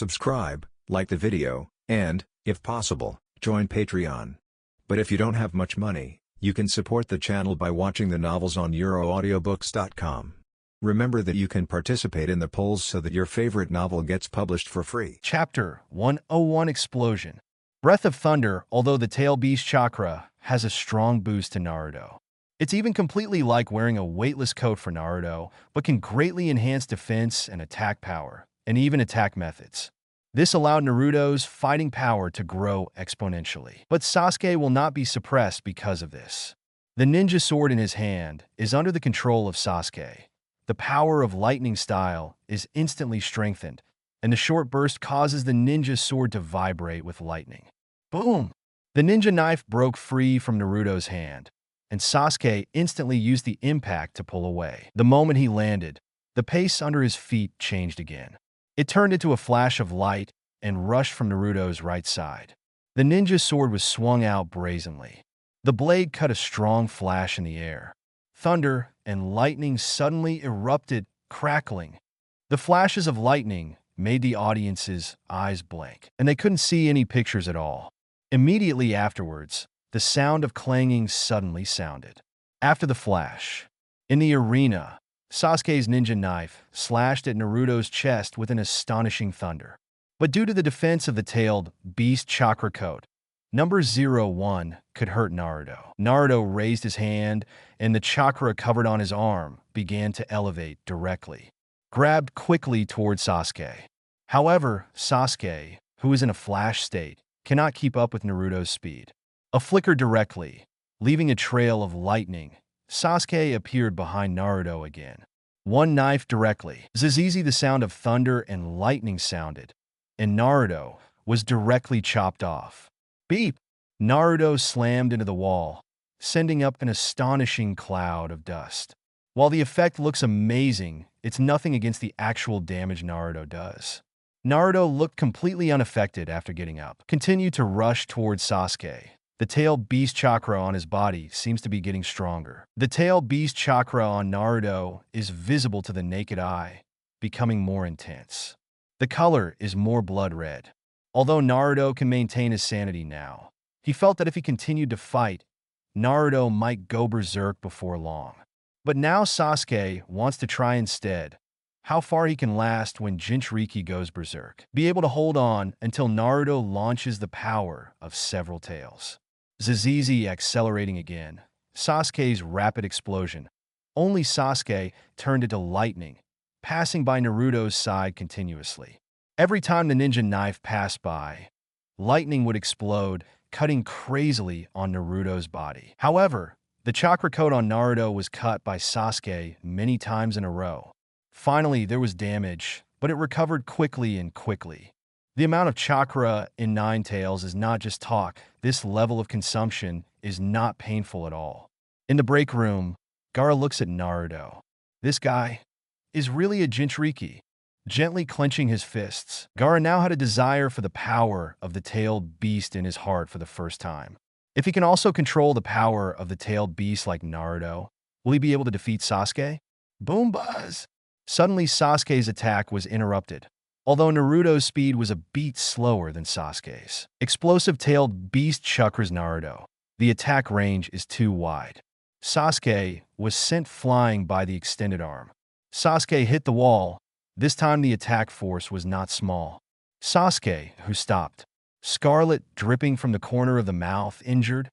subscribe, like the video, and, if possible, join Patreon. But if you don't have much money, you can support the channel by watching the novels on euroaudiobooks.com. Remember that you can participate in the polls so that your favorite novel gets published for free. Chapter 101 Explosion. Breath of Thunder. Although the Tail Beast chakra has a strong boost to Naruto, it's even completely like wearing a weightless coat for Naruto, but can greatly enhance defense and attack power, and even attack methods. This allowed Naruto's fighting power to grow exponentially. But Sasuke will not be suppressed because of this. The ninja sword in his hand is under the control of Sasuke. The power of lightning style is instantly strengthened, and the short burst causes the ninja sword to vibrate with lightning. Boom! The ninja knife broke free from Naruto's hand, and Sasuke instantly used the impact to pull away. The moment he landed, the pace under his feet changed again. It turned into a flash of light and rushed from Naruto's right side. The ninja sword was swung out brazenly. The blade cut a strong flash in the air. Thunder and lightning suddenly erupted, crackling. The flashes of lightning made the audience's eyes blank, and they couldn't see any pictures at all. Immediately afterwards, the sound of clanging suddenly sounded. After the flash, in the arena, Sasuke's ninja knife slashed at Naruto's chest with an astonishing thunder. But due to the defense of the tailed beast chakra coat, number 01 could hurt Naruto. Naruto raised his hand, and the chakra covered on his arm began to elevate directly, grabbed quickly towards Sasuke. However, Sasuke, who is in a flash state, cannot keep up with Naruto's speed. A flicker directly, leaving a trail of lightning, Sasuke appeared behind Naruto again. One knife directly. Zizizi, the sound of thunder and lightning sounded, and Naruto was directly chopped off. Beep! Naruto slammed into the wall, sending up an astonishing cloud of dust. While the effect looks amazing, it's nothing against the actual damage Naruto does. Naruto looked completely unaffected after getting up. Continued to rush towards Sasuke. The tail beast chakra on his body seems to be getting stronger. The tail beast chakra on Naruto is visible to the naked eye, becoming more intense. The color is more blood red. Although Naruto can maintain his sanity now, he felt that if he continued to fight, Naruto might go berserk before long. But now Sasuke wants to try instead how far he can last when Jinchuriki goes berserk. Be able to hold on until Naruto launches the power of several tails. Zizizi accelerating again. Sasuke's rapid explosion. Only Sasuke turned into lightning, passing by Naruto's side continuously. Every time the ninja knife passed by, lightning would explode, cutting crazily on Naruto's body. However, the chakra coat on Naruto was cut by Sasuke many times in a row. Finally, there was damage, but it recovered quickly and quickly. The amount of chakra in Nine Tails is not just talk. This level of consumption is not painful at all. In the break room, Gaara looks at Naruto. This guy is really a Jinchuriki. Gently clenching his fists, Gaara now had a desire for the power of the tailed beast in his heart for the first time. If he can also control the power of the tailed beast like Naruto, will he be able to defeat Sasuke? Boom buzz! Suddenly, Sasuke's attack was interrupted. Although Naruto's speed was a beat slower than Sasuke's. Explosive tailed beast chakras Naruto. The attack range is too wide. Sasuke was sent flying by the extended arm. Sasuke hit the wall. This time the attack force was not small. Sasuke, who stopped. Scarlet dripping from the corner of the mouth, injured.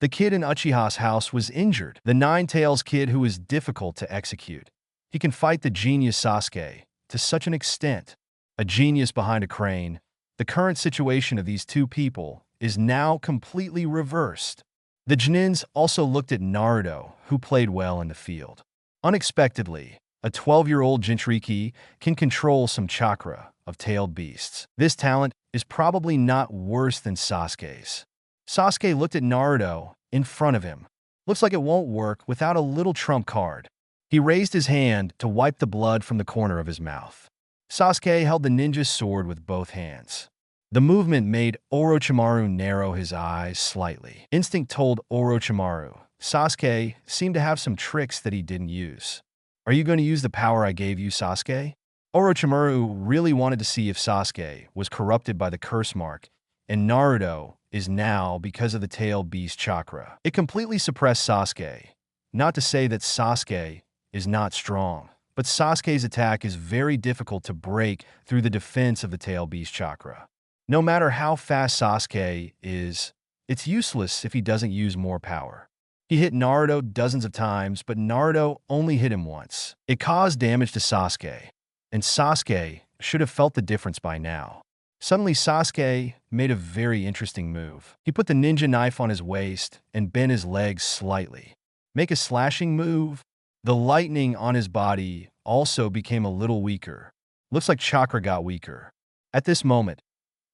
The kid in Uchiha's house was injured. The Nine Tails kid who is difficult to execute. He can fight the genius Sasuke to such an extent. A genius behind a crane. The current situation of these two people is now completely reversed. The Jonin's also looked at Naruto, who played well in the field. Unexpectedly, a 12-year-old Jinchuriki can control some chakra of tailed beasts. This talent is probably not worse than Sasuke's. Sasuke looked at Naruto in front of him. Looks like it won't work without a little trump card. He raised his hand to wipe the blood from the corner of his mouth. Sasuke held the ninja sword with both hands. The movement made Orochimaru narrow his eyes slightly. Instinct told Orochimaru, Sasuke seemed to have some tricks that he didn't use. Are you going to use the power I gave you, Sasuke? Orochimaru really wanted to see if Sasuke was corrupted by the curse mark, and Naruto is now because of the tail beast chakra. It completely suppressed Sasuke. Not to say that Sasuke is not strong, but Sasuke's attack is very difficult to break through the defense of the tail beast chakra. No matter how fast Sasuke is, it's useless if he doesn't use more power. He hit Naruto dozens of times, but Naruto only hit him once. It caused damage to Sasuke, and Sasuke should have felt the difference by now. Suddenly, Sasuke made a very interesting move. He put the ninja knife on his waist and bent his legs slightly. Make a slashing move? The lightning on his body also became a little weaker. Looks like chakra got weaker. At this moment,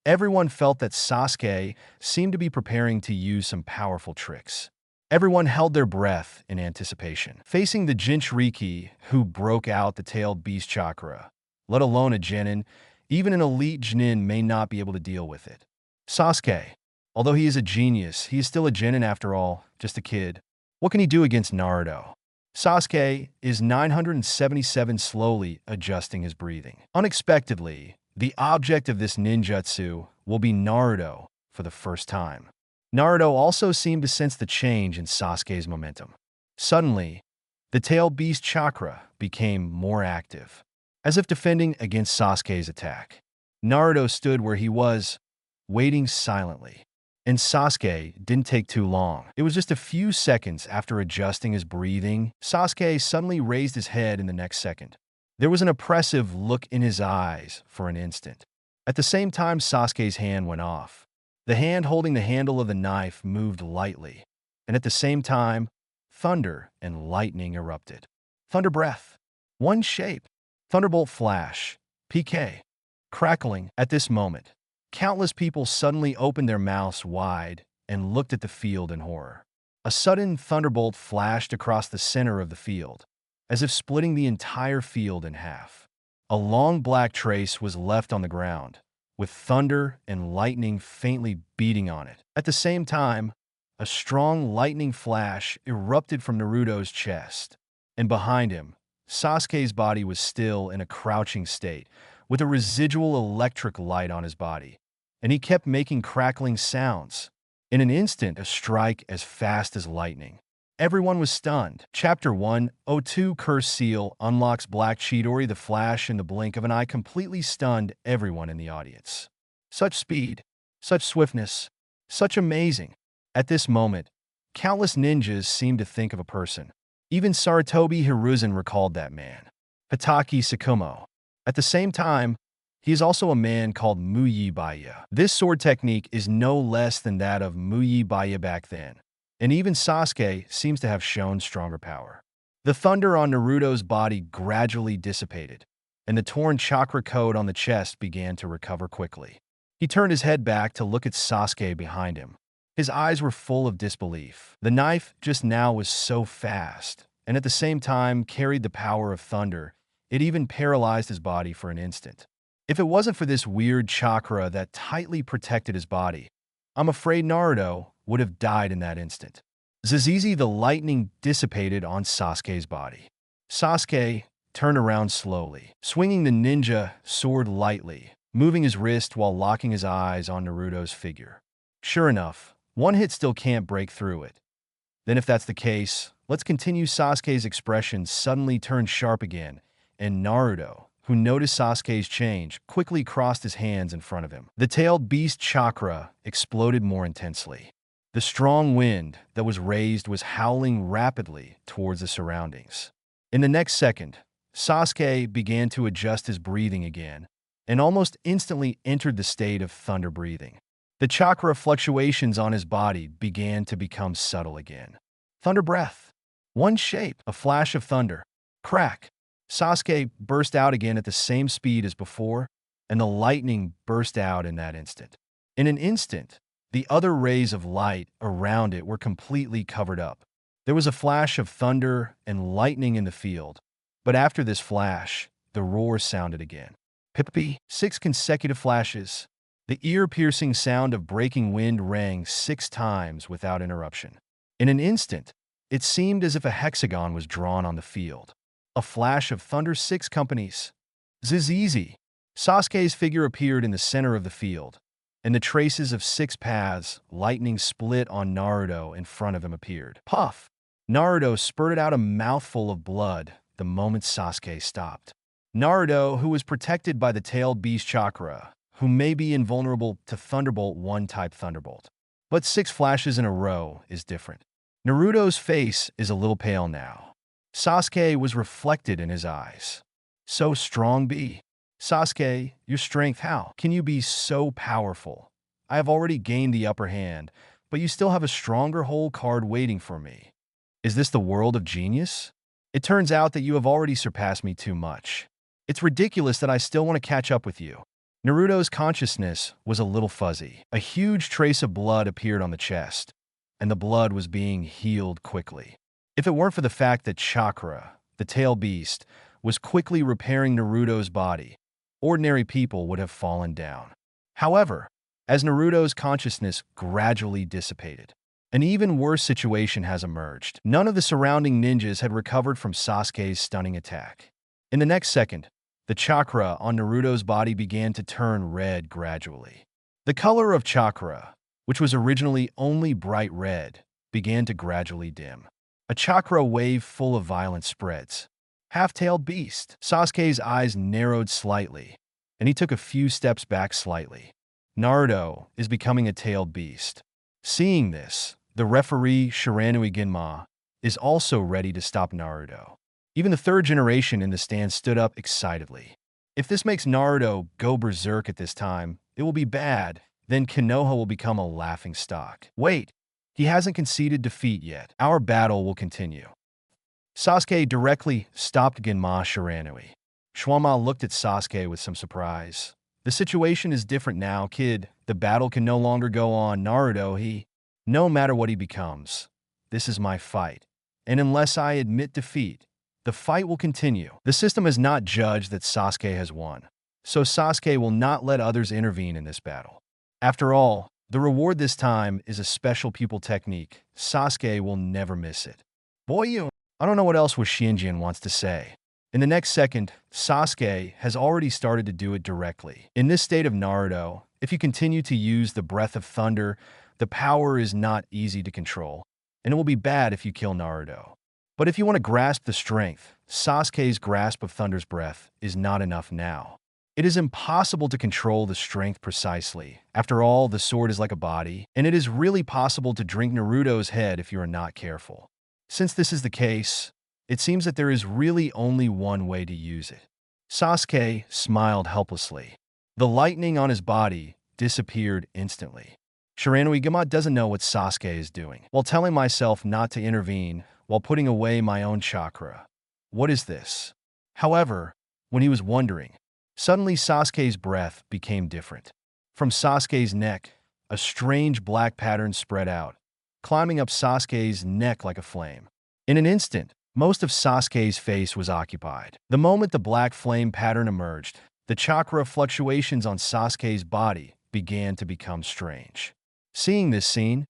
everyone felt that Sasuke seemed to be preparing to use some powerful tricks. Everyone held their breath in anticipation. Facing the Jinchuriki who broke out the tailed beast chakra, let alone a genin, even an elite genin may not be able to deal with it. Sasuke, although he is a genius, he is still a genin after all, just a kid. What can he do against Naruto? Sasuke is 977 slowly adjusting his breathing. Unexpectedly, the object of this ninjutsu will be Naruto for the first time. Naruto also seemed to sense the change in Sasuke's momentum. Suddenly, the tail beast chakra became more active, as if defending against Sasuke's attack. Naruto stood where he was, waiting silently. And Sasuke didn't take too long. It was just a few seconds after adjusting his breathing, Sasuke suddenly raised his head in the next second. There was an oppressive look in his eyes for an instant. At the same time, Sasuke's hand went off. The hand holding the handle of the knife moved lightly, and at the same time, thunder and lightning erupted. Thunder breath. One shape. Thunderbolt flash. PK. Crackling. At this moment, countless people suddenly opened their mouths wide and looked at the field in horror. A sudden thunderbolt flashed across the center of the field, as if splitting the entire field in half. A long black trace was left on the ground, with thunder and lightning faintly beating on it. At the same time, a strong lightning flash erupted from Naruto's chest, and behind him, Sasuke's body was still in a crouching state, with a residual electric light on his body, and he kept making crackling sounds. In an instant, a strike as fast as lightning. Everyone was stunned. Chapter 102 Curse Seal unlocks Black Chidori. The flash in the blink of an eye completely stunned everyone in the audience. Such speed, such swiftness, such amazing. At this moment, countless ninjas seemed to think of a person. Even Sarutobi Hiruzen recalled that man, Hitaki Sakumo. At the same time, he is also a man called Muyi Baya. This sword technique is no less than that of Muyi Baya back then, and even Sasuke seems to have shown stronger power. The thunder on Naruto's body gradually dissipated, and the torn chakra code on the chest began to recover quickly. He turned his head back to look at Sasuke behind him. His eyes were full of disbelief. The knife just now was so fast, and at the same time carried the power of thunder. It even paralyzed his body for an instant. If it wasn't for this weird chakra that tightly protected his body, I'm afraid Naruto would have died in that instant. Zizizi, the lightning dissipated on Sasuke's body. Sasuke turned around slowly, swinging the ninja sword lightly, moving his wrist while locking his eyes on Naruto's figure. Sure enough, one hit still can't break through it. Then if that's the case, let's continue. Sasuke's expression suddenly turned sharp again, and Naruto, who noticed Sasuke's change, quickly crossed his hands in front of him. The tailed beast chakra exploded more intensely. The strong wind that was raised was howling rapidly towards the surroundings. In the next second, Sasuke began to adjust his breathing again, and almost instantly entered the state of thunder breathing. The chakra fluctuations on his body began to become subtle again. Thunder breath. One shape. A flash of thunder. Crack. Sasuke burst out again at the same speed as before, and the lightning burst out in that instant. In an instant, the other rays of light around it were completely covered up. There was a flash of thunder and lightning in the field, but after this flash, the roar sounded again. Pip-pee. 6 consecutive flashes. The ear-piercing sound of breaking wind rang 6 times without interruption. In an instant, it seemed as if a hexagon was drawn on the field. A flash of thunder. 6 companies. Ziz easy. Sasuke's figure appeared in the center of the field, and the traces of 6 paths, lightning split on Naruto in front of him appeared. Puff! Naruto spurted out a mouthful of blood the moment Sasuke stopped. Naruto, who was protected by the tailed beast chakra, who may be invulnerable to Thunderbolt 1 type Thunderbolt. But 6 flashes in a row is different. Naruto's face is a little pale now. Sasuke was reflected in his eyes. So strong be. Sasuke, your strength, how can you be so powerful? I have already gained the upper hand, but you still have a stronger whole card waiting for me. Is this the world of genius? It turns out that you have already surpassed me too much. It's ridiculous that I still want to catch up with you. Naruto's consciousness was a little fuzzy. A huge trace of blood appeared on the chest, and the blood was being healed quickly. If it weren't for the fact that Chakra, the tail beast, was quickly repairing Naruto's body, ordinary people would have fallen down. However, as Naruto's consciousness gradually dissipated, an even worse situation has emerged. None of the surrounding ninjas had recovered from Sasuke's stunning attack. In the next second, the chakra on Naruto's body began to turn red gradually. The color of chakra, which was originally only bright red, began to gradually dim. A chakra wave full of violence spreads. Half-tailed beast. Sasuke's eyes narrowed slightly, and he took a few steps back slightly. Naruto is becoming a tailed beast. Seeing this, the referee Shiranui Ginma is also ready to stop Naruto. Even the third generation in the stand stood up excitedly. If this makes Naruto go berserk at this time, it will be bad. Then Konoha will become a laughingstock. Wait, he hasn't conceded defeat yet. Our battle will continue. Sasuke directly stopped Ginma Shiranui. Shwama looked at Sasuke with some surprise. The situation is different now, kid. The battle can no longer go on. Naruto, no matter what he becomes, this is my fight. And unless I admit defeat, the fight will continue. The system has not judged that Sasuke has won, so Sasuke will not let others intervene in this battle. After all, the reward this time is a special pupil technique. Sasuke will never miss it. Boy, I don't know what else Shinjin wants to say. In the next second, Sasuke has already started to do it directly. In this state of Naruto, if you continue to use the Breath of Thunder, the power is not easy to control, and it will be bad if you kill Naruto. But if you want to grasp the strength, Sasuke's grasp of Thunder's breath is not enough now. It is impossible to control the strength precisely. After all, the sword is like a body, and it is really possible to drink Naruto's head if you are not careful. Since this is the case, it seems that there is really only one way to use it. Sasuke smiled helplessly. The lightning on his body disappeared instantly. Shiranui Ginma doesn't know what Sasuke is doing, while telling myself not to intervene, while putting away my own chakra. What is this? However, when he was wondering, suddenly Sasuke's breath became different. From Sasuke's neck, a strange black pattern spread out, climbing up Sasuke's neck like a flame. In an instant, most of Sasuke's face was occupied. The moment the black flame pattern emerged, the chakra fluctuations on Sasuke's body began to become strange. Seeing this scene,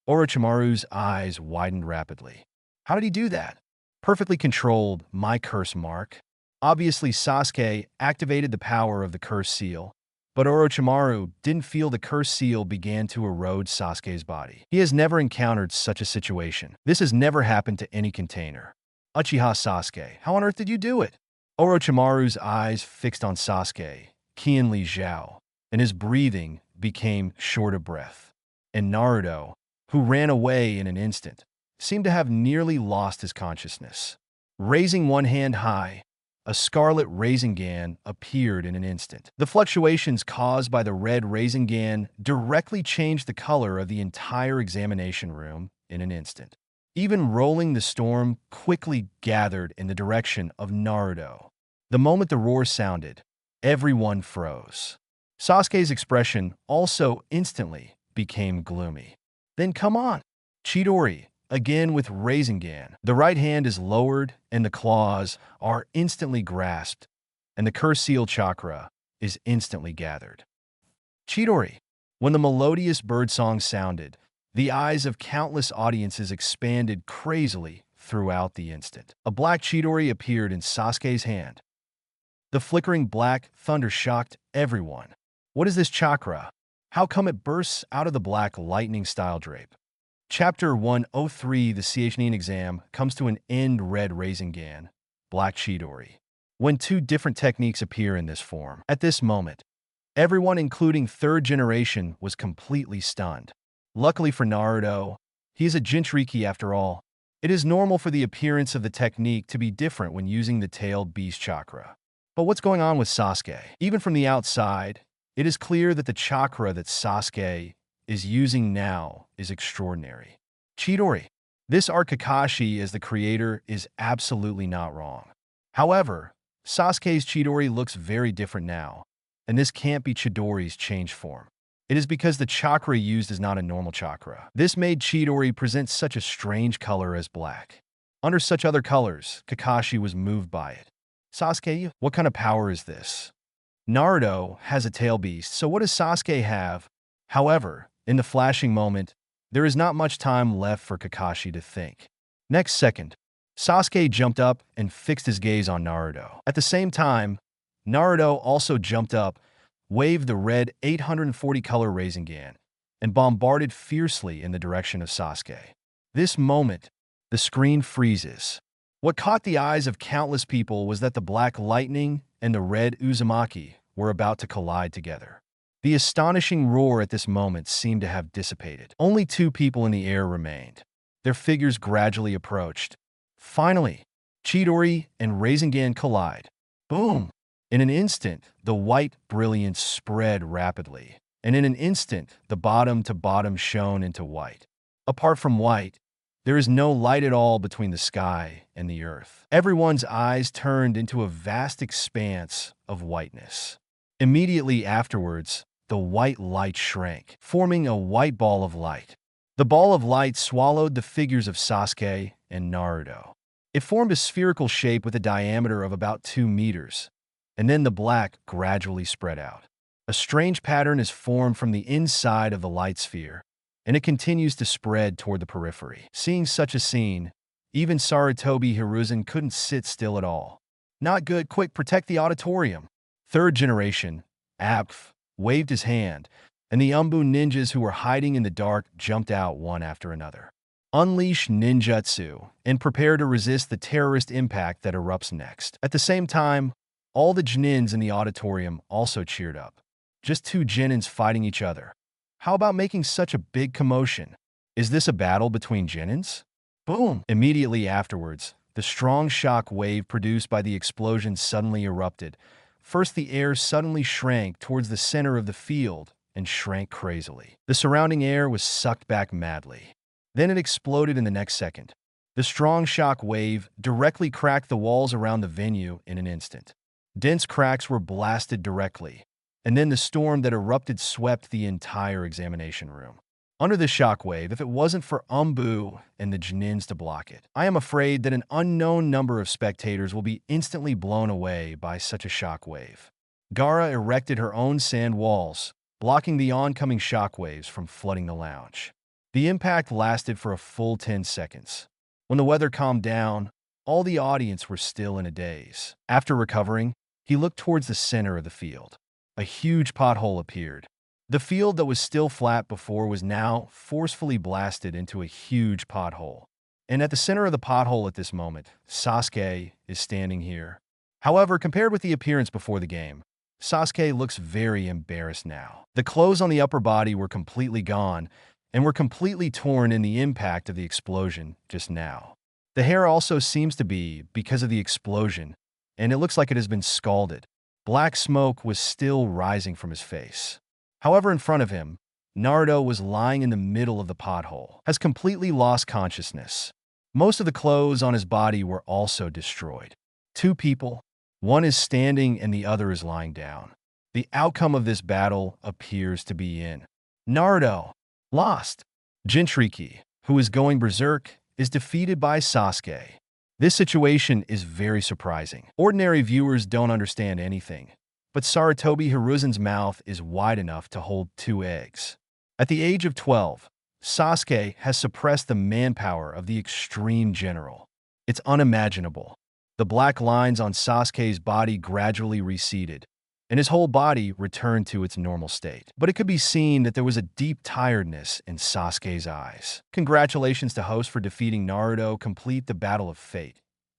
Orochimaru's eyes widened rapidly. How did he do that? Perfectly controlled, my curse mark. Obviously, Sasuke activated the power of the curse seal, but Orochimaru didn't feel the curse seal began to erode Sasuke's body. He has never encountered such a situation. This has never happened to any container. Uchiha Sasuke, how on earth did you do it? Orochimaru's eyes fixed on Sasuke, keenly Zhao, and his breathing became short of breath. And Naruto, who ran away in an instant, seemed to have nearly lost his consciousness. Raising one hand high, a scarlet Rasengan appeared in an instant. The fluctuations caused by the red Rasengan directly changed the color of the entire examination room in an instant. Even Rolling the Storm quickly gathered in the direction of Naruto. The moment the roar sounded, everyone froze. Sasuke's expression also instantly became gloomy. Then come on, Chidori, again with Rasengan. The right hand is lowered and the claws are instantly grasped, and the curse seal chakra is instantly gathered. Chidori. When the melodious birdsong sounded, the eyes of countless audiences expanded crazily throughout the instant. A black Chidori appeared in Sasuke's hand. The flickering black thunder shocked everyone. What is this chakra? How come it bursts out of the black lightning-style drape? Chapter 103, the Chinin exam, comes to an end. Red Rasengan, Black Chidori. When two different techniques appear in this form. At this moment, everyone, including third generation, was completely stunned. Luckily for Naruto, he is a Jinchuriki after all. It is normal for the appearance of the technique to be different when using the tailed beast chakra. But what's going on with Sasuke? Even from the outside, it is clear that the chakra that Sasuke is using now is extraordinary. Chidori. This art Kakashi as the creator is absolutely not wrong. However, Sasuke's Chidori looks very different now, and this can't be Chidori's changed form. It is because the chakra used is not a normal chakra. This made Chidori present such a strange color as black. Under such other colors, Kakashi was moved by it. Sasuke, what kind of power is this? Naruto has a tail beast, so what does Sasuke have? However, in the flashing moment, there is not much time left for Kakashi to think. Next second, Sasuke jumped up and fixed his gaze on Naruto. At the same time, Naruto also jumped up, waved the red 840 color Rasengan, and bombarded fiercely in the direction of Sasuke. This moment, the screen freezes. What caught the eyes of countless people was that the black lightning and the red Uzumaki were about to collide together. The astonishing roar at this moment seemed to have dissipated. Only two people in the air remained. Their figures gradually approached. Finally, Chidori and Rasengan collide. Boom! In an instant, the white brilliance spread rapidly, and in an instant, the bottom to bottom shone into white. Apart from white, there is no light at all between the sky and the earth. Everyone's eyes turned into a vast expanse of whiteness. Immediately afterwards, the white light shrank, forming a white ball of light. The ball of light swallowed the figures of Sasuke and Naruto. It formed a spherical shape with a diameter of about 2 meters, and then the black gradually spread out. A strange pattern is formed from the inside of the light sphere, and it continues to spread toward the periphery. Seeing such a scene, even Sarutobi Hiruzen couldn't sit still at all. Not good, quick, protect the auditorium. Third generation, Apf, waved his hand, and the Umbu ninjas who were hiding in the dark jumped out one after another. Unleash ninjutsu and prepare to resist the terrorist impact that erupts next. At the same time, all the Genins in the auditorium also cheered up. Just two Genins fighting each other. How about making such a big commotion? Is this a battle between Genins? Boom! Immediately afterwards, the strong shock wave produced by the explosion suddenly erupted. First, the air suddenly shrank towards the center of the field and shrank crazily. The surrounding air was sucked back madly. Then it exploded in the next second. The strong shock wave directly cracked the walls around the venue in an instant. Dense cracks were blasted directly, and then the storm that erupted swept the entire examination room. Under the shockwave, if it wasn't for Umbu and the Genins to block it, I am afraid that an unknown number of spectators will be instantly blown away by such a shockwave. Gaara erected her own sand walls, blocking the oncoming shockwaves from flooding the lounge. The impact lasted for a full 10 seconds. When the weather calmed down, all the audience were still in a daze. After recovering, he looked towards the center of the field. A huge pothole appeared. The field that was still flat before was now forcefully blasted into a huge pothole. And at the center of the pothole at this moment, Sasuke is standing here. However, compared with the appearance before the game, Sasuke looks very embarrassed now. The clothes on the upper body were completely gone and were completely torn in the impact of the explosion just now. The hair also seems to be because of the explosion, and it looks like it has been scalded. Black smoke was still rising from his face. However, in front of him, Naruto was lying in the middle of the pothole, has completely lost consciousness. Most of the clothes on his body were also destroyed. Two people, one is standing and the other is lying down. The outcome of this battle appears to be in. Naruto, lost. Jinchuriki, who is going berserk, is defeated by Sasuke. This situation is very surprising. Ordinary viewers don't understand anything, but Sarutobi Hiruzen's mouth is wide enough to hold 2 eggs. At the age of 12, Sasuke has suppressed the manpower of the extreme general. It's unimaginable. The black lines on Sasuke's body gradually receded, and his whole body returned to its normal state. But it could be seen that there was a deep tiredness in Sasuke's eyes. Congratulations to host for defeating Naruto. Complete the Battle of Fate.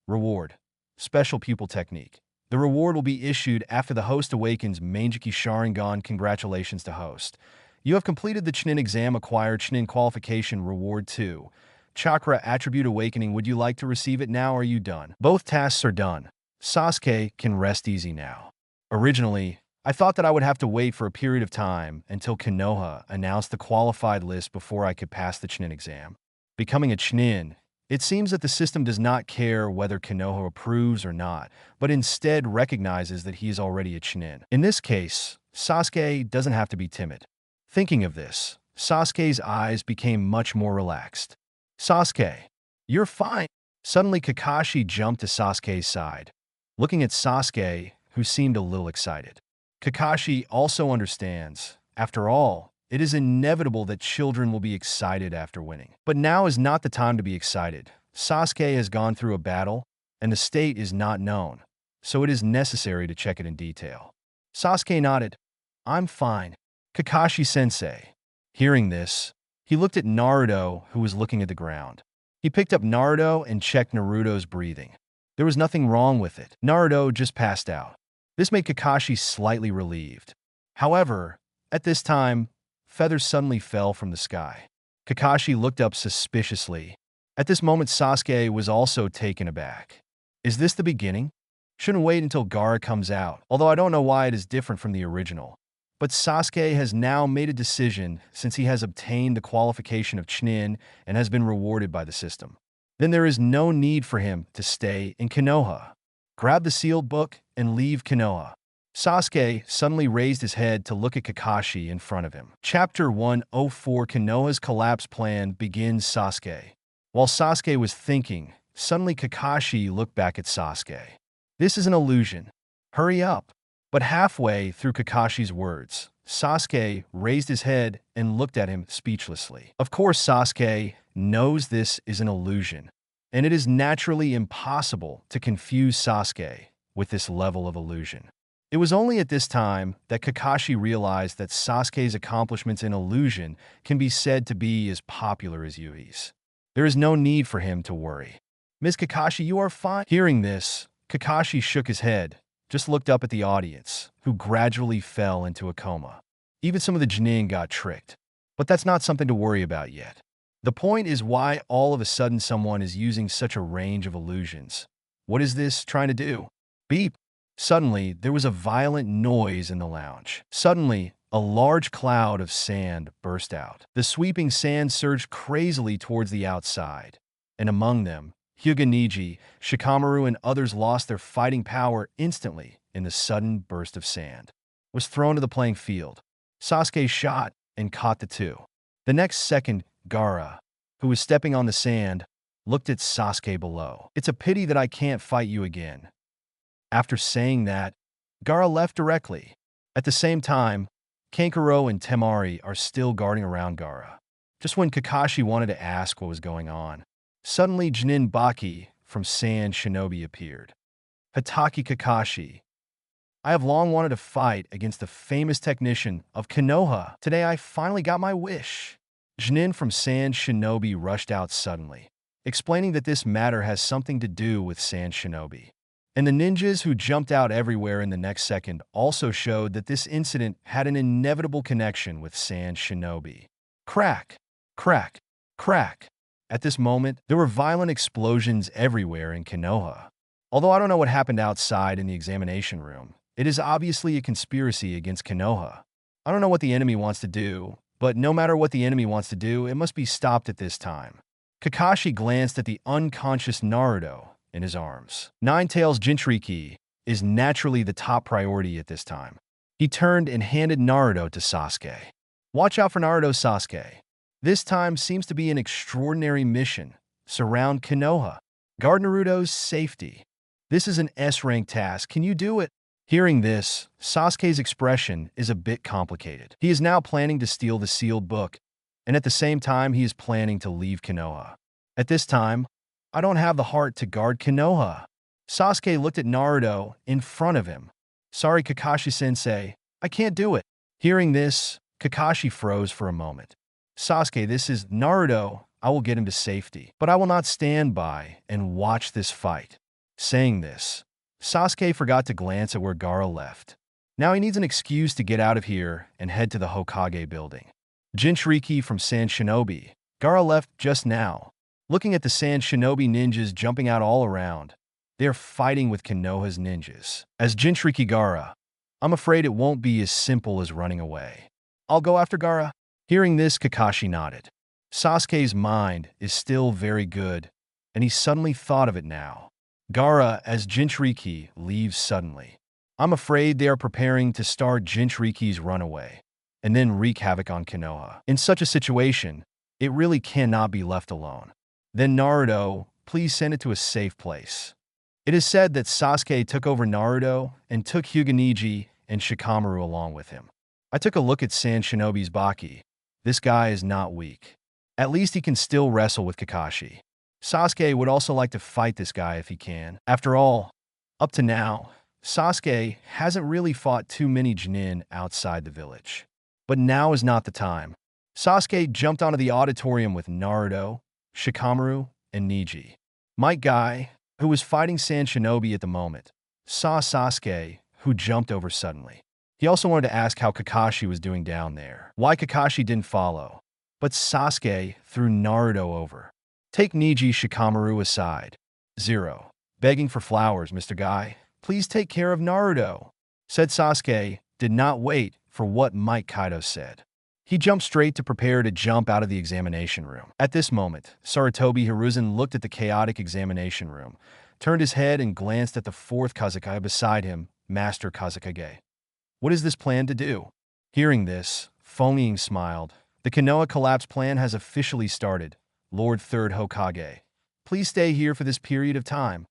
Reward: Special Pupil Technique. The reward will be issued after the host awakens Mangekyou Sharingan. Congratulations to host. You have completed the Chunin exam. Acquired Chunin qualification. Reward 2. Chakra Attribute Awakening. Would you like to receive it now or are you done? Both tasks are done. Sasuke can rest easy now. Originally, I thought that I would have to wait for a period of time until Konoha announced the qualified list before I could pass the Chunin exam. Becoming a Chunin, it seems that the system does not care whether Konoha approves or not, but instead recognizes that he is already a Chunin. In this case, Sasuke doesn't have to be timid. Thinking of this, Sasuke's eyes became much more relaxed. Sasuke, you're fine. Suddenly, Kakashi jumped to Sasuke's side, looking at Sasuke, who seemed a little excited. Kakashi also understands, after all, it is inevitable that children will be excited after winning. But now is not the time to be excited. Sasuke has gone through a battle, and the state is not known, so it is necessary to check it in detail. Sasuke nodded. I'm fine. Kakashi-sensei. Hearing this, he looked at Naruto, who was looking at the ground. He picked up Naruto and checked Naruto's breathing. There was nothing wrong with it. Naruto just passed out. This made Kakashi slightly relieved. However, at this time, feathers suddenly fell from the sky. Kakashi looked up suspiciously. At this moment, Sasuke was also taken aback. Is this the beginning? Shouldn't wait until Gaara comes out, although I don't know why it is different from the original. But Sasuke has now made a decision since he has obtained the qualification of Chunin and has been rewarded by the system. Then there is no need for him to stay in Konoha. Grab the sealed book and leave Konoha. Sasuke suddenly raised his head to look at Kakashi in front of him. Chapter 104 Konoha's Collapse Plan begins. Sasuke. While Sasuke was thinking, suddenly Kakashi looked back at Sasuke. This is an illusion. Hurry up. But halfway through Kakashi's words, Sasuke raised his head and looked at him speechlessly. Of course, Sasuke knows this is an illusion, and it is naturally impossible to confuse Sasuke with this level of illusion. It was only at this time that Kakashi realized that Sasuke's accomplishments in illusion can be said to be as popular as Yui's. There is no need for him to worry. Ms. Kakashi, you are fine. Hearing this, Kakashi shook his head, just looked up at the audience, who gradually fell into a coma. Even some of the Chunin got tricked. But that's not something to worry about yet. The point is why all of a sudden someone is using such a range of illusions. What is this trying to do? Beep. Suddenly, there was a violent noise in the lounge. Suddenly, a large cloud of sand burst out. The sweeping sand surged crazily towards the outside, and among them, Hyuga Neji, Shikamaru, and others lost their fighting power instantly in the sudden burst of sand. Was thrown to the playing field. Sasuke shot and caught the two. The next second, Gaara, who was stepping on the sand, looked at Sasuke below. It's a pity that I can't fight you again. After saying that, Gaara left directly. At the same time, Kankuro and Temari are still guarding around Gaara. Just when Kakashi wanted to ask what was going on, suddenly Jinin Baki from Sand Shinobi appeared. Hatake Kakashi. I have long wanted to fight against the famous technician of Konoha. Today I finally got my wish. Jinin from Sand Shinobi rushed out suddenly, explaining that this matter has something to do with Sand Shinobi. And the ninjas who jumped out everywhere in the next second also showed that this incident had an inevitable connection with Sand Shinobi. Crack! Crack! Crack! At this moment, there were violent explosions everywhere in Konoha. Although I don't know what happened outside in the examination room, it is obviously a conspiracy against Konoha. I don't know what the enemy wants to do, but no matter what the enemy wants to do, it must be stopped at this time. Kakashi glanced at the unconscious Naruto in his arms. Nine-Tails Jinchuriki is naturally the top priority at this time. He turned and handed Naruto to Sasuke. Watch out for Naruto, Sasuke. This time seems to be an extraordinary mission. Surround Konoha. Guard Naruto's safety. This is an S-rank task. Can you do it? Hearing this, Sasuke's expression is a bit complicated. He is now planning to steal the sealed book, and at the same time he is planning to leave Konoha. At this time, I don't have the heart to guard Konoha. Sasuke looked at Naruto in front of him. Sorry, Kakashi-sensei, I can't do it. Hearing this, Kakashi froze for a moment. Sasuke, this is Naruto. I will get him to safety, but I will not stand by and watch this fight. Saying this, Sasuke forgot to glance at where Gaara left. Now he needs an excuse to get out of here and head to the Hokage building. Jinchuriki from Sand Shinobi. Gaara left just now. Looking at the Sand Shinobi ninjas jumping out all around, they are fighting with Konoha's ninjas. As Jinchuriki Gaara, I'm afraid it won't be as simple as running away. I'll go after Gaara. Hearing this, Kakashi nodded. Sasuke's mind is still very good, and he suddenly thought of it now. Gaara as Jinchuriki leaves suddenly. I'm afraid they are preparing to start Jinchuriki's runaway, and then wreak havoc on Konoha. In such a situation, it really cannot be left alone. Then Naruto, please send it to a safe place. It is said that Sasuke took over Naruto and took Hyuga and Shikamaru along with him. I took a look at Sand Shinobi's Baki. This guy is not weak. At least he can still wrestle with Kakashi. Sasuke would also like to fight this guy if he can. After all, up to now, Sasuke hasn't really fought too many Chunin outside the village. But now is not the time. Sasuke jumped onto the auditorium with Naruto, Shikamaru, and Neji. Might Guy, who was fighting Sand Shinobi at the moment, saw Sasuke, who jumped over suddenly. He also wanted to ask how Kakashi was doing down there. Why Kakashi didn't follow. But Sasuke threw Naruto over. Take Neji Shikamaru aside. 0. Begging for flowers, Mr. Guy. Please take care of Naruto. Said Sasuke, did not wait for what Mike Kaido said. He jumped straight to prepare to jump out of the examination room. At this moment, Sarutobi Hiruzen looked at the chaotic examination room, turned his head and glanced at the fourth Kazekage beside him, Master Kazekage. What is this plan to do? Hearing this, Feng smiled. The Konoha collapse plan has officially started. Lord Third Hokage, please stay here for this period of time.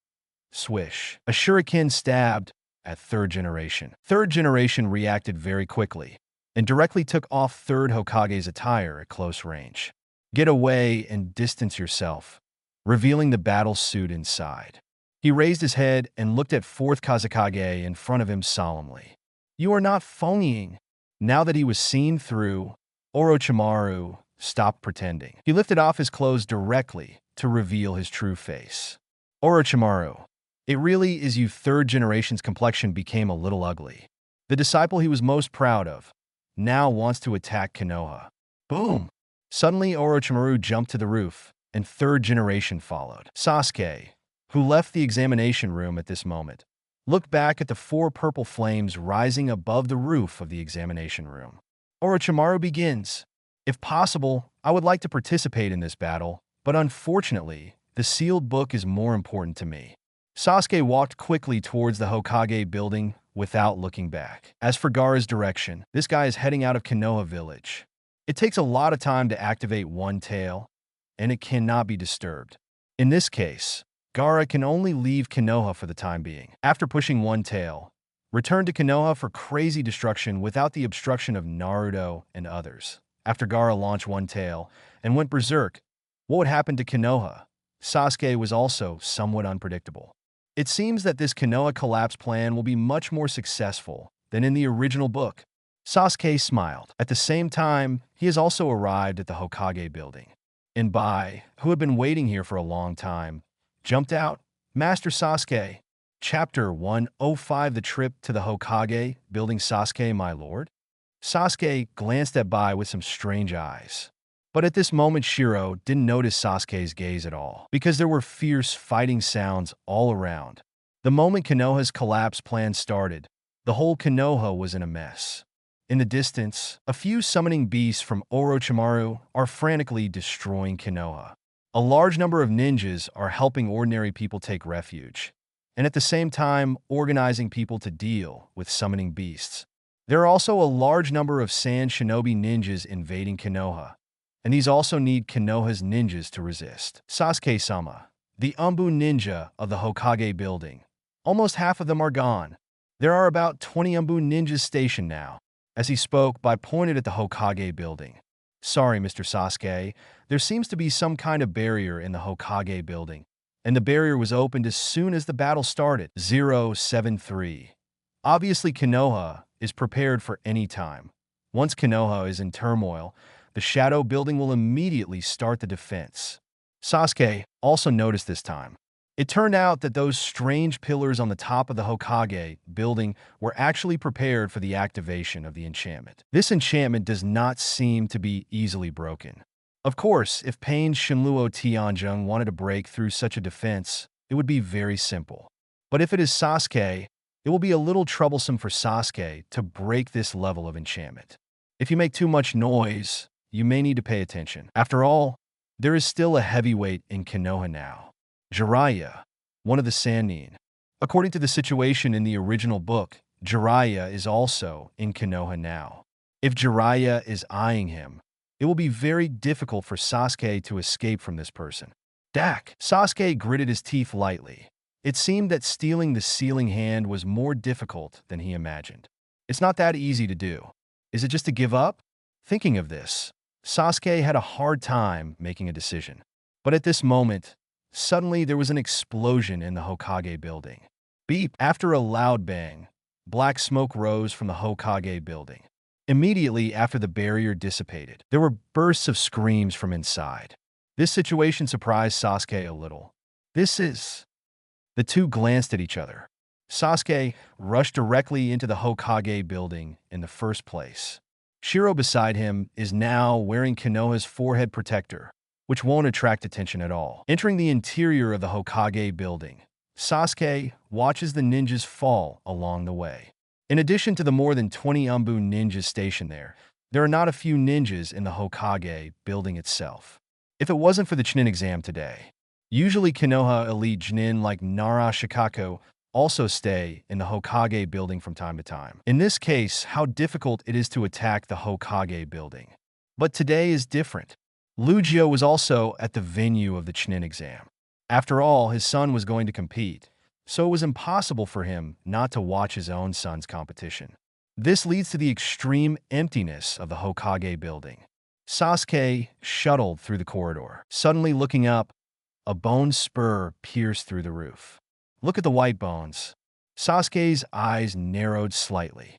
Swish. A shuriken stabbed at third generation. Third generation reacted very quickly and directly took off third Hokage's attire at close range. Get away and distance yourself, revealing the battle suit inside. He raised his head and looked at fourth Kazekage in front of him solemnly. You are not phonying. Now that he was seen through, Orochimaru stopped pretending. He lifted off his clothes directly to reveal his true face. Orochimaru, it really is you. Third generation's complexion became a little ugly. The disciple he was most proud of now wants to attack Konoha. Boom! Suddenly Orochimaru jumped to the roof, and third generation followed. Sasuke, who left the examination room at this moment, looked back at the 4 purple flames rising above the roof of the examination room. Orochimaru begins. If possible, I would like to participate in this battle, but unfortunately, the sealed book is more important to me. Sasuke walked quickly towards the Hokage building without looking back. As for Gaara's direction, this guy is heading out of Konoha village. It takes a lot of time to activate one tail, and it cannot be disturbed. In this case, Gaara can only leave Konoha for the time being. After pushing one tail, return to Konoha for crazy destruction without the obstruction of Naruto and others. After Gaara launched one tail and went berserk, what would happen to Konoha? Sasuke was also somewhat unpredictable. It seems that this Konoha collapse plan will be much more successful than in the original book. Sasuke smiled. At the same time, he has also arrived at the Hokage building. And Bai, who had been waiting here for a long time, jumped out. Master Sasuke. Chapter 105 The Trip to the Hokage Building. Sasuke, my lord? Sasuke glanced at Bai with some strange eyes. But at this moment Shiro didn't notice Sasuke's gaze at all, because there were fierce fighting sounds all around. The moment Konoha's collapse plan started, the whole Konoha was in a mess. In the distance, a few summoning beasts from Orochimaru are frantically destroying Konoha. A large number of ninjas are helping ordinary people take refuge, and at the same time organizing people to deal with summoning beasts. There are also a large number of Sand Shinobi ninjas invading Konoha, and these also need Konoha's ninjas to resist. Sasuke-sama, the Umbu ninja of the Hokage building. Almost half of them are gone. There are about 20 Umbu ninjas stationed now. As he spoke, Bai pointed at the Hokage building. Sorry, Mr. Sasuke, there seems to be some kind of barrier in the Hokage building. and the barrier was opened as soon as the battle started. 073. Obviously, Konoha is prepared for any time. Once Konoha is in turmoil, the shadow building will immediately start the defense. Sasuke also noticed this time. It turned out that those strange pillars on the top of the Hokage building were actually prepared for the activation of the enchantment. This enchantment does not seem to be easily broken. Of course, if Pain Shinluo Tianzheng wanted to break through such a defense, it would be very simple. But if it is Sasuke, it will be a little troublesome for Sasuke to break this level of enchantment. If you make too much noise, you may need to pay attention. After all, there is still a heavyweight in Konoha now. Jiraiya, one of the Sannin. According to the situation in the original book, Jiraiya is also in Konoha now. If Jiraiya is eyeing him, it will be very difficult for Sasuke to escape from this person. Dak. Sasuke gritted his teeth lightly. It seemed that stealing the sealing hand was more difficult than he imagined. It's not that easy to do. Is it just to give up? Thinking of this, Sasuke had a hard time making a decision. But at this moment, suddenly there was an explosion in the Hokage building. Beep! After a loud bang, black smoke rose from the Hokage building. Immediately after the barrier dissipated, there were bursts of screams from inside. This situation surprised Sasuke a little. The two glanced at each other. Sasuke rushed directly into the Hokage building in the first place. Shiro beside him is now wearing Konoha's forehead protector, which won't attract attention at all. Entering the interior of the Hokage building, Sasuke watches the ninjas fall along the way. In addition to the more than 20 Umbu ninjas stationed there are not a few ninjas in the Hokage building itself. If it wasn't for the Chunin exam today, usually Konoha elite Chunin like Nara Shikaku also stay in the Hokage building from time to time. In this case, how difficult it is to attack the Hokage building. But today is different. Lugio was also at the venue of the Chunin exam. After all, his son was going to compete, so it was impossible for him not to watch his own son's competition. This leads to the extreme emptiness of the Hokage building. Sasuke shuttled through the corridor. Suddenly looking up, a bone spur pierced through the roof. Look at the white bones. Sasuke's eyes narrowed slightly.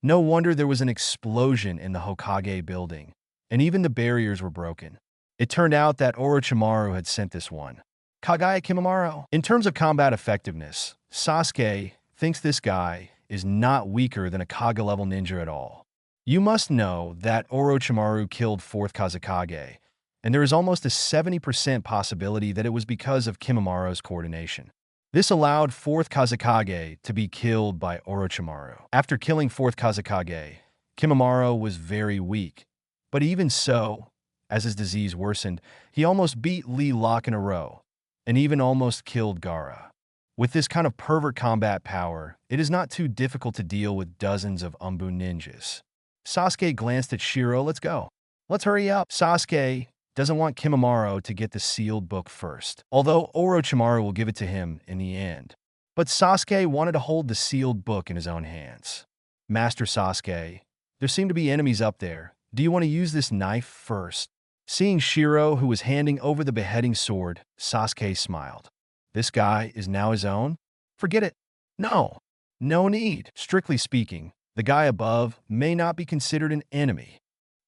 No wonder there was an explosion in the Hokage building, and even the barriers were broken. It turned out that Orochimaru had sent this one. Kagaya Kimimaro. In terms of combat effectiveness, Sasuke thinks this guy is not weaker than a Kage-level ninja at all. You must know that Orochimaru killed 4th Kazekage, and there is almost a 70% possibility that it was because of Kimimara's coordination. This allowed 4th Kazekage to be killed by Orochimaru. After killing 4th Kazekage, Kimimaro was very weak, but even so, as his disease worsened, he almost beat Lee Locke in a row, and even almost killed Gaara. With this kind of pervert combat power, it is not too difficult to deal with dozens of Umbu ninjas. Sasuke glanced at Shiro. Let's go. Let's hurry up. Sasuke doesn't want Kimimaro to get the sealed book first, although Orochimaru will give it to him in the end. But Sasuke wanted to hold the sealed book in his own hands. Master Sasuke, there seem to be enemies up there. Do you want to use this knife first? Seeing Shiro, who was handing over the beheading sword, Sasuke smiled. This guy is now his own? Forget it. No need. Strictly speaking, the guy above may not be considered an enemy,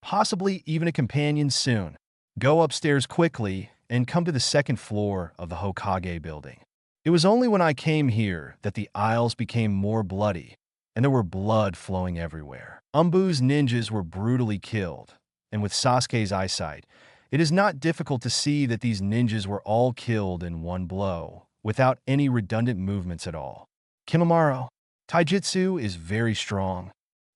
possibly even a companion soon. Go upstairs quickly and come to the second floor of the Hokage building. It was only when I came here that the aisles became more bloody, and there were blood flowing everywhere. Umbu's ninjas were brutally killed, and with Sasuke's eyesight, it is not difficult to see that these ninjas were all killed in one blow, without any redundant movements at all. Kimimaro, Taijutsu is very strong.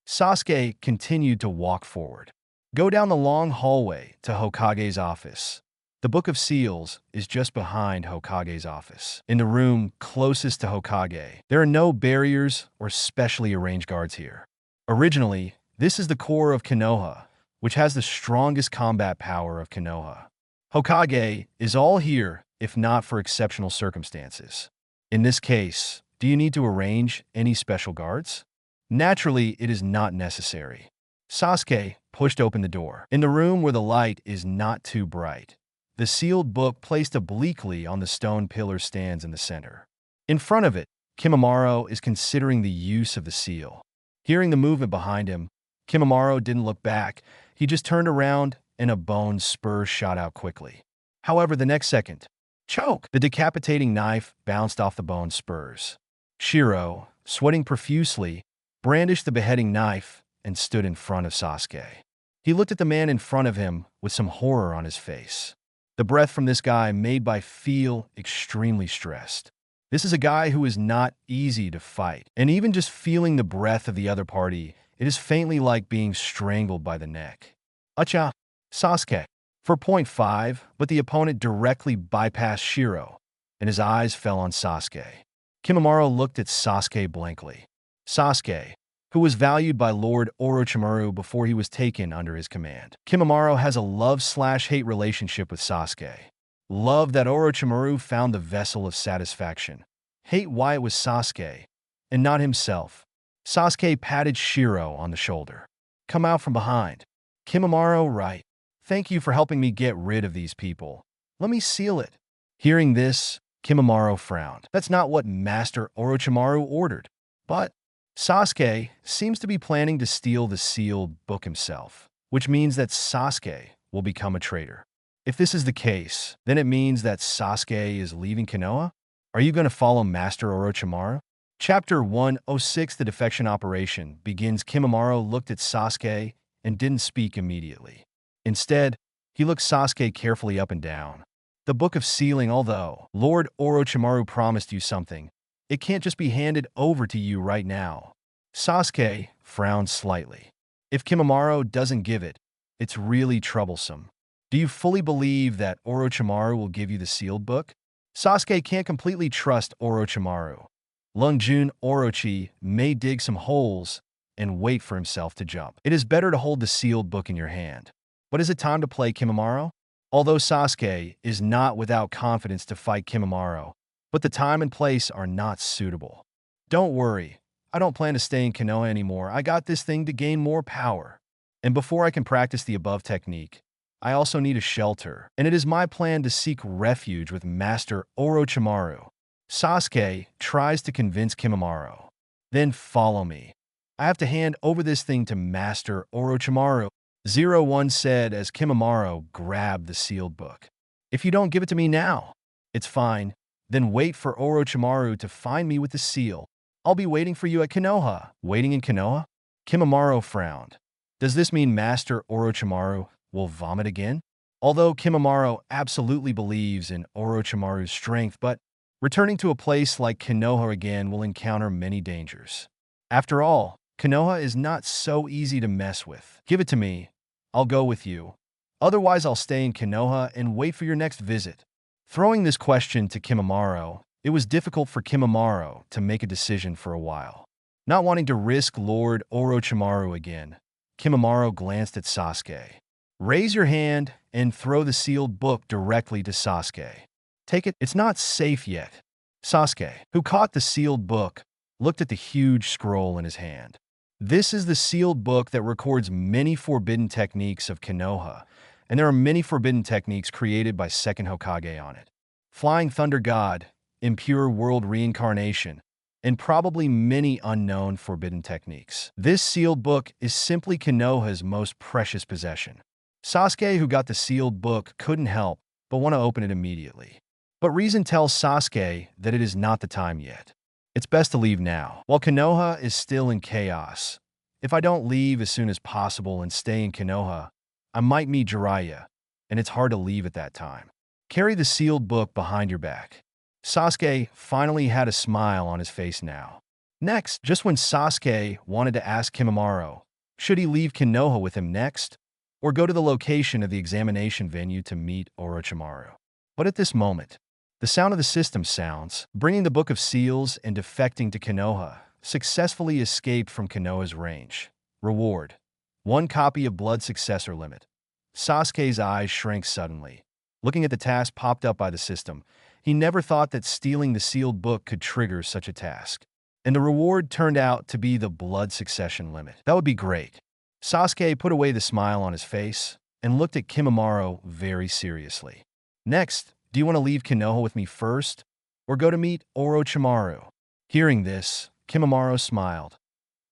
Sasuke continued to walk forward. Go down the long hallway to Hokage's office. The Book of Seals is just behind Hokage's office. In the room closest to Hokage, there are no barriers or specially arranged guards here. Originally, this is the core of Konoha, which has the strongest combat power of Konoha. Hokage is all here, if not for exceptional circumstances. In this case, do you need to arrange any special guards? Naturally, it is not necessary. Sasuke pushed open the door. In the room where the light is not too bright, The sealed book placed obliquely on the stone pillar stands in the center. In front of it, Kimimaro is considering the use of the seal. Hearing the movement behind him, Kimimaro didn't look back. He just turned around and a bone spur shot out quickly. However, the next second, choke! The decapitating knife bounced off the bone spurs. Shiro, sweating profusely, brandished the beheading knife and stood in front of Sasuke. He looked at the man in front of him with some horror on his face. The breath from this guy made by feel extremely stressed. This is a guy who is not easy to fight, and even just feeling the breath of the other party, it is faintly like being strangled by the neck. Uchiha Sasuke for point 5, but the opponent directly bypassed Shiro, and his eyes fell on Sasuke. Kimimaro looked at Sasuke blankly. Sasuke, who was valued by Lord Orochimaru before he was taken under his command. Kimimaro has a love-slash-hate relationship with Sasuke. Love that Orochimaru found the vessel of satisfaction. Hate why it was Sasuke, and not himself. Sasuke patted Shiro on the shoulder. Come out from behind. Kimimaro, right. Thank you for helping me get rid of these people. Let me seal it. Hearing this, Kimimaro frowned. That's not what Master Orochimaru ordered. But Sasuke seems to be planning to steal the sealed book himself, which means that Sasuke will become a traitor. If this is the case, then it means that Sasuke is leaving Konoha? Are you going to follow Master Orochimaru? Chapter 106, The Defection Operation, begins. Kimimaro looked at Sasuke and didn't speak immediately. Instead, he looked Sasuke carefully up and down. The Book of Sealing, although Lord Orochimaru promised you something, it can't just be handed over to you right now. Sasuke frowned slightly. If Kimimaro doesn't give it, it's really troublesome. Do you fully believe that Orochimaru will give you the sealed book? Sasuke can't completely trust Orochimaru. Lungjun Orochi may dig some holes and wait for himself to jump. It is better to hold the sealed book in your hand. But is it time to play Kimimaro? Although Sasuke is not without confidence to fight Kimimaro, but the time and place are not suitable. Don't worry, I don't plan to stay in Konoha anymore. I got this thing to gain more power. And before I can practice the above technique, I also need a shelter, and it is my plan to seek refuge with Master Orochimaru. Sasuke tries to convince Kimimaro. Then follow me. I have to hand over this thing to Master Orochimaru. 01 said as Kimimaro grabbed the sealed book. If you don't give it to me now, it's fine. Then wait for Orochimaru to find me with the seal. I'll be waiting for you at Konoha. Waiting in Konoha? Kimimaro frowned. Does this mean Master Orochimaru will vomit again? Although Kimimaro absolutely believes in Orochimaru's strength, but returning to a place like Konoha again will encounter many dangers. After all, Konoha is not so easy to mess with. Give it to me. I'll go with you. Otherwise, I'll stay in Konoha and wait for your next visit. Throwing this question to Kimimaro, it was difficult for Kimimaro to make a decision for a while. Not wanting to risk Lord Orochimaru again, Kimimaro glanced at Sasuke. Raise your hand and throw the sealed book directly to Sasuke. Take it. It's not safe yet. Sasuke, who caught the sealed book, looked at the huge scroll in his hand. This is the sealed book that records many forbidden techniques of Konoha, and there are many forbidden techniques created by Second Hokage on it. Flying Thunder God, Impure World Reincarnation, and probably many unknown forbidden techniques. This sealed book is simply Konoha's most precious possession. Sasuke, who got the sealed book, couldn't help but want to open it immediately. But reason tells Sasuke that it is not the time yet. It's best to leave now, while Konoha is still in chaos. If I don't leave as soon as possible and stay in Konoha, I might meet Jiraiya, and it's hard to leave at that time. Carry the sealed book behind your back. Sasuke finally had a smile on his face now. Next, just when Sasuke wanted to ask Kimimaro, should he leave Konoha with him next, or go to the location of the examination venue to meet Orochimaru. But at this moment, the sound of the system sounds, bringing the Book of Seals and defecting to Konoha, successfully escaped from Konoha's range. Reward: 1 copy of Blood Successor Limit. Sasuke's eyes shrank suddenly. Looking at the task popped up by the system, he never thought that stealing the sealed book could trigger such a task. And the reward turned out to be the Blood Succession Limit. That would be great. Sasuke put away the smile on his face and looked at Kimimaro very seriously. Next, do you want to leave Konoha with me first, or go to meet Orochimaru? Hearing this, Kimimaro smiled.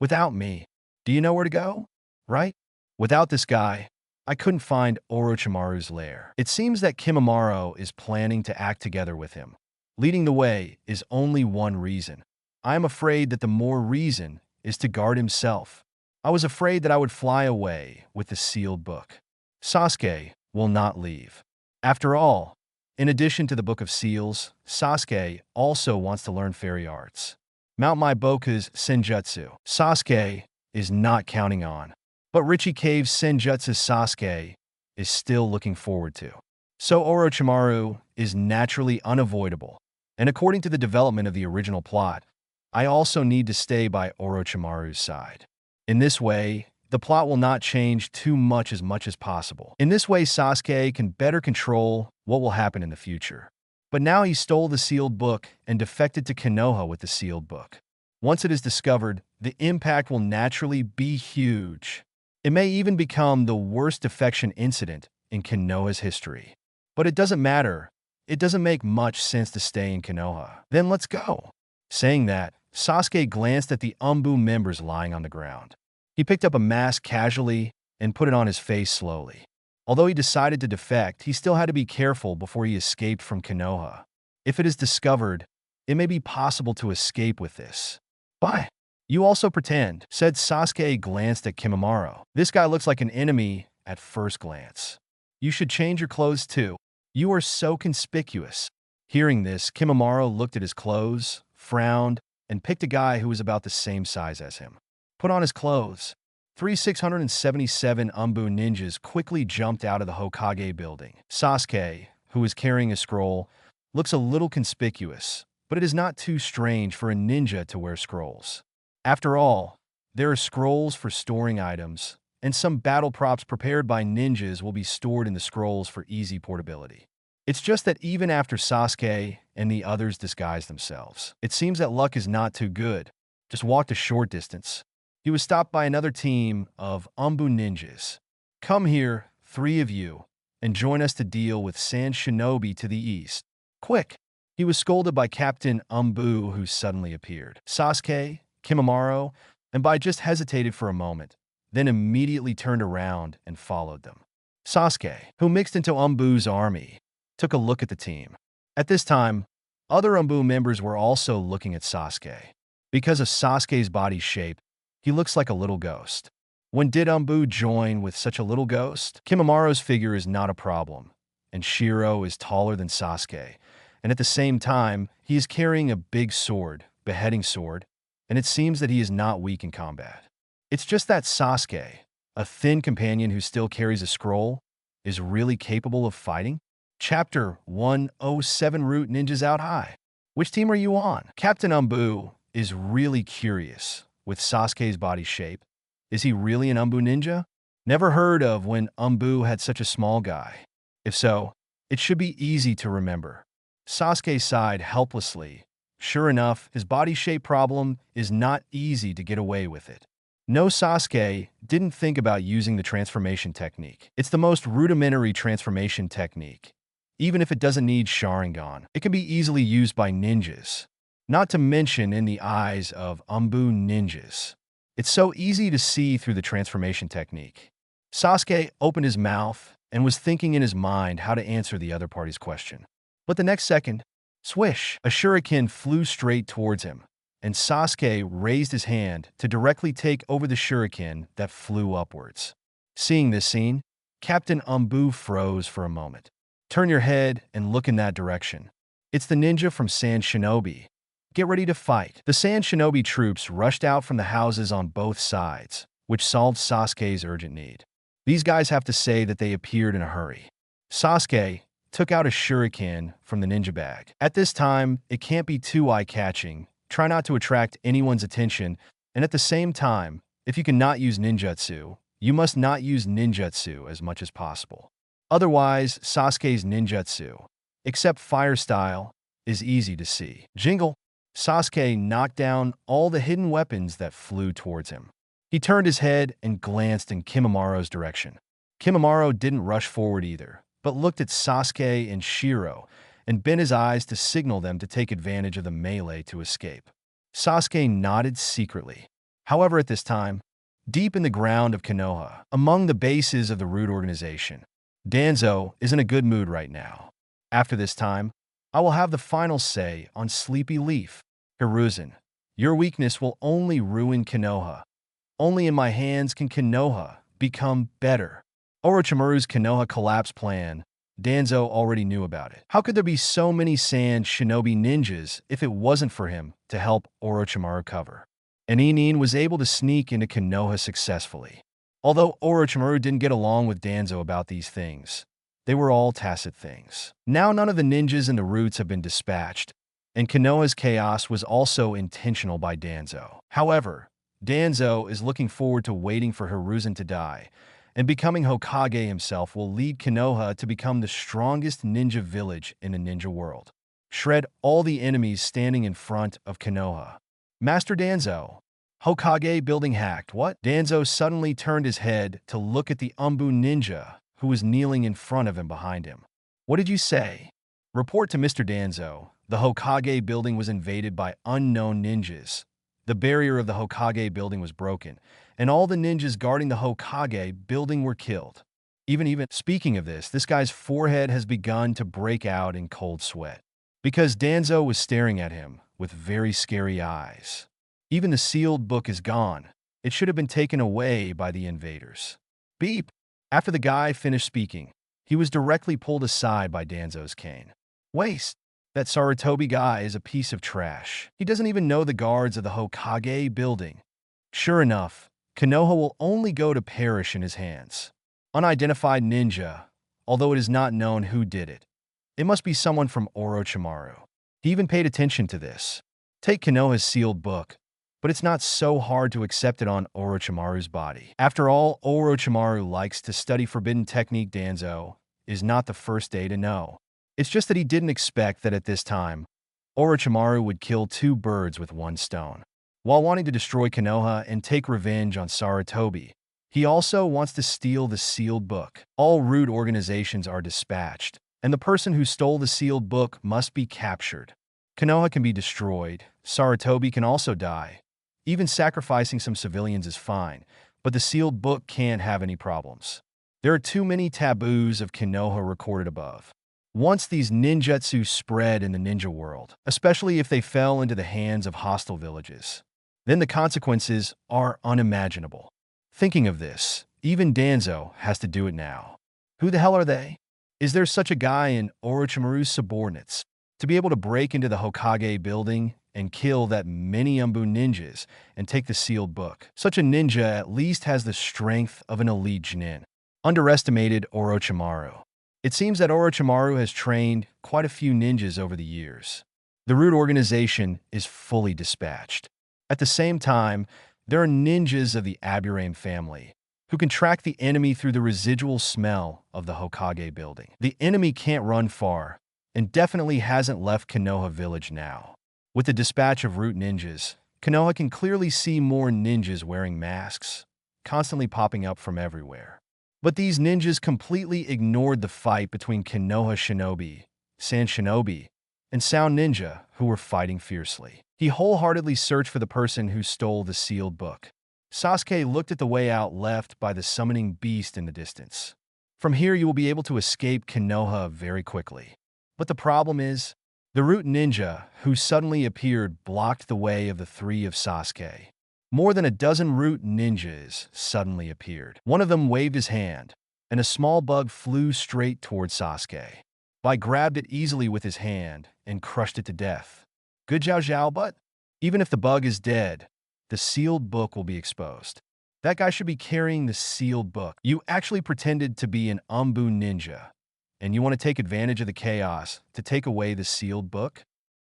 Without me, do you know where to go? Right? Without this guy, I couldn't find Orochimaru's lair. It seems that Kimimaro is planning to act together with him. Leading the way is only one reason. I am afraid that the more reason is to guard himself. I was afraid that I would fly away with the sealed book. Sasuke will not leave. After all, in addition to the Book of Seals, Sasuke also wants to learn fairy arts. Mount Maiboku's Senjutsu, Sasuke is not counting on. But Richie Cave's Senjutsu Sasuke is still looking forward to. So Orochimaru is naturally unavoidable. And according to the development of the original plot, I also need to stay by Orochimaru's side. In this way, the plot will not change too much as possible. In this way, Sasuke can better control what will happen in the future. But now he stole the sealed book and defected to Konoha with the sealed book. Once it is discovered, the impact will naturally be huge. It may even become the worst defection incident in Konoha's history. But it doesn't matter. It doesn't make much sense to stay in Konoha. Then let's go. Saying that, Sasuke glanced at the Umbu members lying on the ground. He picked up a mask casually and put it on his face slowly. Although he decided to defect, he still had to be careful before he escaped from Konoha. If it is discovered, it may be possible to escape with this. Bye. You also pretend, said Sasuke glanced at Kimimaro. This guy looks like an enemy at first glance. You should change your clothes too. You are so conspicuous. Hearing this, Kimimaro looked at his clothes, frowned, and picked a guy who was about the same size as him. Put on his clothes. 677 Umbu ninjas quickly jumped out of the Hokage building. Sasuke, who was carrying a scroll, looks a little conspicuous, but it is not too strange for a ninja to wear scrolls. After all, there are scrolls for storing items, and some battle props prepared by ninjas will be stored in the scrolls for easy portability. It's just that even after Sasuke and the others disguise themselves, it seems that luck is not too good. Just walked a short distance. He was stopped by another team of Umbu ninjas. Come here, 3 of you, and join us to deal with Sand Shinobi to the east. Quick! He was scolded by Captain Umbu, who suddenly appeared. Sasuke, Kimimaro, and Bai just hesitated for a moment, then immediately turned around and followed them. Sasuke, who mixed into Umbu's army, took a look at the team. At this time, other Umbu members were also looking at Sasuke. Because of Sasuke's body shape, he looks like a little ghost. When did Umbu join with such a little ghost? Kimimaro's figure is not a problem, and Shiro is taller than Sasuke, and at the same time, he is carrying a big sword, beheading sword, and it seems that he is not weak in combat. It's just that Sasuke, a thin companion who still carries a scroll, is really capable of fighting? Chapter 107 Root Ninjas Out High. Which team are you on? Captain Umbu is really curious. With Sasuke's body shape, is he really an Umbu ninja? Never heard of when Umbu had such a small guy. If so, it should be easy to remember. Sasuke sighed helplessly. Sure enough, his body shape problem is not easy to get away with it. No, Sasuke didn't think about using the transformation technique. It's the most rudimentary transformation technique. Even if it doesn't need Sharingan, it can be easily used by ninjas. Not to mention in the eyes of Umbu ninjas. It's so easy to see through the transformation technique. Sasuke opened his mouth and was thinking in his mind how to answer the other party's question. But the next second, swish, a shuriken flew straight towards him, and Sasuke raised his hand to directly take over the shuriken that flew upwards. Seeing this scene, Captain Umbu froze for a moment. Turn your head and look in that direction. It's the ninja from Sand Shinobi. Get ready to fight. The Sand Shinobi troops rushed out from the houses on both sides, which solved Sasuke's urgent need. These guys have to say that they appeared in a hurry. Sasuke took out a shuriken from the ninja bag. At this time, it can't be too eye-catching. Try not to attract anyone's attention, and at the same time, if you cannot use ninjutsu, you must not use ninjutsu as much as possible. Otherwise, Sasuke's ninjutsu, except fire style, is easy to see. Jingle! Sasuke knocked down all the hidden weapons that flew towards him. He turned his head and glanced in Kimimaro's direction. Kimimaro didn't rush forward either, but looked at Sasuke and Shiro and bent his eyes to signal them to take advantage of the melee to escape. Sasuke nodded secretly. However, at this time, deep in the ground of Konoha, among the bases of the root organization, Danzo is in a good mood right now. After this time, I will have the final say on Sleepy Leaf. Hiruzen, your weakness will only ruin Konoha. Only in my hands can Konoha become better. Orochimaru's Konoha collapse plan, Danzo already knew about it. How could there be so many Sand Shinobi ninjas if it wasn't for him to help Orochimaru cover? And Inin was able to sneak into Konoha successfully. Although Orochimaru didn't get along with Danzo about these things, they were all tacit things. Now none of the ninjas and the roots have been dispatched, and Konoha's chaos was also intentional by Danzo. However, Danzo is looking forward to waiting for Hiruzen to die, and becoming Hokage himself will lead Konoha to become the strongest ninja village in the ninja world. Shred all the enemies standing in front of Konoha. Master Danzo. Hokage building hacked. What? Danzo suddenly turned his head to look at the Umbu ninja who was kneeling in front of him behind him. What did you say? Report to Mr. Danzo. The Hokage building was invaded by unknown ninjas. The barrier of the Hokage building was broken, and all the ninjas guarding the Hokage building were killed. Even speaking of this guy's forehead has begun to break out in cold sweat, because Danzo was staring at him with very scary eyes. Even the sealed book is gone. It should have been taken away by the invaders. Beep! After the guy finished speaking, he was directly pulled aside by Danzo's cane. Waste! That Sarutobi guy is a piece of trash. He doesn't even know the guards of the Hokage building. Sure enough, Konoha will only go to perish in his hands. Unidentified ninja, although it is not known who did it. It must be someone from Orochimaru. He even paid attention to this. Take Konoha's sealed book, but it's not so hard to accept it on Orochimaru's body. After all, Orochimaru likes to study forbidden technique. Danzo is not the first day to know. It's just that he didn't expect that at this time, Orochimaru would kill two birds with one stone. While wanting to destroy Konoha and take revenge on Sarutobi, he also wants to steal the sealed book. All root organizations are dispatched, and the person who stole the sealed book must be captured. Konoha can be destroyed, Sarutobi can also die. Even sacrificing some civilians is fine, but the sealed book can't have any problems. There are too many taboos of Konoha recorded above. Once these ninjutsu spread in the ninja world, especially if they fell into the hands of hostile villages, then the consequences are unimaginable. Thinking of this, even Danzo has to do it now. Who the hell are they? Is there such a guy in Orochimaru's subordinates to be able to break into the Hokage building and kill that many Umbu ninjas and take the sealed book? Such a ninja at least has the strength of an elite Chunin. Underestimated Orochimaru. It seems that Orochimaru has trained quite a few ninjas over the years. The root organization is fully dispatched. At the same time, there are ninjas of the Aburame family who can track the enemy through the residual smell of the Hokage building. The enemy can't run far and definitely hasn't left Konoha village now. With the dispatch of root ninjas, Konoha can clearly see more ninjas wearing masks, constantly popping up from everywhere. But these ninjas completely ignored the fight between Konoha Shinobi, Sand Shinobi, and Sound Ninja, who were fighting fiercely. He wholeheartedly searched for the person who stole the sealed book. Sasuke looked at the way out left by the summoning beast in the distance. From here you will be able to escape Konoha very quickly. But the problem is, the root ninja who suddenly appeared blocked the way of the three of Sasuke. More than a dozen root ninjas suddenly appeared. One of them waved his hand, and a small bug flew straight towards Sasuke. Bai grabbed it easily with his hand and crushed it to death. Good Zhao Zhao, but even if the bug is dead, the sealed book will be exposed. That guy should be carrying the sealed book. You actually pretended to be an Umbu ninja, and you want to take advantage of the chaos to take away the sealed book?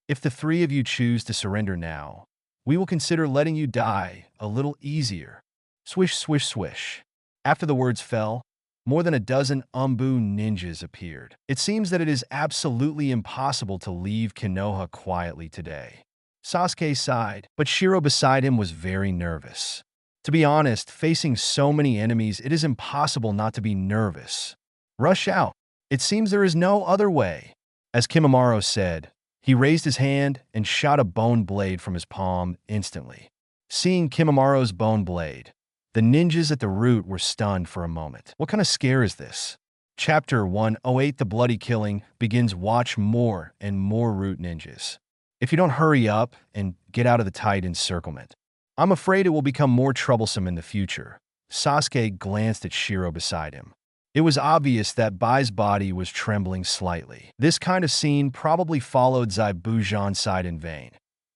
If the three of you choose to surrender now, we will consider letting you die a little easier. Swish, swish, swish. After the words fell, more than a dozen Umbu ninjas appeared. It seems that it is absolutely impossible to leave Konoha quietly today. Sasuke sighed, but Shiro beside him was very nervous. To be honest, facing so many enemies, it is impossible not to be nervous. Rush out. It seems there is no other way. As Kimimaro said, he raised his hand and shot a bone blade from his palm instantly. Seeing Kimimaro's bone blade, the ninjas at the root were stunned for a moment. What kind of scare is this? Chapter 108 The Bloody Killing begins. Watch more and more root ninjas. If you don't hurry up and get out of the tight encirclement, I'm afraid it will become more troublesome in the future. Sasuke glanced at Shiro beside him. It was obvious that Bai's body was trembling slightly. This kind of scene probably followed Zaibujan's side in vain,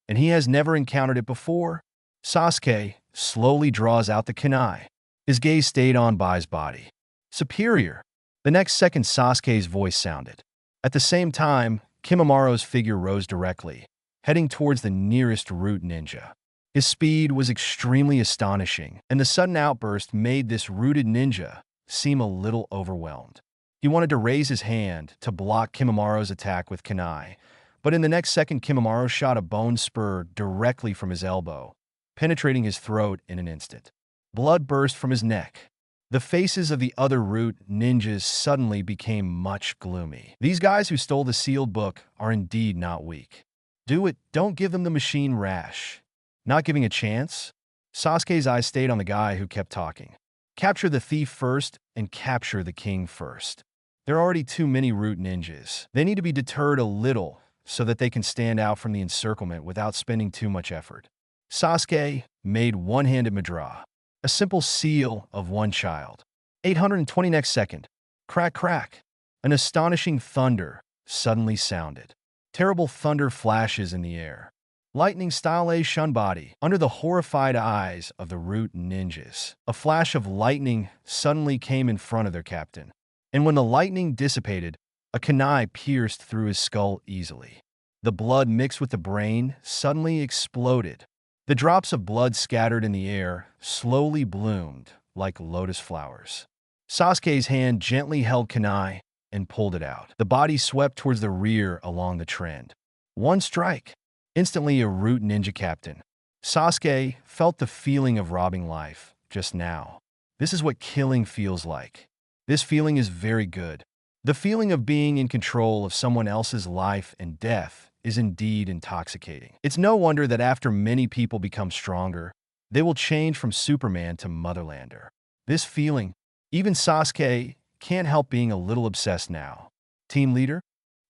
and he has never encountered it before. Sasuke slowly draws out the kunai. His gaze stayed on Bai's body. Superior. The next second, Sasuke's voice sounded. At the same time, Kimimaro's figure rose directly, heading towards the nearest root ninja. His speed was extremely astonishing, and the sudden outburst made this rooted ninja seem a little overwhelmed. He wanted to raise his hand to block Kimimaro's attack with kunai, but in the next second, Kimimaro shot a bone spur directly from his elbow, penetrating his throat in an instant. Blood burst from his neck. The faces of the other root ninjas suddenly became much gloomy. These guys who stole the sealed book are indeed not weak. Do it, don't give them the machine rash. Not giving a chance? Sasuke's eyes stayed on the guy who kept talking. Capture the thief first and capture the king first. There are already too many root ninjas. They need to be deterred a little so that they can stand out from the encirclement without spending too much effort. Sasuke made one-handed Madra, a simple seal of one child. 820 next second. Crack, crack. An astonishing thunder suddenly sounded. Terrible thunder flashes in the air. Lightning style A shun body under the horrified eyes of the root ninjas. A flash of lightning suddenly came in front of their captain. And when the lightning dissipated, a kunai pierced through his skull easily. The blood mixed with the brain suddenly exploded. The drops of blood scattered in the air slowly bloomed like lotus flowers. Sasuke's hand gently held kunai and pulled it out. The body swept towards the rear along the trend. One strike. Instantly a root ninja captain. Sasuke felt the feeling of robbing life just now. This is what killing feels like. This feeling is very good. The feeling of being in control of someone else's life and death is indeed intoxicating. It's no wonder that after many people become stronger, they will change from Superman to Motherlander. This feeling, even Sasuke can't help being a little obsessed now. Team leader?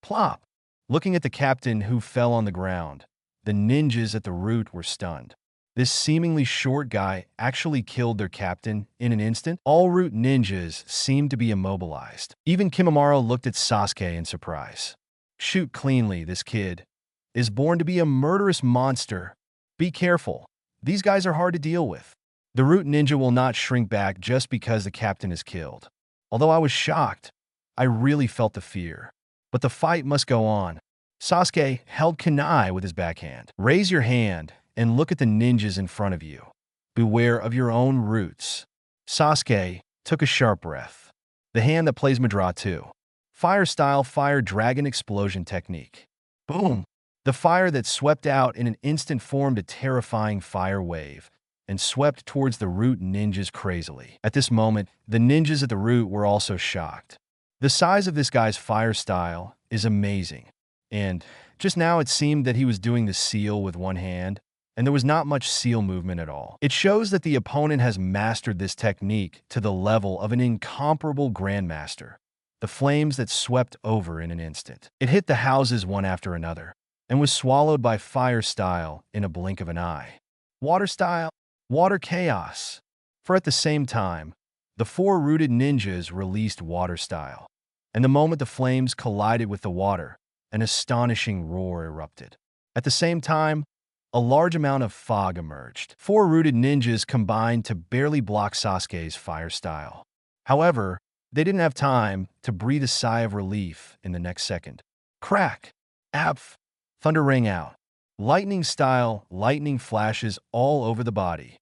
Plop. Looking at the captain who fell on the ground, the ninjas at the root were stunned. This seemingly short guy actually killed their captain in an instant. All root ninjas seemed to be immobilized. Even Kimimaro looked at Sasuke in surprise. Shoot cleanly, this kid is born to be a murderous monster. Be careful. These guys are hard to deal with. The root ninja will not shrink back just because the captain is killed. Although I was shocked, I really felt the fear. But the fight must go on. Sasuke held kunai with his backhand. Raise your hand and look at the ninjas in front of you. Beware of your own roots. Sasuke took a sharp breath. The hand that plays Madra too. Fire style fire dragon explosion technique. Boom! The fire that swept out in an instant formed a terrifying fire wave and swept towards the root ninjas crazily. At this moment, the ninjas at the root were also shocked. The size of this guy's fire style is amazing. And just now it seemed that he was doing the seal with one hand, and there was not much seal movement at all. It shows that the opponent has mastered this technique to the level of an incomparable grandmaster. The flames that swept over in an instant. It hit the houses one after another, and was swallowed by fire style in a blink of an eye. Water style, water chaos. For at the same time, the four rooted ninjas released water style, and the moment the flames collided with the water, an astonishing roar erupted. At the same time, a large amount of fog emerged. Four rooted ninjas combined to barely block Sasuke's fire style. However, they didn't have time to breathe a sigh of relief in the next second. Crack! Apf! Thunder rang out. Lightning style, lightning flashes all over the body.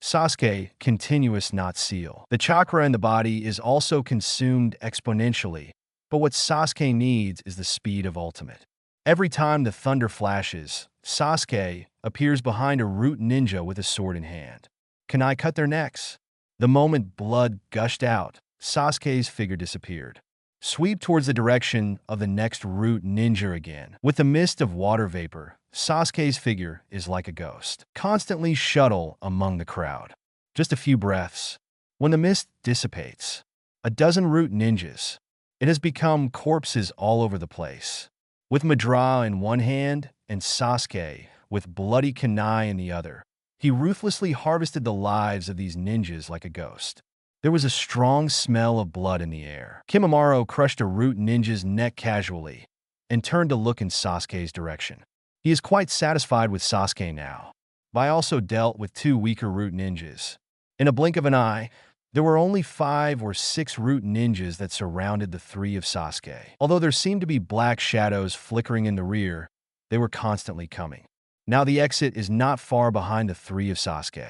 Sasuke, continuous not seal. The chakra in the body is also consumed exponentially, but what Sasuke needs is the speed of ultimate. Every time the thunder flashes, Sasuke appears behind a root ninja with a sword in hand. Can I cut their necks? The moment blood gushed out, Sasuke's figure disappeared. sweep towards the direction of the next root ninja again. With the mist of water vapor, Sasuke's figure is like a ghost, constantly shuttle among the crowd. Just a few breaths. When the mist dissipates, a dozen root ninjas. It has become corpses all over the place. With Madara in one hand and Sasuke with bloody kunai in the other, he ruthlessly harvested the lives of these ninjas like a ghost. There was a strong smell of blood in the air. Kimimaro crushed a root ninja's neck casually and turned to look in Sasuke's direction. He is quite satisfied with Sasuke now. But I also dealt with 2 weaker root ninjas. In a blink of an eye, there were only 5 or 6 root ninjas that surrounded the 3 of Sasuke. Although there seemed to be black shadows flickering in the rear, they were constantly coming. Now the exit is not far behind the 3 of Sasuke.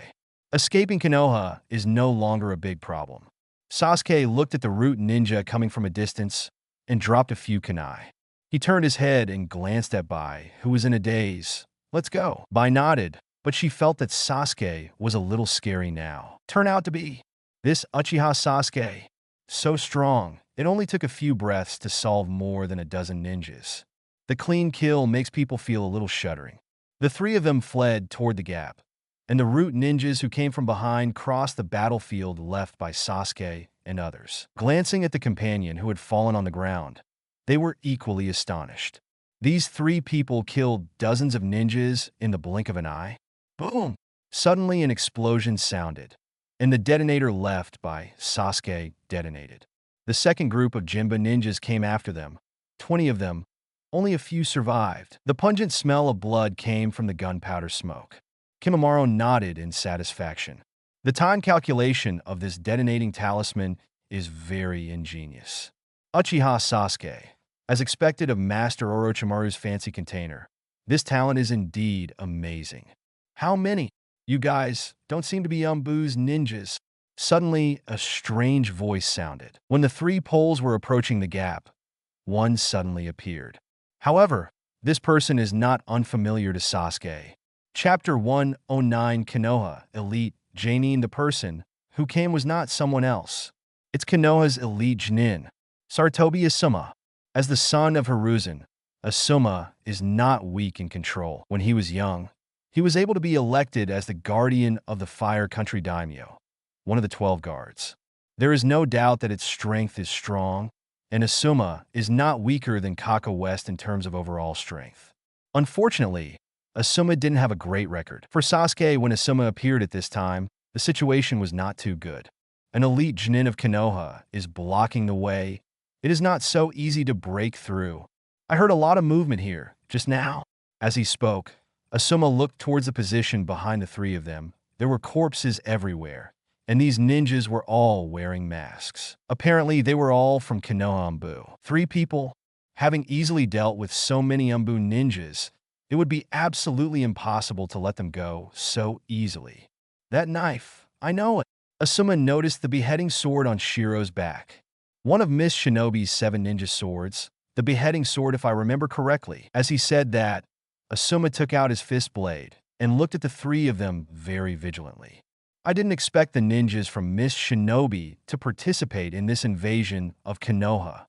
Escaping Konoha is no longer a big problem. Sasuke looked at the root ninja coming from a distance and dropped a few kunai. He turned his head and glanced at Bai, who was in a daze. "Let's go." Bai nodded, but she felt that Sasuke was a little scary now. Turned out to be this Uchiha Sasuke. So strong, it only took a few breaths to solve more than a dozen ninjas. The clean kill makes people feel a little shuddering. The 3 of them fled toward the gap, and the root ninjas who came from behind crossed the battlefield left by Sasuke and others. Glancing at the companion who had fallen on the ground, they were equally astonished. These 3 people killed dozens of ninjas in the blink of an eye. Boom! Suddenly an explosion sounded, and the detonator left by Sasuke detonated. The second group of Jinba ninjas came after them. 20 of them. Only a few survived. The pungent smell of blood came from the gunpowder smoke. Kimimaro nodded in satisfaction. The time calculation of this detonating talisman is very ingenious. Uchiha Sasuke. As expected of Master Orochimaru's fancy container, this talent is indeed amazing. How many? You guys don't seem to be Umbu's ninjas. Suddenly, a strange voice sounded. When the 3 Poles were approaching the gap, one suddenly appeared. However, this person is not unfamiliar to Sasuke. Chapter 109 Konoha, Elite, Janine. The person who came was not someone else. It's Konoha's elite Jnin, Sarutobi Asuma. As the son of Hiruzen, Asuma is not weak in control. When he was young, he was able to be elected as the guardian of the Fire Country Daimyo, one of the 12 guards. There is no doubt that its strength is strong, and Asuma is not weaker than Kaka West in terms of overall strength. Unfortunately, Asuma didn't have a great record. For Sasuke, when Asuma appeared at this time, the situation was not too good. An elite Jnin of Konoha is blocking the way. It is not so easy to break through. I heard a lot of movement here, just now. As he spoke, Asuma looked towards the position behind the 3 of them. There were corpses everywhere, and these ninjas were all wearing masks. Apparently, they were all from Konoha Umbu. 3 people, having easily dealt with so many Umbu ninjas, it would be absolutely impossible to let them go so easily. That knife, I know it. Asuma noticed the beheading sword on Shiro's back. One of Miss Shinobi's 7 ninja swords, the beheading sword if I remember correctly. As he said that, Asuma took out his fist blade and looked at the 3 of them very vigilantly. I didn't expect the ninjas from Miss Shinobi to participate in this invasion of Konoha.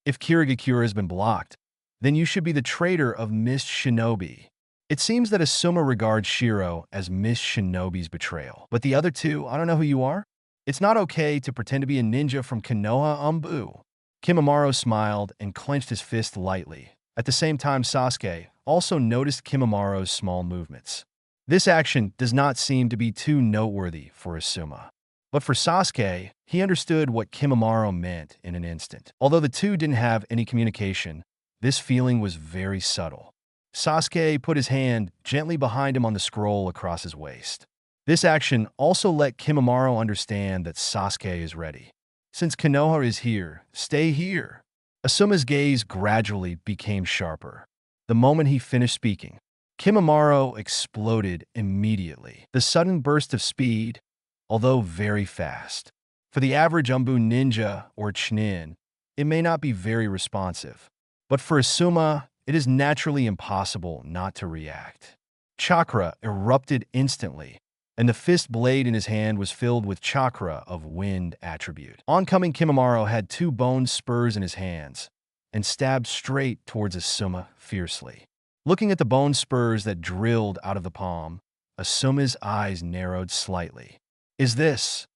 If Kirigakura has been blocked, then you should be the traitor of Miss Shinobi. It seems that Asuma regards Shiro as Miss Shinobi's betrayal. But the other 2, I don't know who you are. It's not okay to pretend to be a ninja from Konoha Umbu. Kimimaro smiled and clenched his fist lightly. At the same time, Sasuke also noticed Kimimaro's small movements. This action does not seem to be too noteworthy for Asuma. But for Sasuke, he understood what Kimimaro meant in an instant. Although the 2 didn't have any communication, this feeling was very subtle. Sasuke put his hand gently behind him on the scroll across his waist. This action also let Kimimaro understand that Sasuke is ready. Since Konoha is here, stay here. Asuma's gaze gradually became sharper. The moment he finished speaking, Kimimaro exploded immediately. The sudden burst of speed, although very fast. For the average Umbu ninja or Chunin, it may not be very responsive. But for Asuma, it is naturally impossible not to react. Chakra erupted instantly, and the fist blade in his hand was filled with chakra of wind attribute. Oncoming Kimimaro had two bone spurs in his hands and stabbed straight towards Asuma fiercely. Looking at the bone spurs that drilled out of the palm, Asuma's eyes narrowed slightly. Is this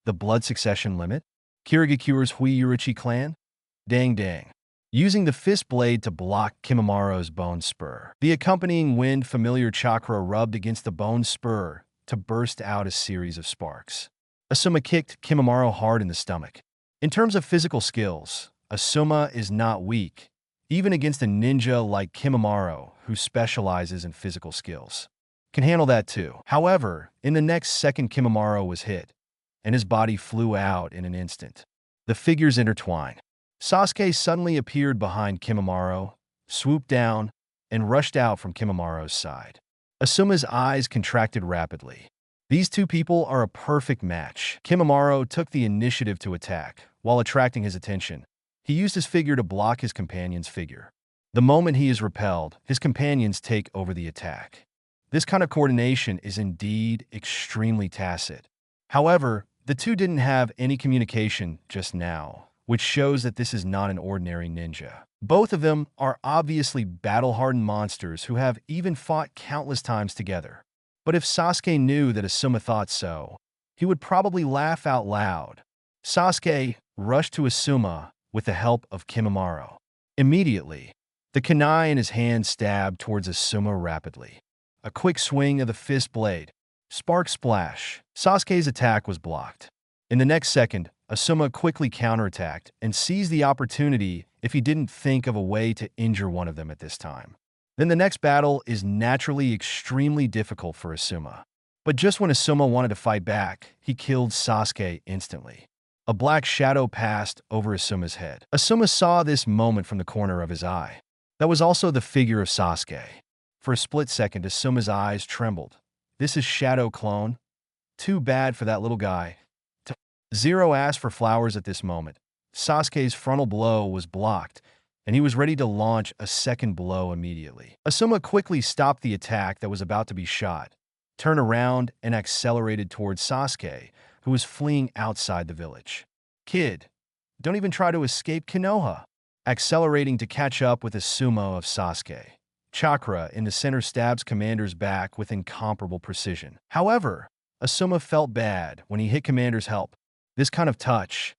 the blood succession limit? Kirigakure's Hui Uruchi clan? Dang dang. Using the fist blade to block Kimimaro's bone spur, the accompanying wind familiar chakra rubbed against the bone spur to burst out a series of sparks. Asuma kicked Kimimaro hard in the stomach. In terms of physical skills, Asuma is not weak, even against a ninja like Kimimaro, who specializes in physical skills. Can handle that too. However, in the next second Kimimaro was hit, and his body flew out in an instant. The figures intertwine. Sasuke suddenly appeared behind Kimimaro, swooped down, and rushed out from Kimimaro's side. Asuma's eyes contracted rapidly. These two people are a perfect match. Kimimaro took the initiative to attack, while attracting his attention. He used his figure to block his companion's figure. The moment he is repelled, his companions take over the attack. This kind of coordination is indeed extremely tacit. However, the two didn't have any communication just now, which shows that this is not an ordinary ninja. Both of them are obviously battle-hardened monsters who have even fought countless times together. But if Sasuke knew that Asuma thought so, he would probably laugh out loud. Sasuke rushed to Asuma with the help of Kimimaro. Immediately, the kunai in his hand stabbed towards Asuma rapidly. A quick swing of the fist blade. Spark splash. Sasuke's attack was blocked. In the next second, Asuma quickly counterattacked and seized the opportunity if he didn't think of a way to injure one of them at this time. Then the next battle is naturally extremely difficult for Asuma. But just when Asuma wanted to fight back, he killed Sasuke instantly. A black shadow passed over Asuma's head. Asuma saw this moment from the corner of his eye. That was also the figure of Sasuke. For a split second, Asuma's eyes trembled. This is Shadow Clone. Too bad for that little guy. Zero asked for flowers at this moment. Sasuke's frontal blow was blocked, and he was ready to launch a second blow immediately. Asuma quickly stopped the attack that was about to be shot, turned around, and accelerated towards Sasuke, who was fleeing outside the village. Kid, don't even try to escape Konoha. Accelerating to catch up with the sumo of Sasuke. Chakra in the center stabs Commander's back with incomparable precision. However, Asuma felt bad when he hit Commander's help. This kind of touch.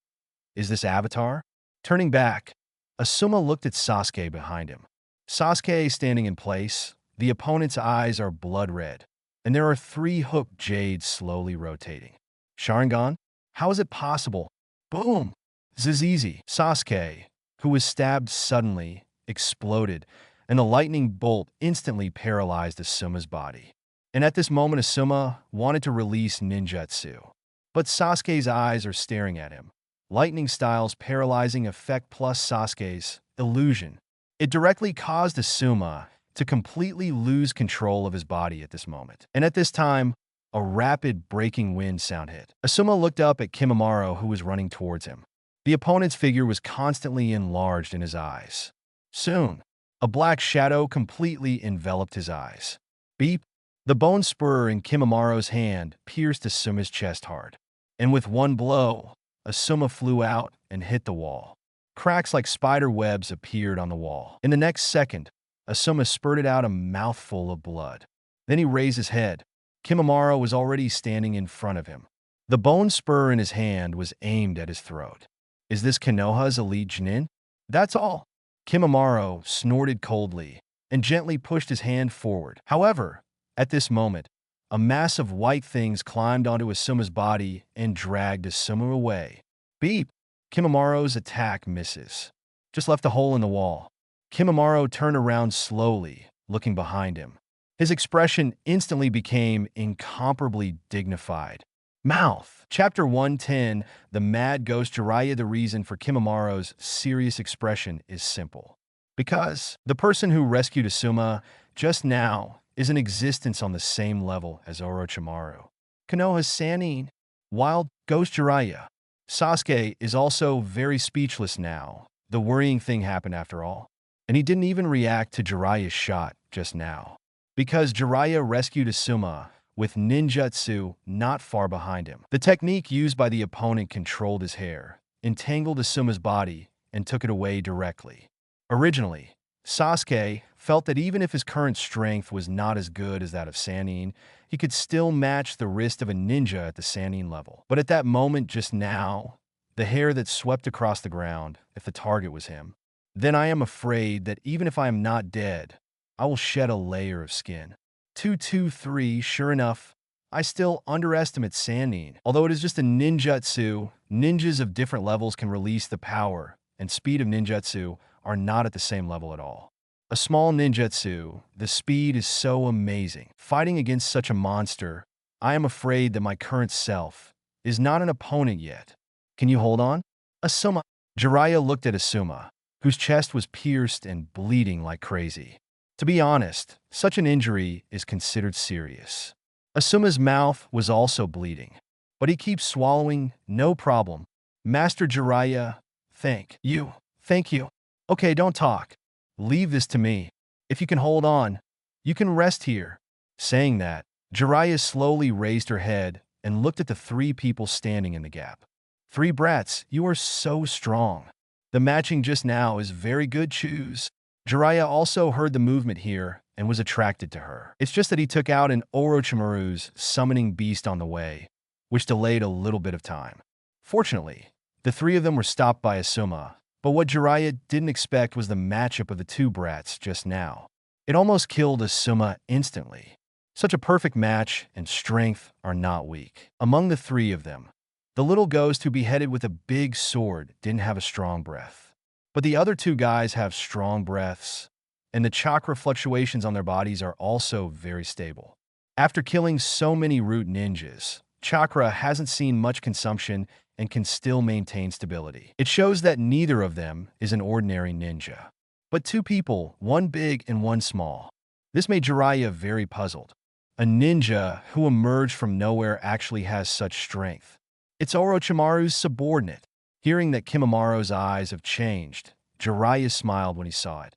Is this Avatar? Turning back, Asuma looked at Sasuke behind him. Sasuke standing in place, the opponent's eyes are blood red, and there are three hooked jades slowly rotating. Sharingan? How is it possible? Boom! This is easy. Sasuke, who was stabbed suddenly, exploded, and the lightning bolt instantly paralyzed Asuma's body. And at this moment, Asuma wanted to release ninjutsu. But Sasuke's eyes are staring at him. Lightning style's paralyzing effect plus Sasuke's illusion. It directly caused Asuma to completely lose control of his body at this moment. And at this time, a rapid breaking wind sound hit. Asuma looked up at Kimimaro, who was running towards him. The opponent's figure was constantly enlarged in his eyes. Soon, a black shadow completely enveloped his eyes. Beep! The bone spur in Kimimaro's hand pierced Asuma's chest hard. And with one blow, Asuma flew out and hit the wall. Cracks like spider webs appeared on the wall. In the next second, Asuma spurted out a mouthful of blood. Then he raised his head. Kimimaro was already standing in front of him. The bone spur in his hand was aimed at his throat. Is this Konoha's elite Chunin? That's all. Kimimaro snorted coldly and gently pushed his hand forward. However, at this moment, a mass of white things climbed onto Asuma's body and dragged Asuma away. Beep! Kimimaro's attack misses. Just left a hole in the wall. Kimimaro turned around slowly, looking behind him. His expression instantly became incomparably dignified. Mouth. Chapter 110, The Mad Ghost Jiraiya. The reason for Kimimaro's serious expression is simple. Because the person who rescued Asuma just now is in existence on the same level as Orochimaru. Konoha's Sannin, Wild Ghost Jiraiya. Sasuke is also very speechless now. The worrying thing happened after all. And he didn't even react to Jiraiya's shot just now. Because Jiraiya rescued Asuma with ninjutsu not far behind him. The technique used by the opponent controlled his hair, entangled Asuma's body, and took it away directly. Originally, Sasuke felt that even if his current strength was not as good as that of Sannin, he could still match the wrist of a ninja at the Sannin level. But at that moment just now, the hair that swept across the ground, if the target was him, then I am afraid that even if I am not dead, I will shed a layer of skin. 223, sure enough, I still underestimate Sannin. Although it is just a ninjutsu, ninjas of different levels can release the power and speed of ninjutsu are not at the same level at all. A small ninjutsu, the speed is so amazing. Fighting against such a monster, I am afraid that my current self is not an opponent yet. Can you hold on? Asuma. Jiraiya looked at Asuma, whose chest was pierced and bleeding like crazy. To be honest, such an injury is considered serious. Asuma's mouth was also bleeding, but he keeps swallowing, no problem. Master Jiraiya, thank you. Thank you. Okay, don't talk. Leave this to me. If you can hold on, you can rest here. Saying that, Jiraiya slowly raised her head and looked at the three people standing in the gap. Three brats, you are so strong. The matching just now is very good. Choose. Jiraiya also heard the movement here and was attracted to her. It's just that he took out an Orochimaru's summoning beast on the way, which delayed a little bit of time. Fortunately, the three of them were stopped by Asuma, but what Jiraiya didn't expect was the matchup of the two brats just now. It almost killed Asuma instantly. Such a perfect match and strength are not weak. Among the three of them, the little ghost who beheaded with a big sword didn't have a strong breath. But the other two guys have strong breaths, and the chakra fluctuations on their bodies are also very stable. After killing so many root ninjas, chakra hasn't seen much consumption and can still maintain stability. It shows that neither of them is an ordinary ninja, but two people, one big and one small. This made Jiraiya very puzzled. A ninja who emerged from nowhere actually has such strength. It's Orochimaru's subordinate. Hearing that Kimimura's eyes have changed, Jiraiya smiled when he saw it.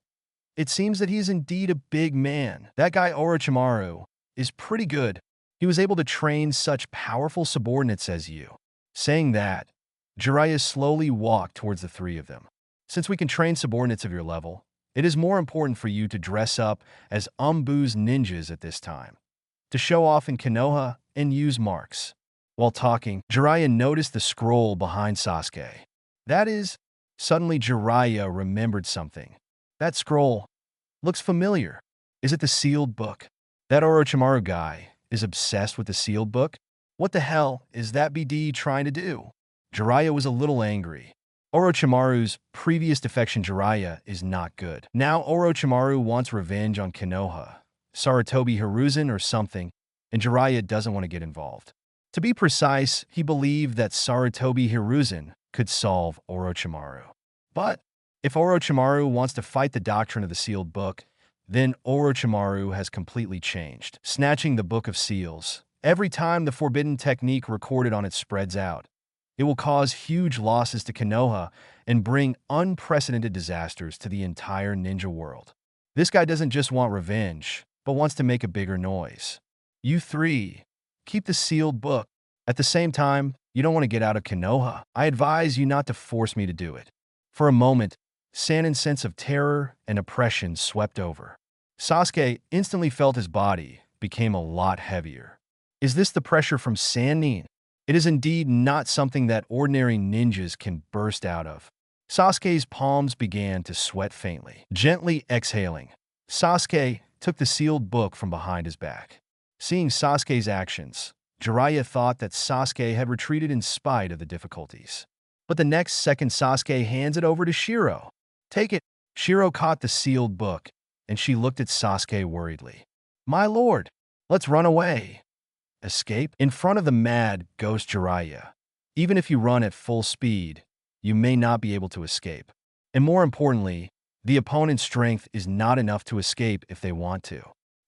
It seems that he is indeed a big man. That guy Orochimaru is pretty good. He was able to train such powerful subordinates as you. Saying that, Jiraiya slowly walked towards the three of them. Since we can train subordinates of your level, it is more important for you to dress up as Umbu's ninjas at this time, to show off in Konoha and use marks. While talking, Jiraiya noticed the scroll behind Sasuke. That is, suddenly Jiraiya remembered something. That scroll looks familiar. Is it the sealed book? That Orochimaru guy is obsessed with the sealed book? What the hell is that BD trying to do? Jiraiya was a little angry. Orochimaru's previous defection Jiraiya is not good. Now Orochimaru wants revenge on Konoha, Sarutobi Hiruzen or something, and Jiraiya doesn't want to get involved. To be precise, he believed that Sarutobi Hiruzen could solve Orochimaru. But if Orochimaru wants to fight the doctrine of the sealed book, then Orochimaru has completely changed. Snatching the Book of Seals. Every time the forbidden technique recorded on it spreads out, it will cause huge losses to Konoha and bring unprecedented disasters to the entire ninja world. This guy doesn't just want revenge, but wants to make a bigger noise. You three, keep the sealed book. At the same time, you don't want to get out of Konoha. I advise you not to force me to do it. For a moment, Sannin's sense of terror and oppression swept over. Sasuke instantly felt his body became a lot heavier. Is this the pressure from Sannin? It is indeed not something that ordinary ninjas can burst out of. Sasuke's palms began to sweat faintly. Gently exhaling, Sasuke took the sealed book from behind his back. Seeing Sasuke's actions, Jiraiya thought that Sasuke had retreated in spite of the difficulties. But the next second Sasuke hands it over to Shiro. Take it. Shiro caught the sealed book, and she looked at Sasuke worriedly. My lord, let's run away. Escape? In front of the mad ghost Jiraiya. Even if you run at full speed, you may not be able to escape. And more importantly, the opponent's strength is not enough to escape if they want to.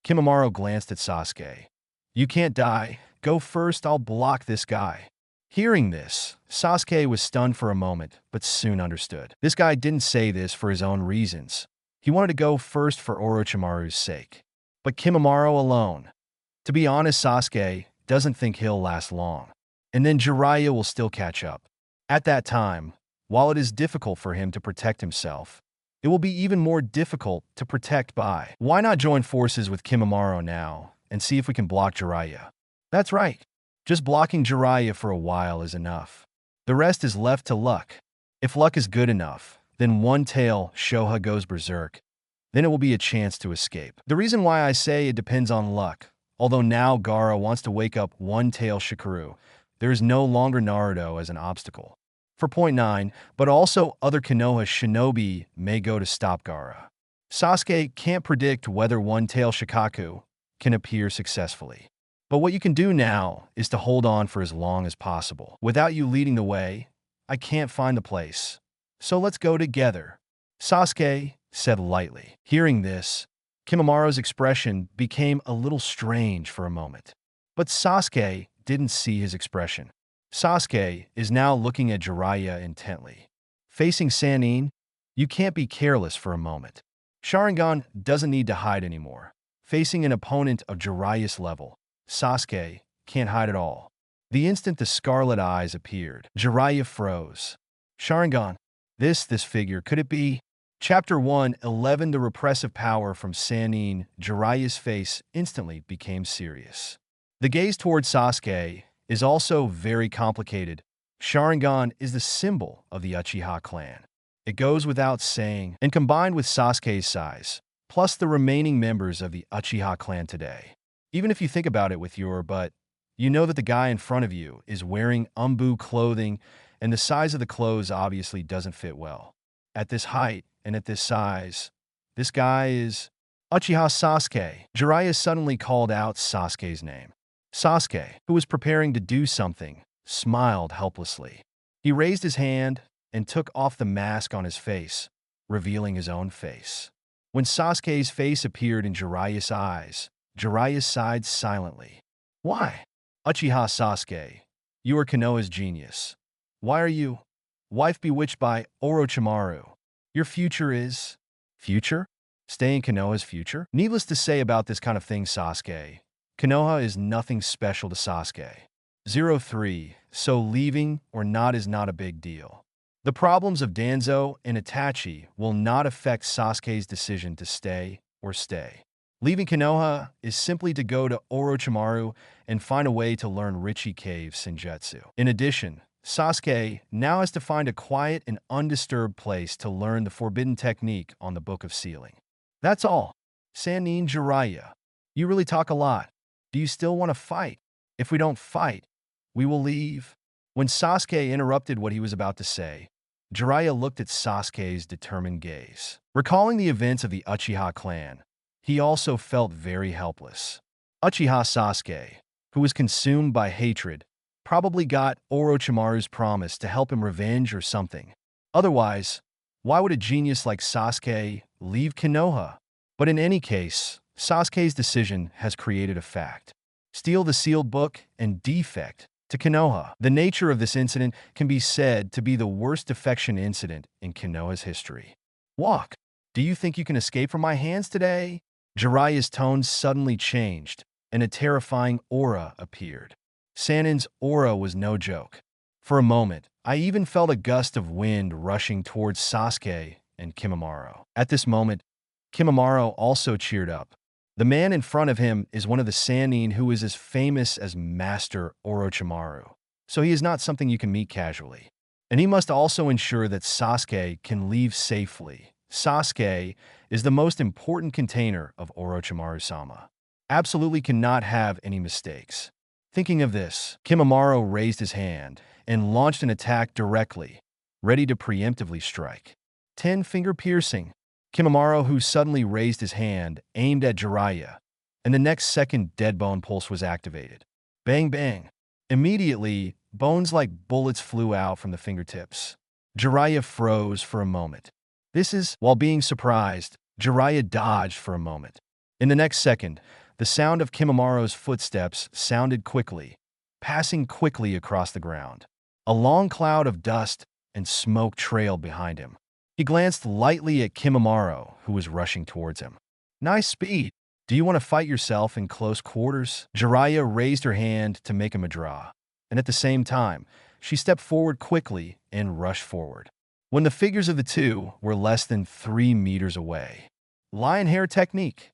Kimimura glanced at Sasuke. You can't die. Go first, I'll block this guy. Hearing this, Sasuke was stunned for a moment, but soon understood. This guy didn't say this for his own reasons. He wanted to go first for Orochimaru's sake. But Kimimura alone. To be honest, Sasuke doesn't think he'll last long. And then Jiraiya will still catch up. At that time, while it is difficult for him to protect himself, it will be even more difficult to protect Bai. Why not join forces with Kimimaro now and see if we can block Jiraiya? That's right. Just blocking Jiraiya for a while is enough. The rest is left to luck. If luck is good enough, then one tail Shoha goes berserk. Then it will be a chance to escape. The reason why I say it depends on luck, although now Gaara wants to wake up one tail Shikuru, there is no longer Naruto as an obstacle. For point 9, but also other Konoha shinobi may go to stop Gaara. Sasuke can't predict whether one-tail Shikaku can appear successfully. But what you can do now is to hold on for as long as possible. Without you leading the way, I can't find the place. So let's go together, Sasuke said lightly. Hearing this, Kimamaro's expression became a little strange for a moment. But Sasuke didn't see his expression. Sasuke is now looking at Jiraiya intently. Facing Sannin, you can't be careless for a moment. Sharingan doesn't need to hide anymore. Facing an opponent of Jiraiya's level, Sasuke can't hide at all. The instant the scarlet eyes appeared, Jiraiya froze. Sharingan, this figure, could it be? Chapter 1:11 The repressive power from Sannin. Jiraiya's face instantly became serious. The gaze toward Sasuke is also very complicated. Sharingan is the symbol of the Uchiha clan. It goes without saying, and combined with Sasuke's size, plus the remaining members of the Uchiha clan today. Even if you think about it with your butt, you know that the guy in front of you is wearing umbu clothing, and the size of the clothes obviously doesn't fit well. At this height and at this size, this guy is Uchiha Sasuke. Jiraiya suddenly called out Sasuke's name. Sasuke, who was preparing to do something, smiled helplessly. He raised his hand and took off the mask on his face, revealing his own face. When Sasuke's face appeared in Jiraiya's eyes, Jiraiya sighed silently. Why? Uchiha Sasuke, you are Konoha's genius. Why are you? Wife bewitched by Orochimaru. Your future is… Future? Stay in Konoha's future? Needless to say about this kind of thing, Sasuke, Konoha is nothing special to Sasuke. 03, so leaving or not is not a big deal. The problems of Danzo and Itachi will not affect Sasuke's decision to stay or stay. Leaving Konoha is simply to go to Orochimaru and find a way to learn Richie Cave Senjutsu. In addition, Sasuke now has to find a quiet and undisturbed place to learn the forbidden technique on the Book of Sealing. That's all. Sannin. Jiraiya, you really talk a lot. Do you still want to fight? If we don't fight, we will leave. When Sasuke interrupted what he was about to say, Jiraiya looked at Sasuke's determined gaze. Recalling the events of the Uchiha clan, he also felt very helpless. Uchiha Sasuke, who was consumed by hatred, probably got Orochimaru's promise to help him revenge or something. Otherwise, why would a genius like Sasuke leave Konoha? But in any case, Sasuke's decision has created a fact. Steal the sealed book and defect to Konoha. The nature of this incident can be said to be the worst defection incident in Konoha's history. Walk. Do you think you can escape from my hands today? Jiraiya's tone suddenly changed, and a terrifying aura appeared. Sannin's aura was no joke. For a moment, I even felt a gust of wind rushing towards Sasuke and Kimimaro. At this moment, Kimimaro also cheered up. The man in front of him is one of the Sannin who is as famous as Master Orochimaru, so he is not something you can meet casually. And he must also ensure that Sasuke can leave safely. Sasuke is the most important container of Orochimaru-sama. Absolutely cannot have any mistakes. Thinking of this, Kimimaro raised his hand and launched an attack directly, ready to preemptively strike. 10-finger piercing. Kimimaro, who suddenly raised his hand, aimed at Jiraiya, and the next second Deadbone Pulse was activated. Bang bang. Immediately, bones like bullets flew out from the fingertips. Jiraiya froze for a moment. While being surprised, Jiraiya dodged for a moment. In the next second, the sound of Kimimaro's footsteps sounded quickly, passing quickly across the ground. A long cloud of dust and smoke trailed behind him. He glanced lightly at Kimimaro, who was rushing towards him. Nice speed. Do you want to fight yourself in close quarters? Jiraiya raised her hand to make him a draw, and at the same time, she stepped forward quickly and rushed forward. When the figures of the two were less than 3 meters away. Lion hair technique.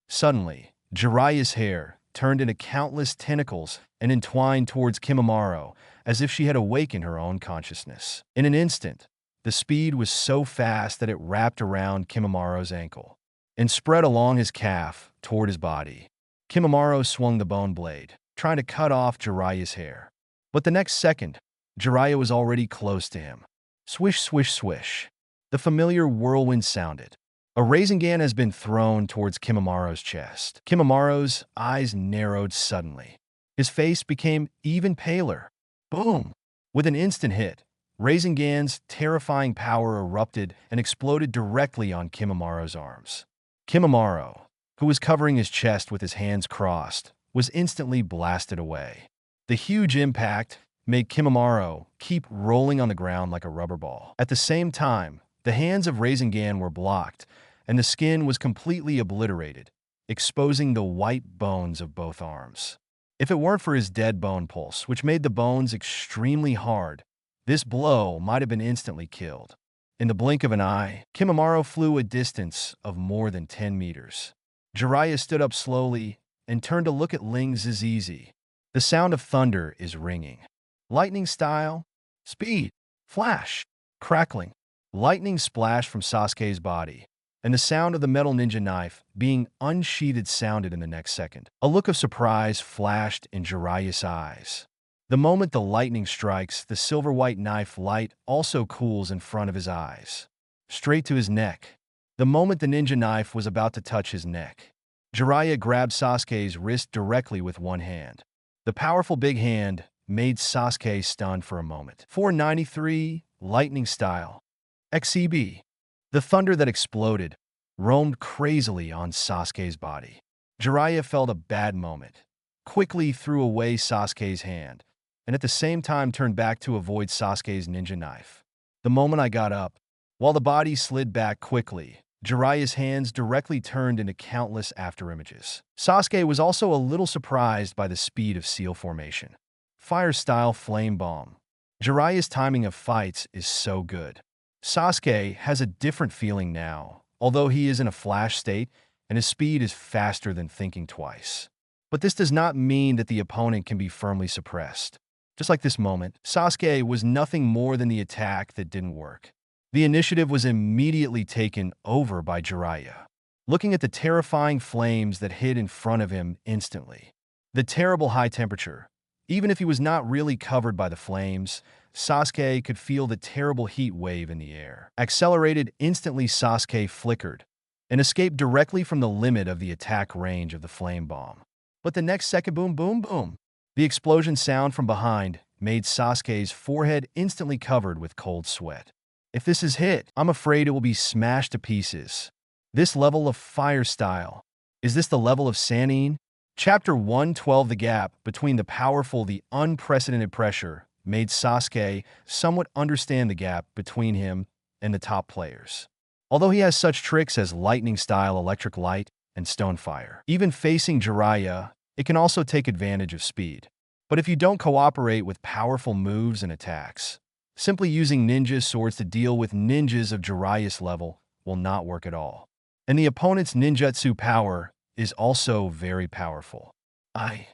Suddenly, Jiraiya's hair turned into countless tentacles and entwined towards Kimimaro as if she had awakened her own consciousness. In an instant, the speed was so fast that it wrapped around Kimimaro's ankle and spread along his calf toward his body. Kimimaro swung the bone blade, trying to cut off Jiraiya's hair. But the next second, Jiraiya was already close to him. Swish, swish, swish. The familiar whirlwind sounded. A Rasengan has been thrown towards Kimimaro's chest. Kimimaro's eyes narrowed suddenly. His face became even paler. Boom! With an instant hit, Rasengan's terrifying power erupted and exploded directly on Kimimaro's arms. Kimimaro, who was covering his chest with his hands crossed, was instantly blasted away. The huge impact made Kimimaro keep rolling on the ground like a rubber ball. At the same time, the hands of Rasengan were blocked, and the skin was completely obliterated, exposing the white bones of both arms. If it weren't for his dead bone pulse, which made the bones extremely hard, this blow might have been instantly killed. In the blink of an eye, Kimimaro flew a distance of more than 10 meters. Jiraiya stood up slowly and turned to look at Ling Zizizi. The sound of thunder is ringing. Lightning style, speed, flash, crackling. Lightning splashed from Sasuke's body, and the sound of the metal ninja knife being unsheathed sounded in the next second. A look of surprise flashed in Jiraiya's eyes. The moment the lightning strikes, the silver-white knife light also cools in front of his eyes, straight to his neck. The moment the ninja knife was about to touch his neck, Jiraiya grabbed Sasuke's wrist directly with one hand. The powerful big hand made Sasuke stunned for a moment. 493, lightning style. XCB. The thunder that exploded roamed crazily on Sasuke's body. Jiraiya felt a bad moment, quickly threw away Sasuke's hand, and at the same time turned back to avoid Sasuke's ninja knife. The moment I got up, while the body slid back quickly, Jiraiya's hands directly turned into countless afterimages. Sasuke was also a little surprised by the speed of seal formation. Fire-style flame bomb. Jiraiya's timing of fights is so good. Sasuke has a different feeling now, although he is in a flash state and his speed is faster than thinking twice. But this does not mean that the opponent can be firmly suppressed. Just like this moment, Sasuke was nothing more than the attack that didn't work. The initiative was immediately taken over by Jiraiya, looking at the terrifying flames that hid in front of him instantly. The terrible high temperature. Even if he was not really covered by the flames, Sasuke could feel the terrible heat wave in the air. Accelerated instantly, Sasuke flickered and escaped directly from the limit of the attack range of the flame bomb. But the next second, boom, boom, boom. The explosion sound from behind made Sasuke's forehead instantly covered with cold sweat. If this is hit, I'm afraid it will be smashed to pieces. This level of fire style. Is this the level of Sannin? Chapter 112. The gap between the powerful, the unprecedented pressure made Sasuke somewhat understand the gap between him and the top players. Although he has such tricks as lightning-style electric light and stone fire, even facing Jiraiya, it can also take advantage of speed. But if you don't cooperate with powerful moves and attacks, simply using ninja swords to deal with ninjas of Jiraiya's level will not work at all. And the opponent's ninjutsu power is also very powerful. I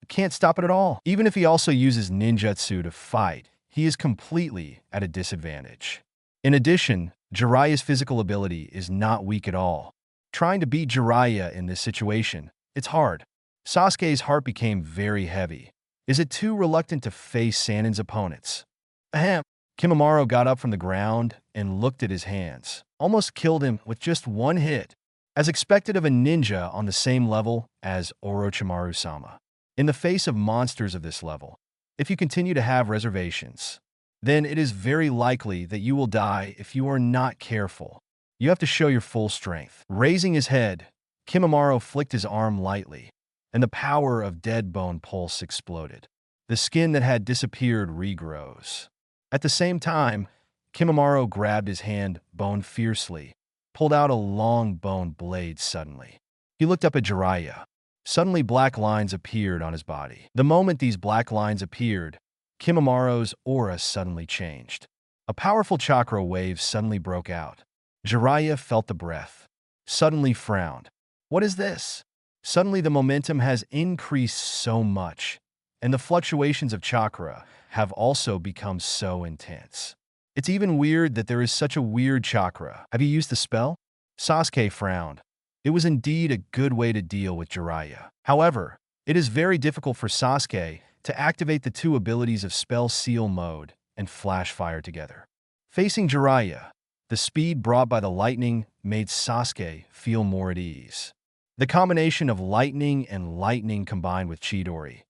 can't stop it at all. Even if he also uses ninjutsu to fight, he is completely at a disadvantage. In addition, Jiraiya's physical ability is not weak at all. Trying to beat Jiraiya in this situation, it's hard. Sasuke's heart became very heavy. Is it too reluctant to face Sannin's opponents? Ahem. Kimimaro got up from the ground and looked at his hands. Almost killed him with just one hit, as expected of a ninja on the same level as Orochimaru-sama. In the face of monsters of this level, if you continue to have reservations, then it is very likely that you will die if you are not careful. You have to show your full strength. Raising his head, Kimimaro flicked his arm lightly, and the power of dead bone pulse exploded. The skin that had disappeared regrows. At the same time, Kimimaro grabbed his hand bone fiercely, pulled out a long bone blade suddenly. He looked up at Jiraiya. Suddenly, black lines appeared on his body. The moment these black lines appeared, Kimimura's aura suddenly changed. A powerful chakra wave suddenly broke out. Jiraiya felt the breath. Suddenly frowned. What is this? Suddenly the momentum has increased so much, and the fluctuations of chakra have also become so intense. It's even weird that there is such a weird chakra. Have you used the spell? Sasuke frowned. It was indeed a good way to deal with Jiraiya. However, it is very difficult for Sasuke to activate the two abilities of Spell Seal Mode and Flash Fire together. Facing Jiraiya, the speed brought by the lightning made Sasuke feel more at ease. The combination of lightning and lightning combined with Chidori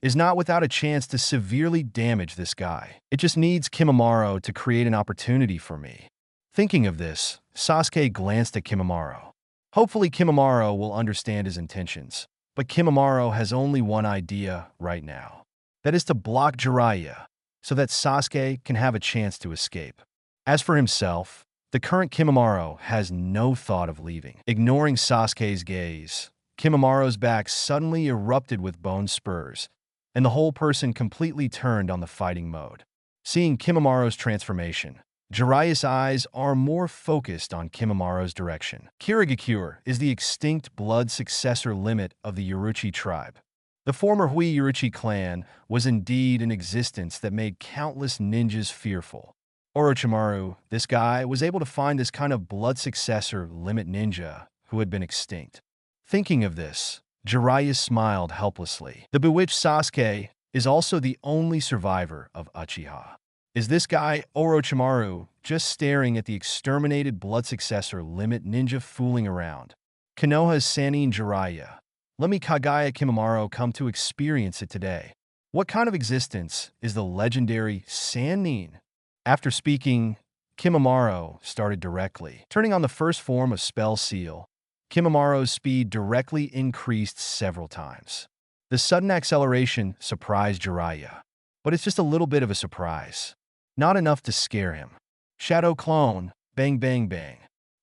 is not without a chance to severely damage this guy. It just needs Kimimura to create an opportunity for me. Thinking of this, Sasuke glanced at Kimimura. Hopefully Kimimura will understand his intentions, but Kimimura has only one idea right now. That is to block Jiraiya, so that Sasuke can have a chance to escape. As for himself, the current Kimimura has no thought of leaving. Ignoring Sasuke's gaze, Kimimura's back suddenly erupted with bone spurs, and the whole person completely turned on the fighting mode. Seeing Kimimura's transformation, Jiraiya's eyes are more focused on Kimimura's direction. Kirigakure is the extinct blood successor limit of the Uruchi tribe. The former Hui Uruchi clan was indeed in existence that made countless ninjas fearful. Orochimaru, this guy, was able to find this kind of blood successor limit ninja who had been extinct. Thinking of this, Jiraiya smiled helplessly. The bewitched Sasuke is also the only survivor of Uchiha. Is this guy, Orochimaru, just staring at the exterminated blood successor limit ninja fooling around? Konoha's Sannin Jiraiya. Let me Kagaya Kimimura come to experience it today. What kind of existence is the legendary Sannin? After speaking, Kimimura started directly. Turning on the first form of Spell Seal, Kimimura's speed directly increased several times. The sudden acceleration surprised Jiraiya, but it's just a little bit of a surprise. Not enough to scare him. Shadow Clone, bang bang bang.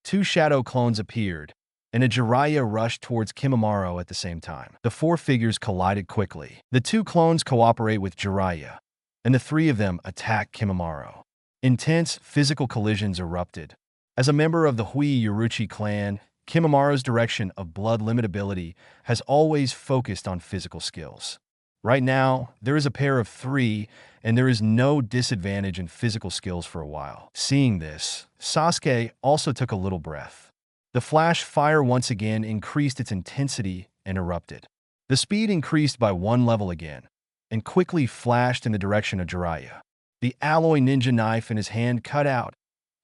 Two shadow clones appeared, and a Jiraiya rushed towards Kimimura at the same time. The four figures collided quickly. The two clones cooperate with Jiraiya, and the three of them attack Kimimura. Intense physical collisions erupted. As a member of the Hui Uruchi clan, Kimimura's direction of blood limit ability has always focused on physical skills. Right now, there is a pair of three, and there is no disadvantage in physical skills for a while. Seeing this, Sasuke also took a little breath. The flash fire once again increased its intensity and erupted. The speed increased by one level again, and quickly flashed in the direction of Jiraiya. The alloy ninja knife in his hand cut out,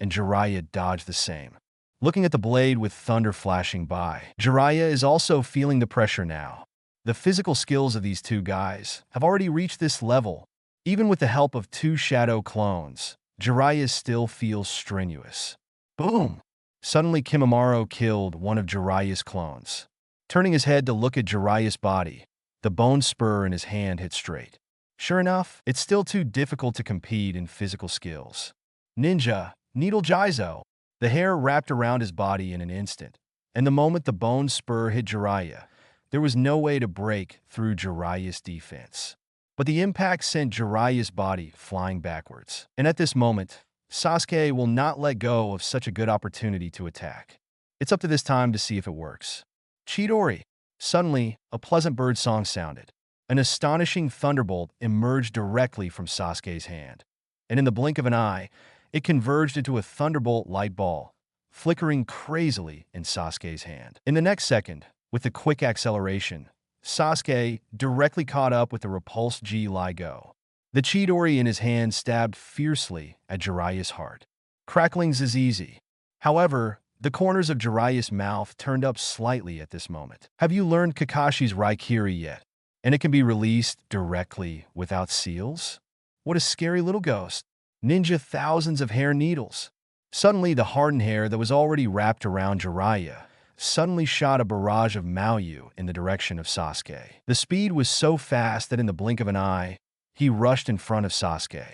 and Jiraiya dodged the same. Looking at the blade with thunder flashing by, Jiraiya is also feeling the pressure now. The physical skills of these two guys have already reached this level. Even with the help of two shadow clones, Jiraiya still feels strenuous. Boom! Suddenly Kimimura killed one of Jiraiya's clones. Turning his head to look at Jiraiya's body, the bone spur in his hand hit straight. Sure enough, it's still too difficult to compete in physical skills. Ninja, Needle Jizo. The hair wrapped around his body in an instant, and the moment the bone spur hit Jiraiya, there was no way to break through Jiraiya's defense. But the impact sent Jiraiya's body flying backwards. And at this moment, Sasuke will not let go of such a good opportunity to attack. It's up to this time to see if it works. Chidori. Suddenly, a pleasant bird song sounded. An astonishing thunderbolt emerged directly from Sasuke's hand. And in the blink of an eye, it converged into a thunderbolt light ball, flickering crazily in Sasuke's hand. In the next second, with a quick acceleration, Sasuke directly caught up with the repulsed Ji-Ligo. The Chidori in his hand stabbed fiercely at Jiraiya's heart. Cracklings is easy. However, the corners of Jiraiya's mouth turned up slightly at this moment. Have you learned Kakashi's Raikiri yet? And it can be released directly without seals? What a scary little ghost. Ninja thousands of hair needles. Suddenly, the hardened hair that was already wrapped around Jiraiya suddenly shot a barrage of Maoyu in the direction of Sasuke. The speed was so fast that in the blink of an eye, he rushed in front of Sasuke.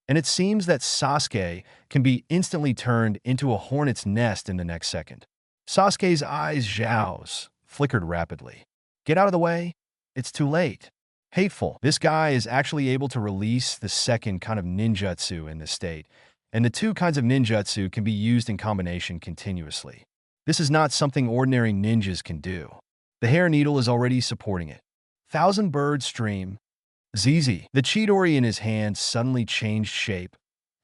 And it seems that Sasuke can be instantly turned into a hornet's nest in the next second. Sasuke's eyes Zhao's, flickered rapidly. Get out of the way. It's too late. Hateful. This guy is actually able to release the second kind of ninjutsu in this state, and the two kinds of ninjutsu can be used in combination continuously. This is not something ordinary ninjas can do. The hair needle is already supporting it. Thousand Bird Stream. ZZ. The Chidori in his hand suddenly changed shape,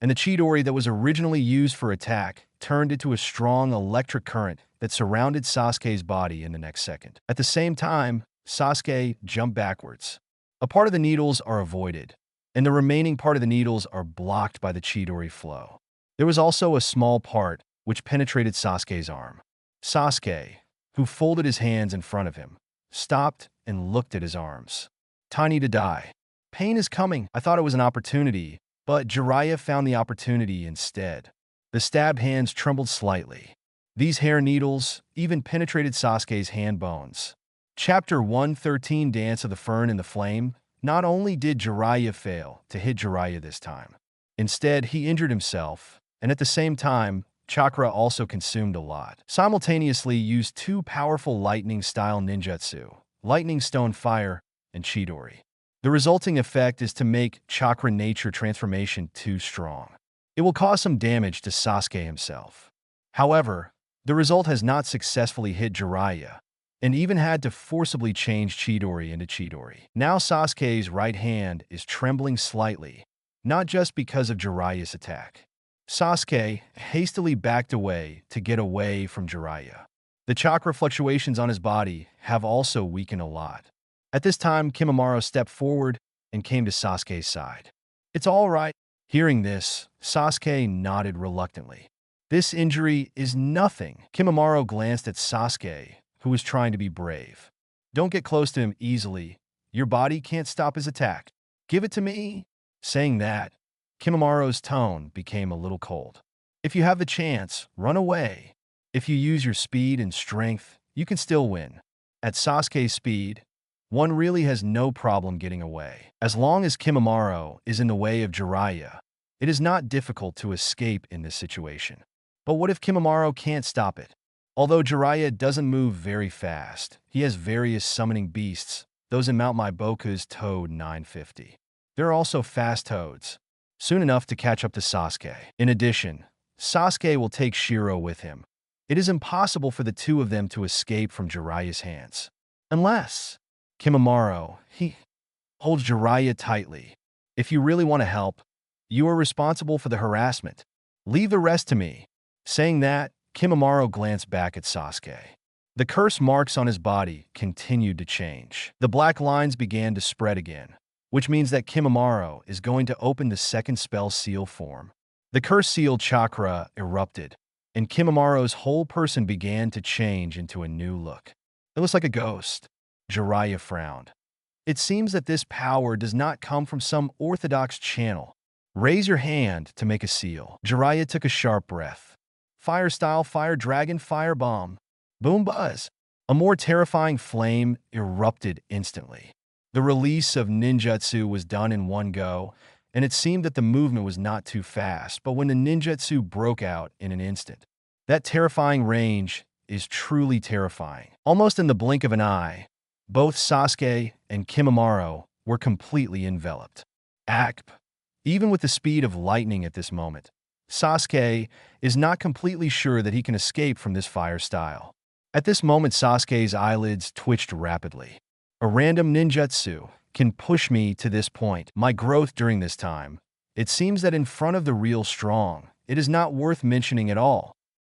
and the Chidori that was originally used for attack turned into a strong electric current that surrounded Sasuke's body in the next second. At the same time, Sasuke jumped backwards. A part of the needles are avoided, and the remaining part of the needles are blocked by the Chidori flow. There was also a small part which penetrated Sasuke's arm. Sasuke, who folded his hands in front of him, stopped and looked at his arms. Tiny to die. Pain is coming. I thought it was an opportunity, but Jiraiya found the opportunity instead. The stabbed hands trembled slightly. These hair needles even penetrated Sasuke's hand bones. Chapter 113, Dance of the Fern and the Flame. Not only did Jiraiya fail to hit Jiraiya this time, instead he injured himself, and at the same time, chakra also consumed a lot. Simultaneously used two powerful lightning-style ninjutsu, Lightning Stone Fire and Chidori. The resulting effect is to make chakra nature transformation too strong. It will cause some damage to Sasuke himself. However, the result has not successfully hit Jiraiya, and even had to forcibly change Chidori into Chidori. Now Sasuke's right hand is trembling slightly, not just because of Jiraiya's attack. Sasuke hastily backed away to get away from Jiraiya. The chakra fluctuations on his body have also weakened a lot. At this time, Kimimaro stepped forward and came to Sasuke's side. It's all right. Hearing this, Sasuke nodded reluctantly. This injury is nothing. Kimimaro glanced at Sasuke, who was trying to be brave. Don't get close to him easily. Your body can't stop his attack. Give it to me. Saying that, Kimimaro's tone became a little cold. If you have the chance, run away. If you use your speed and strength, you can still win. At Sasuke's speed, one really has no problem getting away. As long as Kimimaro is in the way of Jiraiya, it is not difficult to escape in this situation. But what if Kimimaro can't stop it? Although Jiraiya doesn't move very fast, he has various summoning beasts, those in Mount Maiboku's Toad 950. There are also fast toads, soon enough to catch up to Sasuke. In addition, Sasuke will take Shiro with him. It is impossible for the two of them to escape from Jiraiya's hands. Unless Kimimaro, he holds Jiraiya tightly. If you really want to help, you are responsible for the harassment. Leave the rest to me. Saying that, Kimimaro glanced back at Sasuke. The curse marks on his body continued to change. The black lines began to spread again, which means that Kimimaro is going to open the second spell seal form. The curse seal chakra erupted, and Kimimaro's whole person began to change into a new look. It looks like a ghost. Jiraiya frowned. It seems that this power does not come from some orthodox channel. Raise your hand to make a seal. Jiraiya took a sharp breath. Fire style, fire dragon, fire bomb. Boom buzz. A more terrifying flame erupted instantly. The release of ninjutsu was done in one go, and it seemed that the movement was not too fast, but when the ninjutsu broke out in an instant. That terrifying range is truly terrifying. Almost in the blink of an eye, both Sasuke and Kimimaro were completely enveloped. Akp. Even with the speed of lightning at this moment, Sasuke is not completely sure that he can escape from this fire style. At this moment, Sasuke's eyelids twitched rapidly. A random ninjutsu can push me to this point. My growth during this time. It seems that in front of the real strong, it is not worth mentioning at all.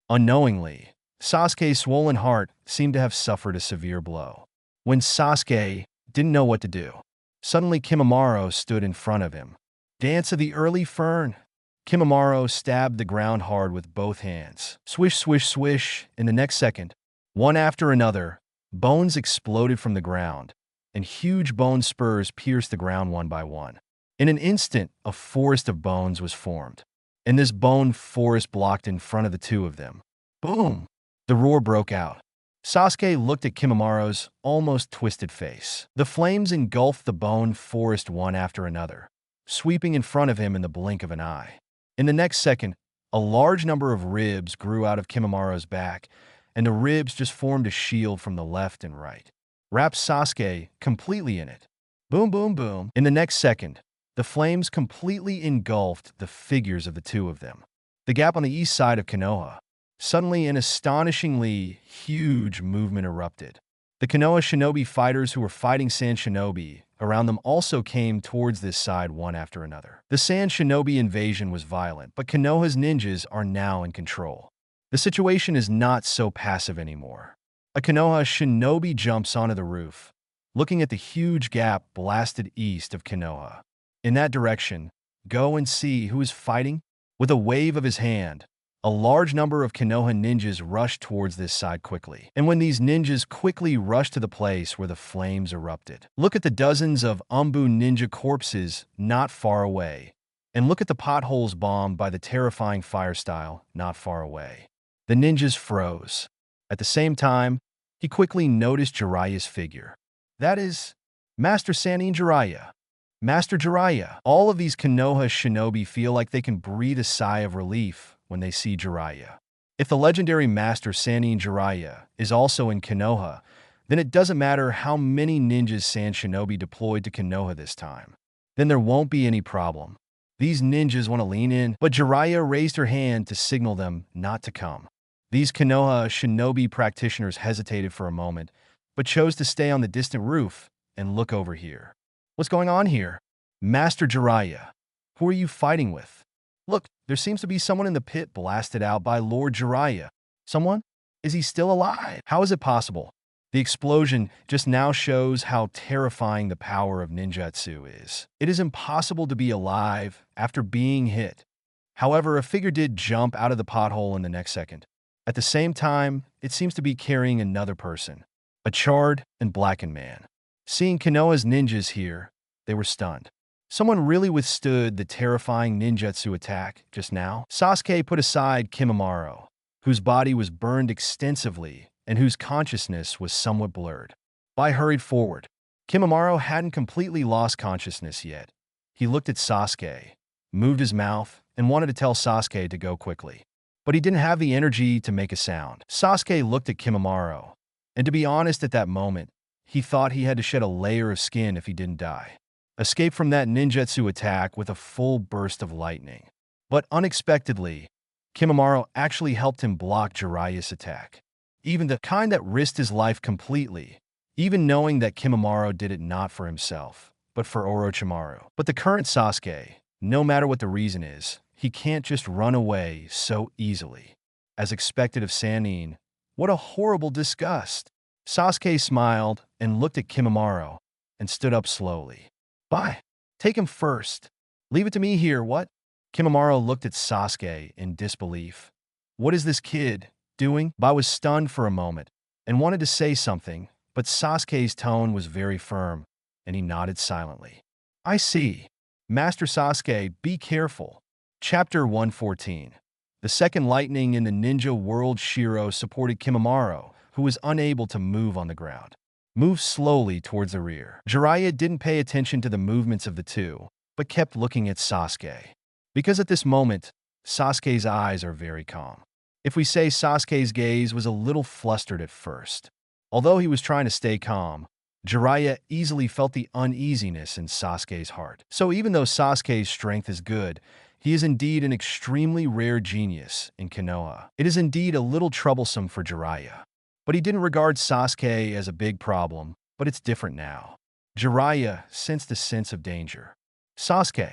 Unknowingly, Sasuke's swollen heart seemed to have suffered a severe blow. When Sasuke didn't know what to do, suddenly Kimimaro stood in front of him. Dance of the Early Fern. Kimimaro stabbed the ground hard with both hands. Swish, swish, swish. In the next second, one after another, bones exploded from the ground, and huge bone spurs pierced the ground one by one. In an instant, a forest of bones was formed, and this bone forest blocked in front of the two of them. Boom! The roar broke out. Sasuke looked at Kimimaro's almost twisted face. The flames engulfed the bone forest one after another, sweeping in front of him in the blink of an eye. In the next second, a large number of ribs grew out of Kimimaro's back, and the ribs just formed a shield from the left and right. Wrapped Sasuke completely in it. Boom, boom, boom. In the next second, the flames completely engulfed the figures of the two of them. The gap on the east side of Konoha. Suddenly, an astonishingly huge movement erupted. The Konoha shinobi fighters who were fighting Sand Shinobi around them also came towards this side one after another. The Sand Shinobi invasion was violent, but Konoha's ninjas are now in control. The situation is not so passive anymore. A Konoha shinobi jumps onto the roof, looking at the huge gap blasted east of Konoha. In that direction, go and see who is fighting. With a wave of his hand, a large number of Konoha ninjas rushed towards this side quickly. And when these ninjas quickly rushed to the place where the flames erupted, look at the dozens of Umbu ninja corpses not far away. And look at the potholes bombed by the terrifying fire style not far away. The ninjas froze. At the same time, he quickly noticed Jiraiya's figure. That is, Master Sannin Jiraiya. Master Jiraiya. All of these Konoha shinobi feel like they can breathe a sigh of relief when they see Jiraiya. If the legendary Master Sannin Jiraiya is also in Konoha, then it doesn't matter how many ninjas Sand Shinobi deployed to Konoha this time. Then there won't be any problem. These ninjas want to lean in, but Jiraiya raised her hand to signal them not to come. These Konoha shinobi practitioners hesitated for a moment, but chose to stay on the distant roof and look over here. What's going on here? Master Jiraiya, who are you fighting with? Look, there seems to be someone in the pit blasted out by Lord Jiraiya. Someone? Is he still alive? How is it possible? The explosion just now shows how terrifying the power of ninjutsu is. It is impossible to be alive after being hit. However, a figure did jump out of the pothole in the next second. At the same time, it seems to be carrying another person, a charred and blackened man. Seeing Konoha's ninjas here, they were stunned. Someone really withstood the terrifying ninjutsu attack just now. Sasuke put aside Kimimaro, whose body was burned extensively and whose consciousness was somewhat blurred. Bai hurried forward. Kimimaro hadn't completely lost consciousness yet. He looked at Sasuke, moved his mouth, and wanted to tell Sasuke to go quickly. But he didn't have the energy to make a sound. Sasuke looked at Kimimaro, and to be honest at that moment, he thought he had to shed a layer of skin if he didn't die. Escape from that ninjutsu attack with a full burst of lightning. But unexpectedly, Kimimaro actually helped him block Jiraiya's attack. Even the kind that risked his life completely, even knowing that Kimimaro did it not for himself, but for Orochimaru. But the current Sasuke, no matter what the reason is, he can't just run away so easily. As expected of Sannin, what a horrible disgust. Sasuke smiled and looked at Kimimaro and stood up slowly. Bye. Take him first. Leave it to me here, what? Kimimaro looked at Sasuke in disbelief. What is this kid doing? Bai was stunned for a moment and wanted to say something, but Sasuke's tone was very firm, and he nodded silently. I see. Master Sasuke, be careful. Chapter 114. The second lightning in the ninja world. Shiro supported Kimimaro, who was unable to move on the ground. Moved slowly towards the rear. Jiraiya didn't pay attention to the movements of the two, but kept looking at Sasuke. Because at this moment, Sasuke's eyes are very calm. If we say Sasuke's gaze was a little flustered at first. Although he was trying to stay calm, Jiraiya easily felt the uneasiness in Sasuke's heart. So even though Sasuke's strength is good, he is indeed an extremely rare genius in Konoha. It is indeed a little troublesome for Jiraiya. But he didn't regard Sasuke as a big problem, but it's different now. Jiraiya sensed a sense of danger. Sasuke,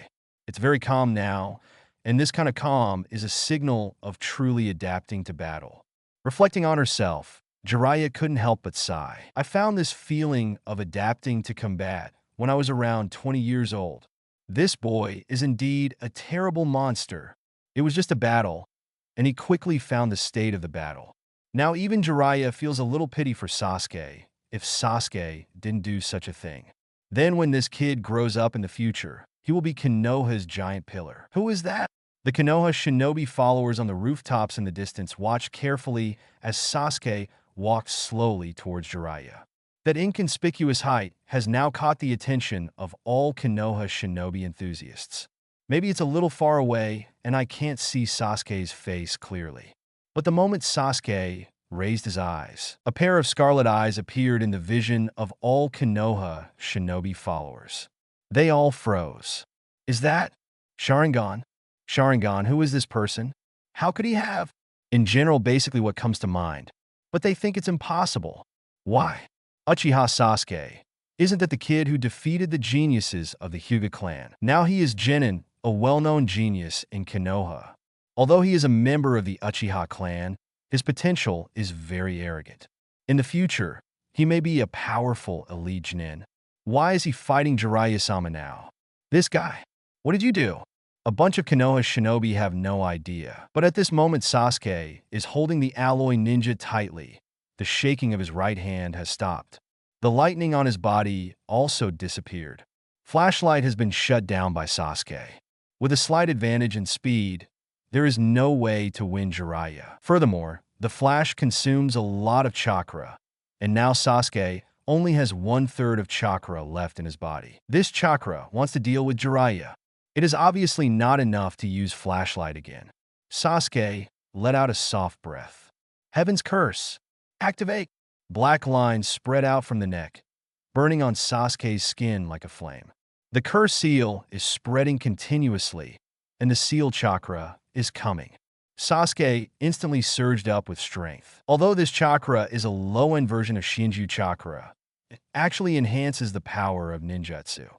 it's very calm now, and this kind of calm is a signal of truly adapting to battle. Reflecting on herself, Jiraiya couldn't help but sigh. I found this feeling of adapting to combat when I was around 20 years old. This boy is indeed a terrible monster. It was just a battle, and he quickly found the state of the battle. Now even Jiraiya feels a little pity for Sasuke if Sasuke didn't do such a thing. Then when this kid grows up in the future, he will be Konoha's giant pillar. Who is that? The Konoha shinobi followers on the rooftops in the distance watched carefully as Sasuke walked slowly towards Jiraiya. That inconspicuous height has now caught the attention of all Konoha shinobi enthusiasts. Maybe it's a little far away and I can't see Sasuke's face clearly. But the moment Sasuke raised his eyes. A pair of scarlet eyes appeared in the vision of all Konoha shinobi followers. They all froze. Is that Sharingan? Sharingan, who is this person? How could he have? In general, basically what comes to mind. But they think it's impossible. Why? Uchiha Sasuke. Isn't that the kid who defeated the geniuses of the Hyuga clan? Now he is Genin, a well-known genius in Konoha. Although he is a member of the Uchiha clan, his potential is very arrogant. In the future, he may be a powerful elite Genin. Why is he fighting Jiraiya-sama now? This guy. What did you do? A bunch of Konoha shinobi have no idea. But at this moment, Sasuke is holding the alloy ninja tightly. The shaking of his right hand has stopped. The lightning on his body also disappeared. Flashlight has been shut down by Sasuke. With a slight advantage in speed, there is no way to win Jiraiya. Furthermore, the flash consumes a lot of chakra, and now Sasuke only has 1/3 of chakra left in his body. This chakra wants to deal with Jiraiya. It is obviously not enough to use flashlight again. Sasuke let out a soft breath. Heaven's curse. Activate. Black lines spread out from the neck, burning on Sasuke's skin like a flame. The curse seal is spreading continuously, and the seal chakra is coming. Sasuke instantly surged up with strength. Although this chakra is a low-end version of Shinju chakra, it actually enhances the power of ninjutsu.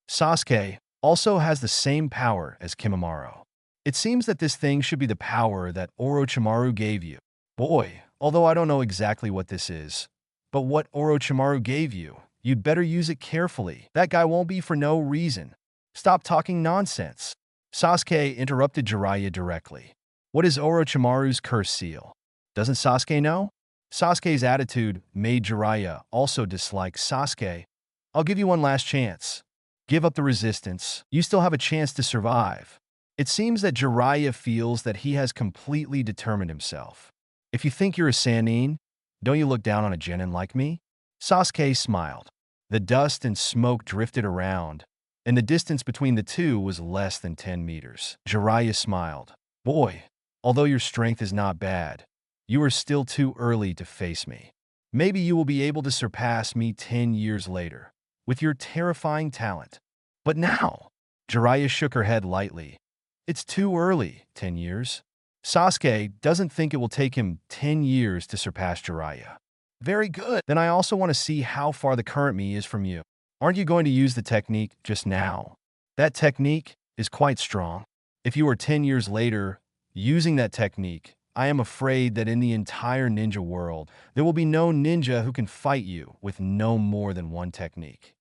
Sasuke also has the same power as Kimimaro. It seems that this thing should be the power that Orochimaru gave you. Boy, although I don't know exactly what this is, but what Orochimaru gave you, you'd better use it carefully. That guy won't be for no reason. Stop talking nonsense. Sasuke interrupted Jiraiya directly. What is Orochimaru's curse seal? Doesn't Sasuke know? Sasuke's attitude made Jiraiya also dislike Sasuke. I'll give you one last chance. Give up the resistance. You still have a chance to survive. It seems that Jiraiya feels that he has completely determined himself. If you think you're a Sannin, don't you look down on a genin like me? Sasuke smiled. The dust and smoke drifted around, and the distance between the two was less than 10 meters. Jiraiya smiled. Boy, although your strength is not bad, you are still too early to face me. Maybe you will be able to surpass me 10 years later, with your terrifying talent. But now, Jiraiya shook her head lightly. It's too early, 10 years. Sasuke doesn't think it will take him 10 years to surpass Jiraiya. Very good. Then I also want to see how far the current me is from you. Aren't you going to use the technique just now? That technique is quite strong. If you are 10 years later using that technique, I am afraid that in the entire ninja world, there will be no ninja who can fight you with no more than one technique.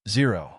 0.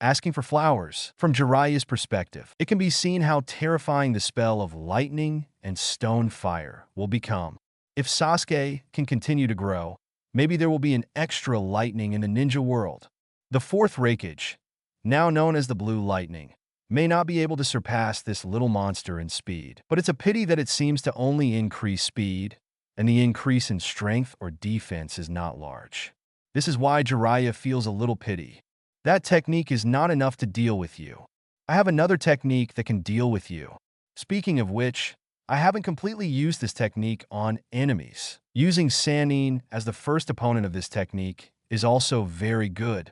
Asking for flowers. From Jiraiya's perspective, it can be seen how terrifying the spell of lightning and stone fire will become. If Sasuke can continue to grow, maybe there will be an extra lightning in the ninja world. The fourth Raikage, now known as the Blue Lightning, may not be able to surpass this little monster in speed. But it's a pity that it seems to only increase speed, and the increase in strength or defense is not large. This is why Jiraiya feels a little pity. That technique is not enough to deal with you. I have another technique that can deal with you. Speaking of which, I haven't completely used this technique on enemies. Using Sannin as the first opponent of this technique is also very good.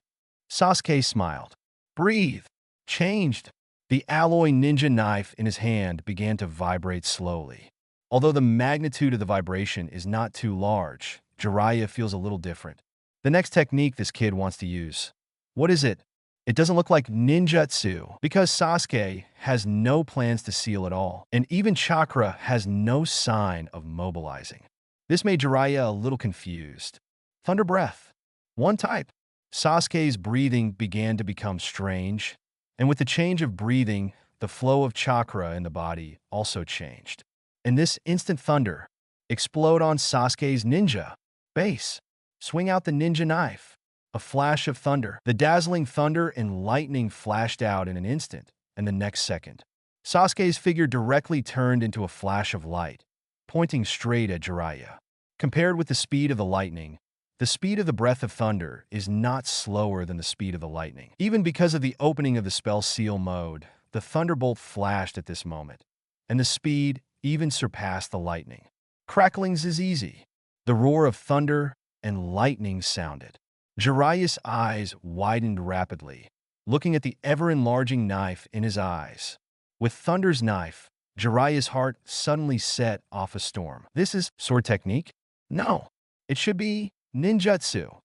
Sasuke smiled. Breathe. Changed. The alloy ninja knife in his hand began to vibrate slowly. Although the magnitude of the vibration is not too large, Jiraiya feels a little different. The next technique this kid wants to use. What is it? It doesn't look like ninjutsu because Sasuke has no plans to seal at all, and even chakra has no sign of mobilizing. This made Jiraiya a little confused. Thunder breath. One type. Sasuke's breathing began to become strange, and with the change of breathing, the flow of chakra in the body also changed. In this instant thunder, explode on Sasuke's ninja base. Swing out the ninja knife. A flash of thunder. The dazzling thunder and lightning flashed out in an instant, and the next second, Sasuke's figure directly turned into a flash of light, pointing straight at Jiraiya. Compared with the speed of the lightning, the speed of the breath of thunder is not slower than the speed of the lightning. Even because of the opening of the spell seal mode, the thunderbolt flashed at this moment, and the speed even surpassed the lightning. Cracklings is easy. The roar of thunder and lightning sounded. Jiraiya's eyes widened rapidly, looking at the ever-enlarging knife in his eyes. With Thunder's knife, Jiraiya's heart suddenly set off a storm. This is sword technique? No, it should be ninjutsu.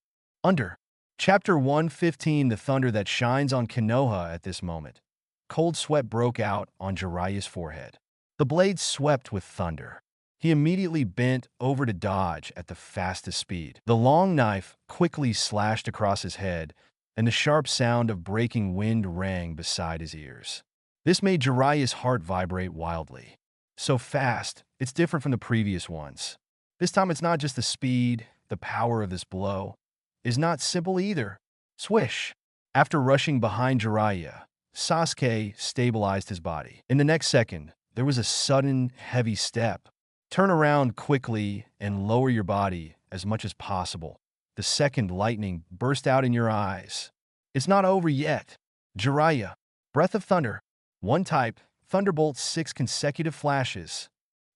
Under Chapter 115, The Thunder That Shines on Konoha. At this moment, cold sweat broke out on Jiraiya's forehead. The blade swept with thunder. He immediately bent over to dodge at the fastest speed. The long knife quickly slashed across his head, and the sharp sound of breaking wind rang beside his ears. This made Jiraiya's heart vibrate wildly. So fast, it's different from the previous ones. This time it's not just the speed, the power of this blow is not simple either. Swish! After rushing behind Jiraiya, Sasuke stabilized his body. In the next second, there was a sudden, heavy step. Turn around quickly and lower your body as much as possible. The second lightning burst out in your eyes. It's not over yet. Jiraiya, breath of thunder. One type, thunderbolt, 6 consecutive flashes.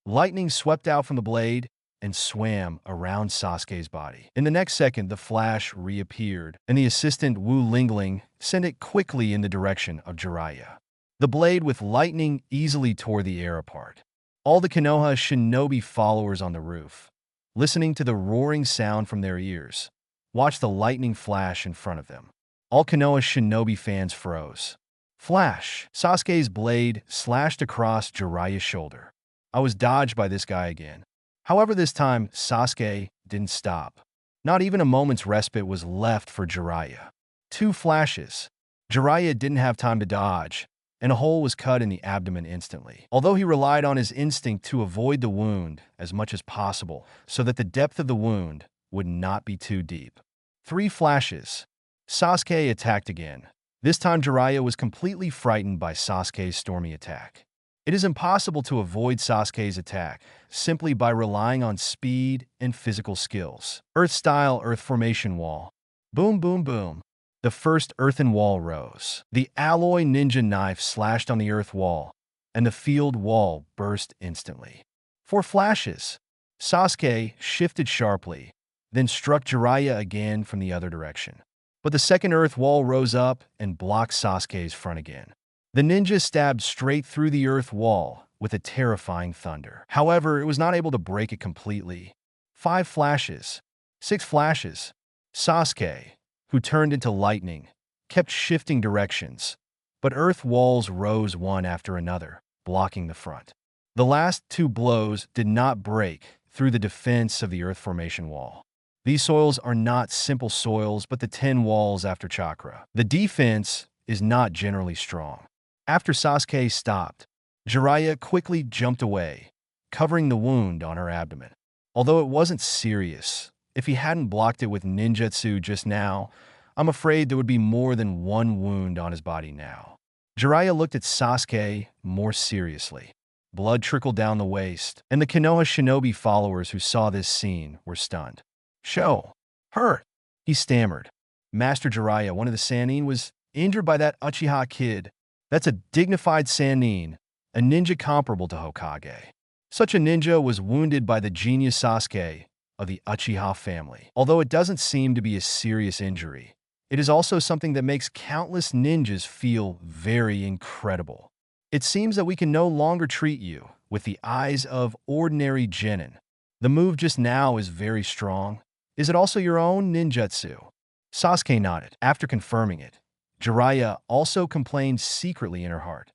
Lightning swept out from the blade and swam around Sasuke's body. In the next second, the flash reappeared, and the assistant Wu Lingling sent it quickly in the direction of Jiraiya. The blade with lightning easily tore the air apart. All the Konoha shinobi followers on the roof, listening to the roaring sound from their ears, watched the lightning flash in front of them. All Konoha shinobi fans froze. Flash! Sasuke's blade slashed across Jiraiya's shoulder. I was dodged by this guy again. However, this time, Sasuke didn't stop. Not even a moment's respite was left for Jiraiya. 2 flashes. Jiraiya didn't have time to dodge, and a hole was cut in the abdomen instantly. Although he relied on his instinct to avoid the wound as much as possible so that the depth of the wound would not be too deep. 3 flashes. Sasuke attacked again. This time Jiraiya was completely frightened by Sasuke's stormy attack. It is impossible to avoid Sasuke's attack simply by relying on speed and physical skills. Earth-style earth formation wall. Boom, boom, boom. The first earthen wall rose. The alloy ninja knife slashed on the earth wall, and the field wall burst instantly. 4 flashes. Sasuke shifted sharply, then struck Jiraiya again from the other direction. But the second earth wall rose up and blocked Sasuke's front again. The ninja stabbed straight through the earth wall with a terrifying thunder. However, it was not able to break it completely. 5 flashes. 6 flashes. Sasuke, who turned into lightning, kept shifting directions, but earth walls rose one after another, blocking the front. The last 2 blows did not break through the defense of the earth formation wall. These soils are not simple soils, but the 10 walls after chakra. The defense is not generally strong. After Sasuke stopped, Jiraiya quickly jumped away, covering the wound on her abdomen. Although it wasn't serious, if he hadn't blocked it with ninjutsu just now, I'm afraid there would be more than 1 wound on his body now. Jiraiya looked at Sasuke more seriously. Blood trickled down the waist, and the Konoha shinobi followers who saw this scene were stunned. "Show! Hurt!" he stammered. "Master Jiraiya, one of the Sannin, was injured by that Uchiha kid. That's a dignified Sannin, a ninja comparable to Hokage. Such a ninja was wounded by the genius Sasuke of the Uchiha family. Although it doesn't seem to be a serious injury, it is also something that makes countless ninjas feel very incredible. It seems that we can no longer treat you with the eyes of ordinary genin. The move just now is very strong. Is it also your own ninjutsu?" Sasuke nodded. After confirming it, Jiraiya also complained secretly in her heart.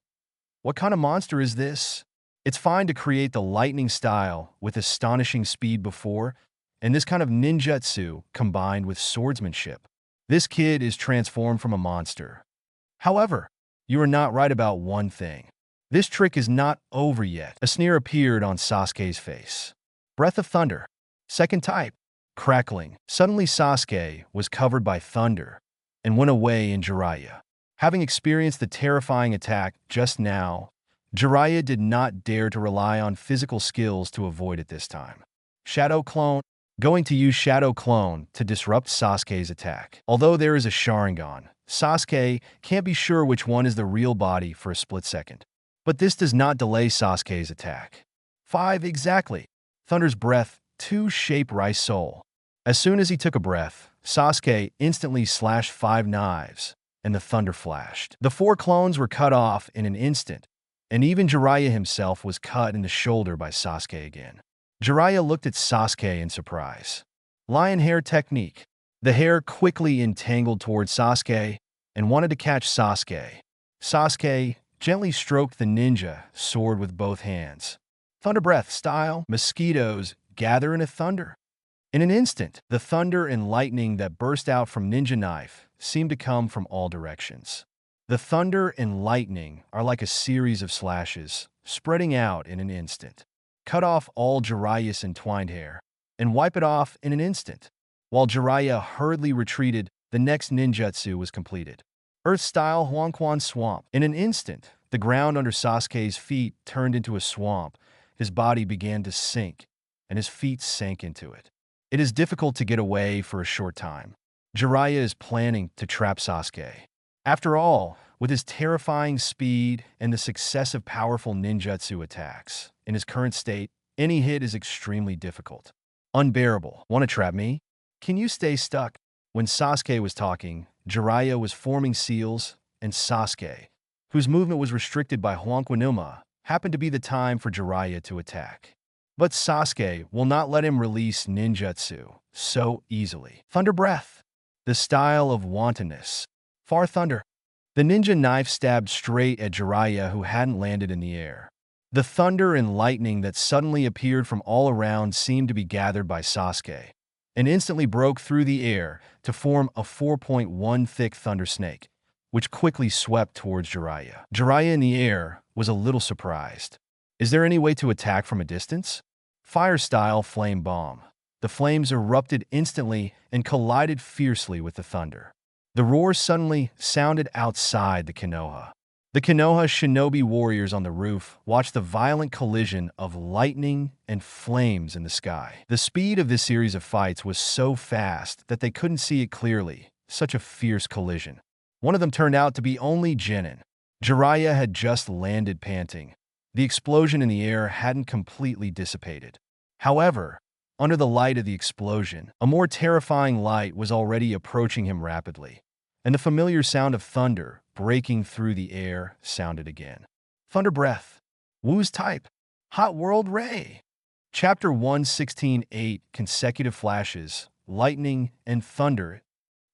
"What kind of monster is this? It's fine to create the lightning style with astonishing speed before, and this kind of ninjutsu combined with swordsmanship. This kid is transformed from a monster. However, you are not right about one thing. This trick is not over yet." A sneer appeared on Sasuke's face. Breath of thunder. Second type. Crackling. Suddenly Sasuke was covered by thunder and went away in Jiraiya. Having experienced the terrifying attack just now, Jiraiya did not dare to rely on physical skills to avoid it this time. Shadow Clone. Going to use Shadow Clone to disrupt Sasuke's attack. Although there is a Sharingan, Sasuke can't be sure which one is the real body for a split second. But this does not delay Sasuke's attack. 5 exactly. Thunder's breath two-shape rice soul. As soon as he took a breath, Sasuke instantly slashed 5 knives, and the thunder flashed. The 4 clones were cut off in an instant, and even Jiraiya himself was cut in the shoulder by Sasuke again. Jiraiya looked at Sasuke in surprise. Lion hair technique. The hair quickly entangled towards Sasuke and wanted to catch Sasuke. Sasuke gently stroked the ninja sword with both hands. Thunder breath style, mosquitoes gather in a thunder. In an instant, the thunder and lightning that burst out from ninja knife seemed to come from all directions. The thunder and lightning are like a series of slashes, spreading out in an instant. Cut off all Jiraiya's entwined hair, and wipe it off in an instant. While Jiraiya hurriedly retreated, the next ninjutsu was completed. Earth-style Huangquan Swamp. In an instant, the ground under Sasuke's feet turned into a swamp. His body began to sink, and his feet sank into it. It is difficult to get away for a short time. Jiraiya is planning to trap Sasuke. After all, with his terrifying speed and the successive powerful ninjutsu attacks, in his current state, any hit is extremely difficult. Unbearable. Want to trap me? Can you stay stuck? When Sasuke was talking, Jiraiya was forming seals, and Sasuke, whose movement was restricted by Huangquanuma, happened to be the time for Jiraiya to attack. But Sasuke will not let him release ninjutsu so easily. Thunder breath. The style of wantonness. Far thunder. The ninja knife stabbed straight at Jiraiya, who hadn't landed in the air. The thunder and lightning that suddenly appeared from all around seemed to be gathered by Sasuke, and instantly broke through the air to form a 4.1 thick thunder snake, which quickly swept towards Jiraiya. Jiraiya in the air was a little surprised. Is there any way to attack from a distance? Fire-style flame bomb. The flames erupted instantly and collided fiercely with the thunder. The roar suddenly sounded outside the Konoha. The Konoha shinobi warriors on the roof watched the violent collision of lightning and flames in the sky. The speed of this series of fights was so fast that they couldn't see it clearly. Such a fierce collision. One of them turned out to be only Genin. Jiraiya had just landed panting. The explosion in the air hadn't completely dissipated. However, under the light of the explosion, a more terrifying light was already approaching him rapidly, and the familiar sound of thunder breaking through the air sounded again. Thunder breath. Wu's type. Hot World Ray. Chapter 116:8 Consecutive flashes, lightning, and thunder.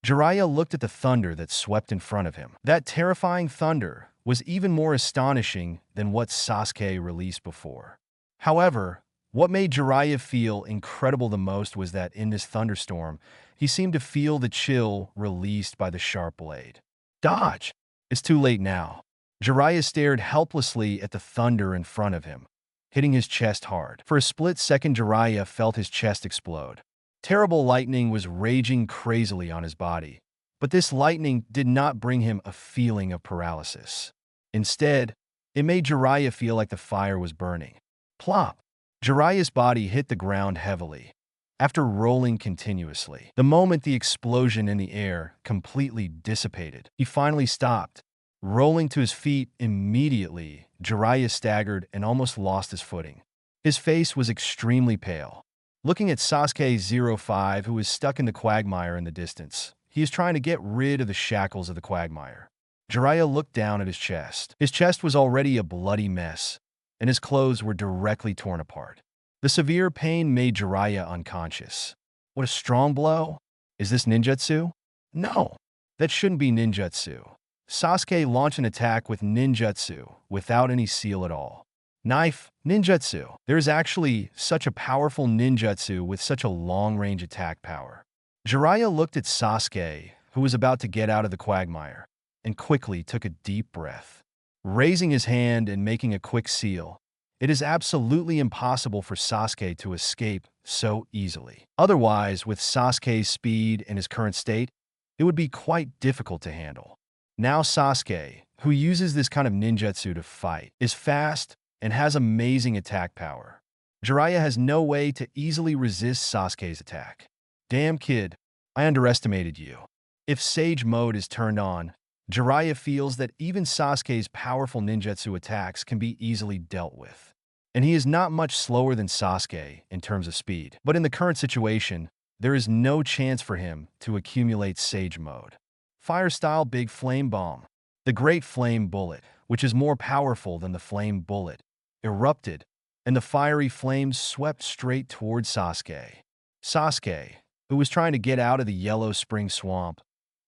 Jiraiya looked at the thunder that swept in front of him. That terrifying thunder was even more astonishing than what Sasuke released before. However, what made Jiraiya feel incredible the most was that in this thunderstorm, he seemed to feel the chill released by the sharp blade. Dodge! It's too late now. Jiraiya stared helplessly at the thunder in front of him, hitting his chest hard. For a split second, Jiraiya felt his chest explode. Terrible lightning was raging crazily on his body, but this lightning did not bring him a feeling of paralysis. Instead, it made Jiraiya feel like the fire was burning. Plop! Jiraiya's body hit the ground heavily, after rolling continuously. The moment the explosion in the air completely dissipated, he finally stopped. Rolling to his feet immediately, Jiraiya staggered and almost lost his footing. His face was extremely pale. Looking at Sasuke 05, who was stuck in the quagmire in the distance, he is trying to get rid of the shackles of the quagmire. Jiraiya looked down at his chest. His chest was already a bloody mess, and his clothes were directly torn apart. The severe pain made Jiraiya unconscious. What a strong blow! Is this ninjutsu? No, that shouldn't be ninjutsu. Sasuke launched an attack with ninjutsu without any seal at all. Knife, ninjutsu. There is actually such a powerful ninjutsu with such a long-range attack power. Jiraiya looked at Sasuke, who was about to get out of the quagmire, and quickly took a deep breath. Raising his hand and making a quick seal, it is absolutely impossible for Sasuke to escape so easily. Otherwise, with Sasuke's speed and his current state, it would be quite difficult to handle. Now Sasuke, who uses this kind of ninjutsu to fight, is fast and has amazing attack power. Jiraiya has no way to easily resist Sasuke's attack. Damn kid, I underestimated you. If Sage Mode is turned on, Jiraiya feels that even Sasuke's powerful ninjutsu attacks can be easily dealt with. and he is not much slower than Sasuke in terms of speed. But in the current situation, there is no chance for him to accumulate Sage Mode. Fire-style Big Flame Bomb. The Great Flame Bullet, which is more powerful than the Flame Bullet, erupted, and the fiery flames swept straight towards Sasuke. Sasuke, who was trying to get out of the yellow spring swamp,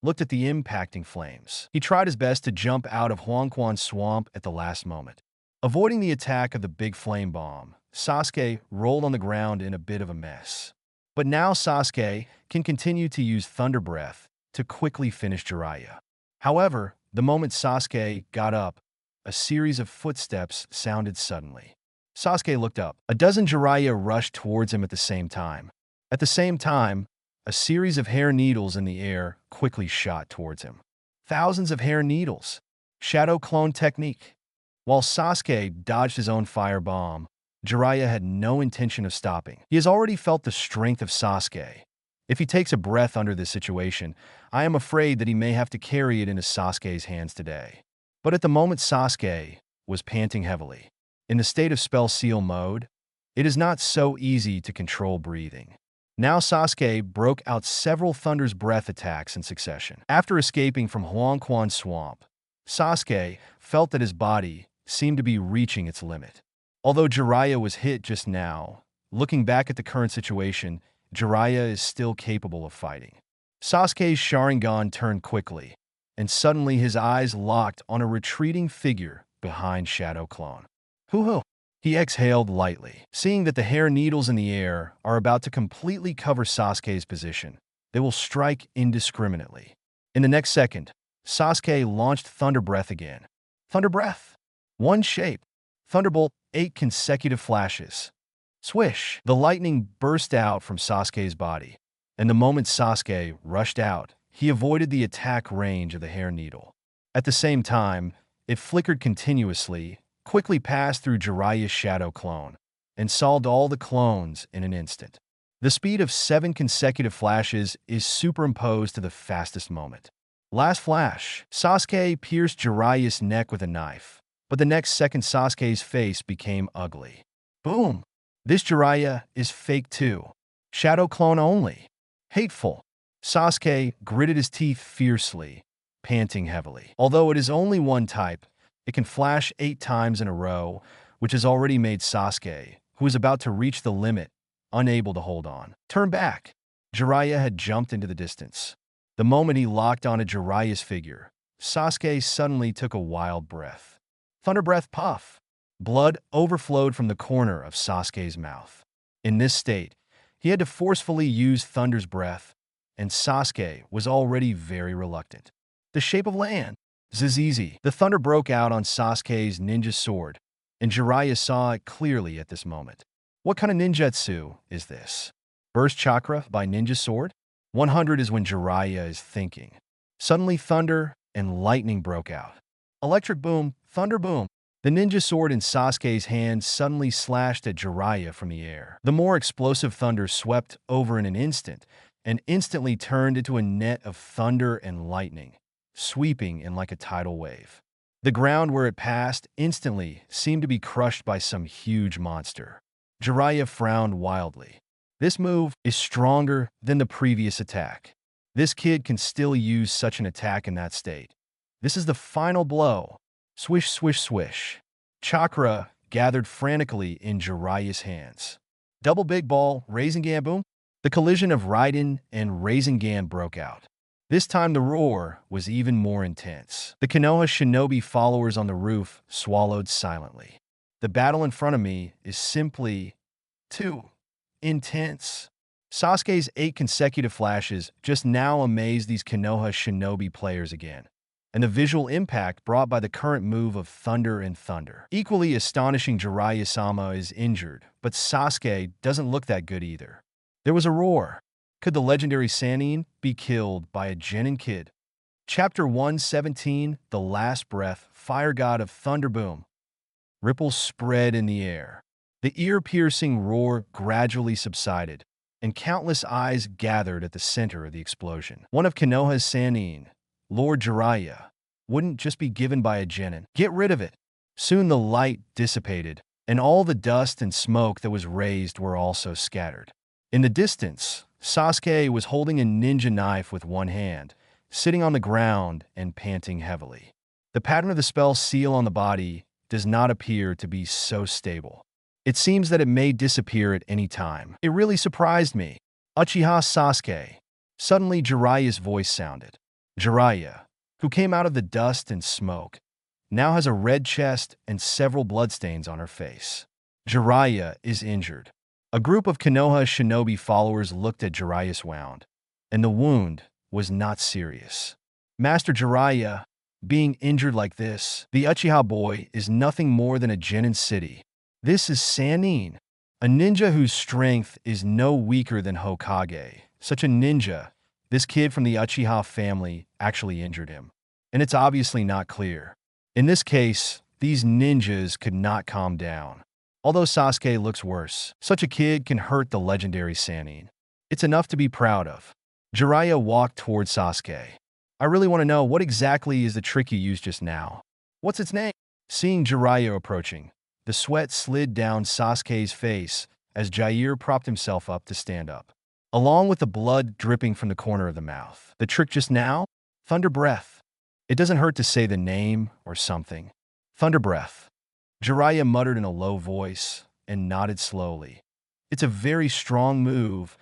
looked at the impacting flames. He tried his best to jump out of Huangquan's swamp at the last moment. Avoiding the attack of the big flame bomb, Sasuke rolled on the ground in a bit of a mess. But now Sasuke can continue to use Thunder Breath to quickly finish Jiraiya. However, the moment Sasuke got up, a series of footsteps sounded suddenly. Sasuke looked up. A dozen Jiraiya rushed towards him at the same time. At the same time, a series of hair needles in the air quickly shot towards him. Thousands of hair needles. Shadow clone technique. While Sasuke dodged his own fire bomb, Jiraiya had no intention of stopping. He has already felt the strength of Sasuke. If he takes a breath under this situation, I am afraid that he may have to carry it into Sasuke's hands today. But at the moment Sasuke was panting heavily. In the state of Spell Seal mode, it is not so easy to control breathing. Now Sasuke broke out several Thunder's Breath attacks in succession. After escaping from Huangquan's swamp, Sasuke felt that his body seemed to be reaching its limit. Although Jiraiya was hit just now, looking back at the current situation, Jiraiya is still capable of fighting. Sasuke's Sharingan turned quickly, and suddenly his eyes locked on a retreating figure behind Shadow Clone. Hoo-hoo! He exhaled lightly. Seeing that the hair needles in the air are about to completely cover Sasuke's position, they will strike indiscriminately. In the next second, Sasuke launched Thunder Breath again. Thunder Breath! One shape. Thunderbolt, 8 consecutive flashes. Swish! The lightning burst out from Sasuke's body, and the moment Sasuke rushed out, he avoided the attack range of the hair needle. At the same time, it flickered continuously, quickly passed through Jiraiya's Shadow Clone, and solved all the clones in an instant. The speed of 7 consecutive flashes is superimposed to the fastest moment. Last flash, Sasuke pierced Jiraiya's neck with a knife, but the next second Sasuke's face became ugly. Boom! This Jiraiya is fake too. Shadow Clone only. Hateful. Sasuke gritted his teeth fiercely, panting heavily. Although it is only one type, it can flash 8 times in a row, which has already made Sasuke, who is about to reach the limit, unable to hold on. Turn back. Jiraiya had jumped into the distance. The moment he locked onto Jiraiya's figure, Sasuke suddenly took a wild breath. Thunder Breath puff. Blood overflowed from the corner of Sasuke's mouth. In this state, he had to forcefully use Thunder's Breath, and Sasuke was already very reluctant. The shape of land. Zizizi. The thunder broke out on Sasuke's ninja sword, and Jiraiya saw it clearly at this moment. What kind of ninjutsu is this? Burst chakra by ninja sword? 100 is when Jiraiya is thinking. Suddenly thunder and lightning broke out. Electric boom, thunder boom. The ninja sword in Sasuke's hand suddenly slashed at Jiraiya from the air. The more explosive thunder swept over in an instant, and instantly turned into a net of thunder and lightning, sweeping in like a tidal wave. The ground where it passed instantly seemed to be crushed by some huge monster. Jiraiya frowned wildly. This move is stronger than the previous attack. This kid can still use such an attack in that state. This is the final blow. Swish, swish, swish. Chakra gathered frantically in Jiraiya's hands. Double big ball, Rasengan boom. The collision of Raiden and Rasengan broke out. This time the roar was even more intense. The Konoha shinobi followers on the roof swallowed silently. The battle in front of me is simply too intense. Sasuke's 8 consecutive flashes just now amazed these Konoha shinobi players again, and the visual impact brought by the current move of Thunder and Thunder. Equally astonishing, Jiraiya-sama is injured, but Sasuke doesn't look that good either. There was a roar. Could the legendary Sannin be killed by a genin kid? Chapter 117, The Last Breath, Fire God of Thunder Boom. Ripples spread in the air. The ear-piercing roar gradually subsided, and countless eyes gathered at the center of the explosion. One of Konoha's Sannin, Lord Jiraiya, wouldn't just be given by a genin. Get rid of it. Soon the light dissipated, and all the dust and smoke that was raised were also scattered. In the distance, Sasuke was holding a ninja knife with one hand, sitting on the ground and panting heavily. The pattern of the spell seal on the body does not appear to be so stable. It seems that it may disappear at any time. It really surprised me. Uchiha Sasuke. Suddenly Jiraiya's voice sounded. Jiraiya, who came out of the dust and smoke, now has a red chest and several bloodstains on her face. Jiraiya is injured. A group of Konoha shinobi followers looked at Jiraiya's wound, and the wound was not serious. Master Jiraiya, being injured like this, the Uchiha boy is nothing more than a genin city. This is Sannin, a ninja whose strength is no weaker than Hokage. Such a ninja, this kid from the Uchiha family actually injured him. And it's obviously not clear. In this case, these ninjas could not calm down. Although Sasuke looks worse, such a kid can hurt the legendary Sannin. It's enough to be proud of. Jiraiya walked toward Sasuke. I really want to know what exactly is the trick you used just now. What's its name? Seeing Jiraiya approaching, the sweat slid down Sasuke's face as Jair propped himself up to stand up, along with the blood dripping from the corner of the mouth. The trick just now? Thunder Breath. It doesn't hurt to say the name or something. Thunder Breath. Jiraiya muttered in a low voice and nodded slowly. It's a very strong move.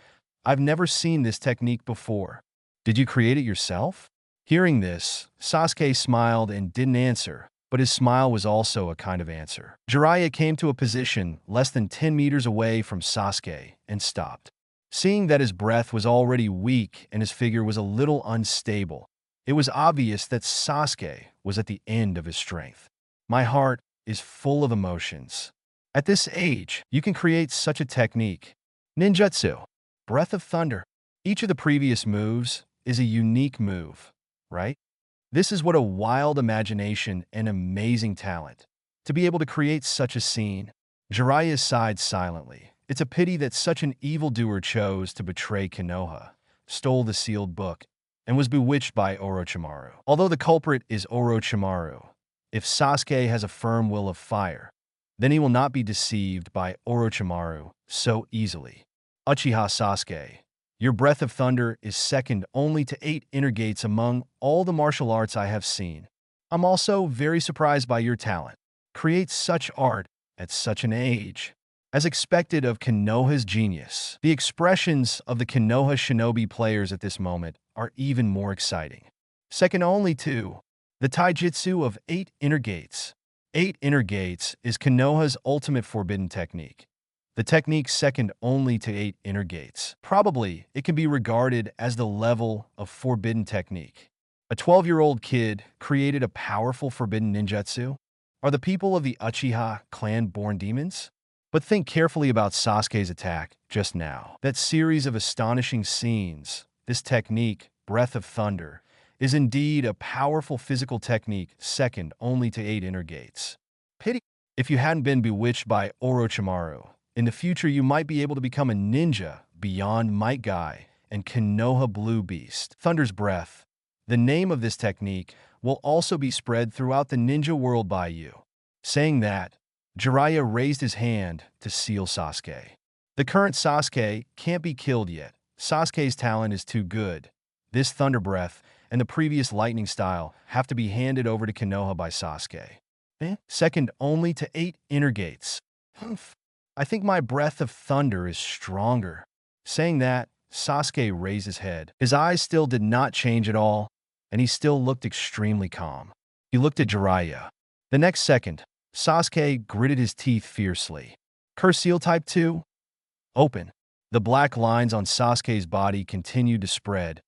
I've never seen this technique before. Did you create it yourself? Hearing this, Sasuke smiled and didn't answer, but his smile was also a kind of answer. Jiraiya came to a position less than 10 meters away from Sasuke and stopped. Seeing that his breath was already weak and his figure was a little unstable, it was obvious that Sasuke was at the end of his strength. My heart is full of emotions. At this age, you can create such a technique. Ninjutsu. Breath of Thunder. Each of the previous moves is a unique move, right? This is what a wild imagination and amazing talent. To be able to create such a scene, Jiraiya sighed silently. It's a pity that such an evildoer chose to betray Konoha, stole the sealed book, and was bewitched by Orochimaru. Although the culprit is Orochimaru, if Sasuke has a firm will of fire, then he will not be deceived by Orochimaru so easily. Uchiha Sasuke, your breath of thunder is second only to 8 inner gates among all the martial arts I have seen. I'm also very surprised by your talent. Create such art at such an age. As expected of Konoha's genius, the expressions of the Konoha shinobi players at this moment are even more exciting. Second only to the taijutsu of 8 inner gates. 8 inner gates is Konoha's ultimate forbidden technique. The technique second only to 8 inner gates. Probably, it can be regarded as the level of forbidden technique. A 12-year-old kid created a powerful forbidden ninjutsu? Are the people of the Uchiha clan born demons? But think carefully about Sasuke's attack just now. That series of astonishing scenes, this technique, Breath of Thunder, is indeed a powerful physical technique second only to 8 inner gates. Pity. If you hadn't been bewitched by Orochimaru, in the future you might be able to become a ninja beyond Might Guy and Konoha Blue Beast. Thunder's Breath. The name of this technique will also be spread throughout the ninja world by you. Saying that, Jiraiya raised his hand to seal Sasuke. The current Sasuke can't be killed yet. Sasuke's talent is too good. This Thunder Breath and the previous Lightning Style have to be handed over to Konoha by Sasuke. Second only to 8 inner gates. I think my Breath of Thunder is stronger. Saying that, Sasuke raised his head. His eyes still did not change at all, and he still looked extremely calm. He looked at Jiraiya. The next second, Sasuke gritted his teeth fiercely. Curse Seal Type 2? Open. The black lines on Sasuke's body continued to spread,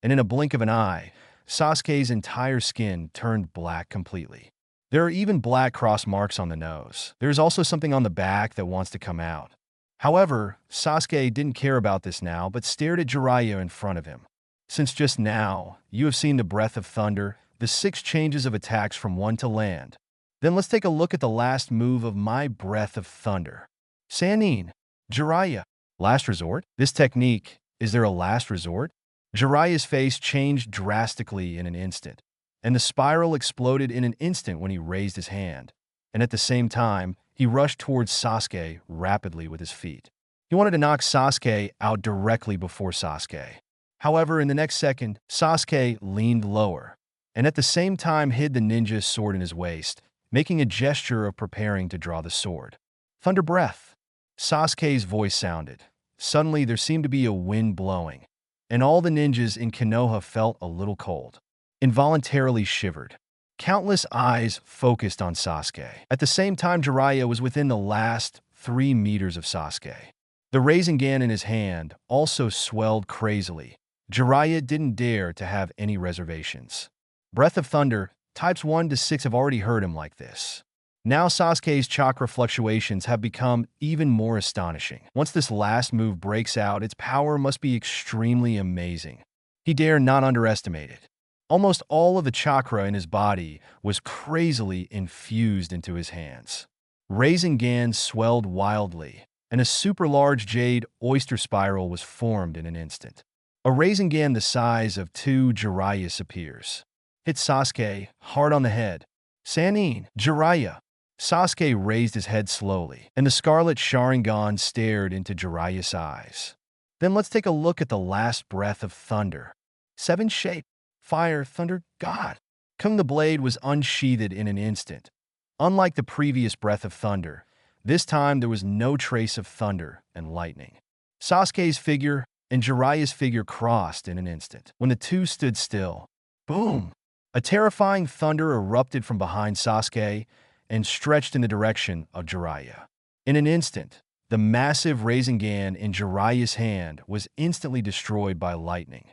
and in a blink of an eye, Sasuke's entire skin turned black completely. There are even black cross marks on the nose. There is also something on the back that wants to come out. However, Sasuke didn't care about this now, but stared at Jiraiya in front of him. Since just now, you have seen the Breath of Thunder, the 6 changes of attacks from 1 to land. Then let's take a look at the last move of my Breath of Thunder. Sannin, Jiraiya. Last resort? This technique, is there a last resort? Jiraiya's face changed drastically in an instant, and the spiral exploded in an instant when he raised his hand. And at the same time, He rushed towards Sasuke rapidly with his feet. He wanted to knock Sasuke out directly before Sasuke. However, in the next second, Sasuke leaned lower, and at the same time hid the ninja's sword in his waist, making a gesture of preparing to draw the sword. Thunder breath. Sasuke's voice sounded. Suddenly, there seemed to be a wind blowing, and all the ninjas in Konoha felt a little cold. Involuntarily shivered. Countless eyes focused on Sasuke. At the same time, Jiraiya was within the last 3 meters of Sasuke. The Rasengan in his hand also swelled crazily. Jiraiya didn't dare to have any reservations. Breath of Thunder, types 1 to 6 have already heard him like this. Now Sasuke's chakra fluctuations have become even more astonishing. Once this last move breaks out, its power must be extremely amazing. He dare not underestimate it. Almost all of the chakra in his body was crazily infused into his hands. Rasengan swelled wildly, and a super-large jade oyster spiral was formed in an instant. A Rasengan the size of 2 Jiraiya appears. Hit Sasuke hard on the head. Sanin, Jiraiya. Sasuke raised his head slowly, and the scarlet Sharingan stared into Jiraiya's eyes. Then let's take a look at the last breath of thunder. 7 shape. Fire, thunder, God. Kung the blade was unsheathed in an instant. Unlike the previous breath of thunder, this time there was no trace of thunder and lightning. Sasuke's figure and Jiraiya's figure crossed in an instant. When the two stood still, boom! A terrifying thunder erupted from behind Sasuke and stretched in the direction of Jiraiya. In an instant, the massive Rasengan in Jiraiya's hand was instantly destroyed by lightning.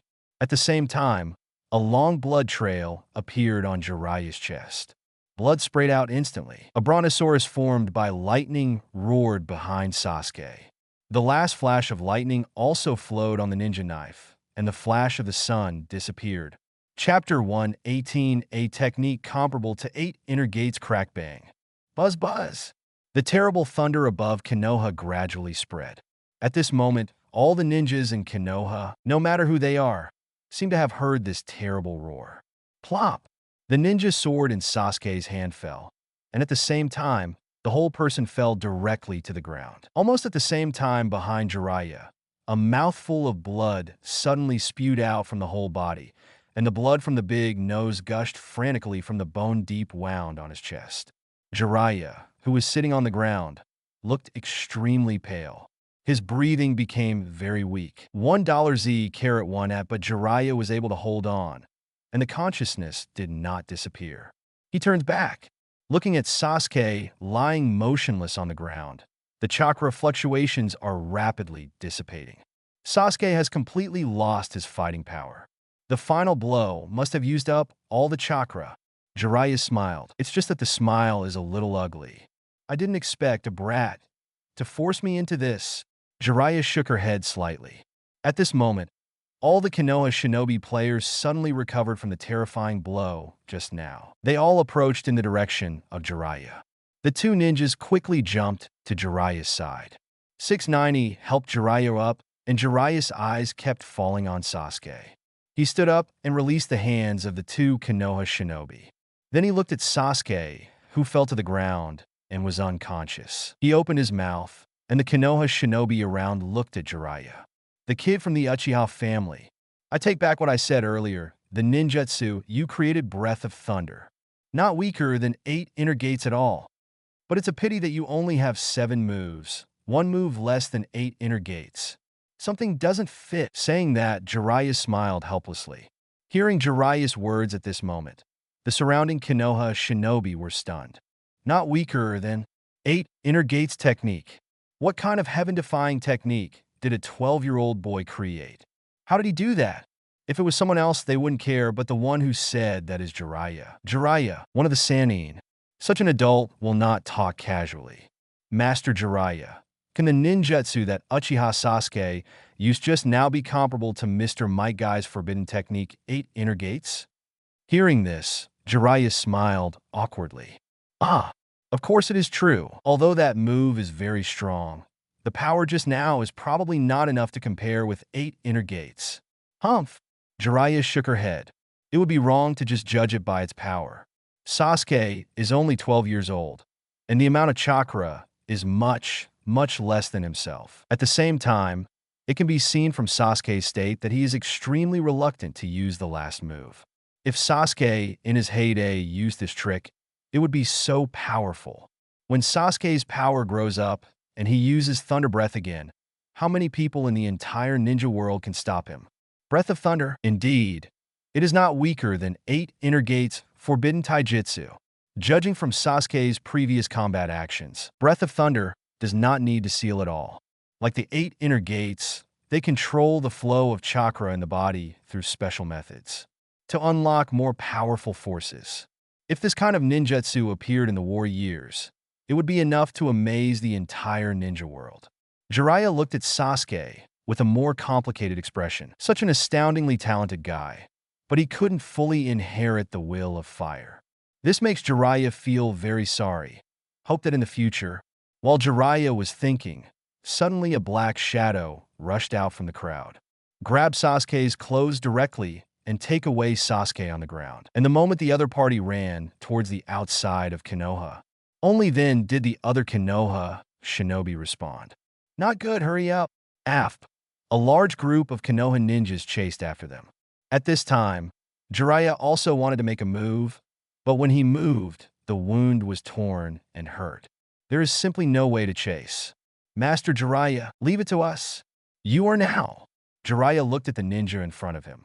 At the same time, a long blood trail appeared on Jiraiya's chest. Blood sprayed out instantly. A brontosaurus formed by lightning roared behind Sasuke. The last flash of lightning also flowed on the ninja knife, and the flash of the sun disappeared. Chapter 1:18 A technique comparable to 8 inner gates crack bang. Buzz buzz. The terrible thunder above Konoha gradually spread. At this moment, all the ninjas in Konoha, no matter who they are, seem to have heard this terrible roar. Plop! The ninja sword in Sasuke's hand fell, and at the same time, the whole person fell directly to the ground. Almost at the same time behind Jiraiya, a mouthful of blood suddenly spewed out from the whole body, and the blood from the big nose gushed frantically from the bone-deep wound on his chest. Jiraiya, who was sitting on the ground, looked extremely pale. His breathing became very weak. $1 at, but Jiraiya was able to hold on, and the consciousness did not disappear. He turned back, looking at Sasuke lying motionless on the ground. The chakra fluctuations are rapidly dissipating. Sasuke has completely lost his fighting power. The final blow must have used up all the chakra. Jiraiya smiled. It's just that the smile is a little ugly. I didn't expect a brat to force me into this. Jiraiya shook her head slightly. At this moment, all the Konoha shinobi players suddenly recovered from the terrifying blow just now. They all approached in the direction of Jiraiya. The two ninjas quickly jumped to Jiraiya's side. 690 helped Jiraiya up, and Jiraiya's eyes kept falling on Sasuke. He stood up and released the hands of the two Konoha shinobi. Then he looked at Sasuke, who fell to the ground and was unconscious. He opened his mouth, and the Konoha shinobi around looked at Jiraiya. The kid from the Uchiha family. I take back what I said earlier. The ninjutsu you created breath of thunder. Not weaker than 8 inner gates at all. But it's a pity that you only have 7 moves. 1 move less than 8 inner gates. Something doesn't fit. Saying that, Jiraiya smiled helplessly. Hearing Jiraiya's words at this moment, the surrounding Konoha shinobi were stunned. Not weaker than 8 inner gates technique. What kind of heaven-defying technique did a 12-year-old boy create? How did he do that? If it was someone else, they wouldn't care, but the one who said that is Jiraiya. Jiraiya, one of the Sannin. Such an adult will not talk casually. Master Jiraiya, can the ninjutsu that Uchiha Sasuke used just now be comparable to Mr. Might Guy's forbidden technique 8 inner gates? Hearing this, Jiraiya smiled awkwardly. Ah, of course it is true. Although that move is very strong, the power just now is probably not enough to compare with 8 inner gates. Humph! Jiraiya shook her head. It would be wrong to just judge it by its power. Sasuke is only 12 years old, and the amount of chakra is much, much less than himself. At the same time, it can be seen from Sasuke's state that he is extremely reluctant to use the last move. If Sasuke, in his heyday, used this trick, it would be so powerful. When Sasuke's power grows up and he uses Thunder Breath again, how many people in the entire ninja world can stop him? Breath of Thunder, indeed. It is not weaker than 8 Inner Gates Forbidden Taijutsu. Judging from Sasuke's previous combat actions, Breath of Thunder does not need to seal at all. Like the 8 Inner Gates, they control the flow of chakra in the body through special methods to unlock more powerful forces. If this kind of ninjutsu appeared in the war years, it would be enough to amaze the entire ninja world. Jiraiya looked at Sasuke with a more complicated expression. Such an astoundingly talented guy, but he couldn't fully inherit the will of fire. This makes Jiraiya feel very sorry. Hope that in the future, while Jiraiya was thinking, suddenly a black shadow rushed out from the crowd, grabbed Sasuke's clothes directly, and take away Sasuke on the ground. And the moment the other party ran towards the outside of Konoha, only then did the other Konoha shinobi respond. Not good, hurry up. Afp. A large group of Konoha ninjas chased after them. At this time, Jiraiya also wanted to make a move, but when he moved, the wound was torn and hurt. There is simply no way to chase. Master Jiraiya, leave it to us. You are now. Jiraiya looked at the ninja in front of him.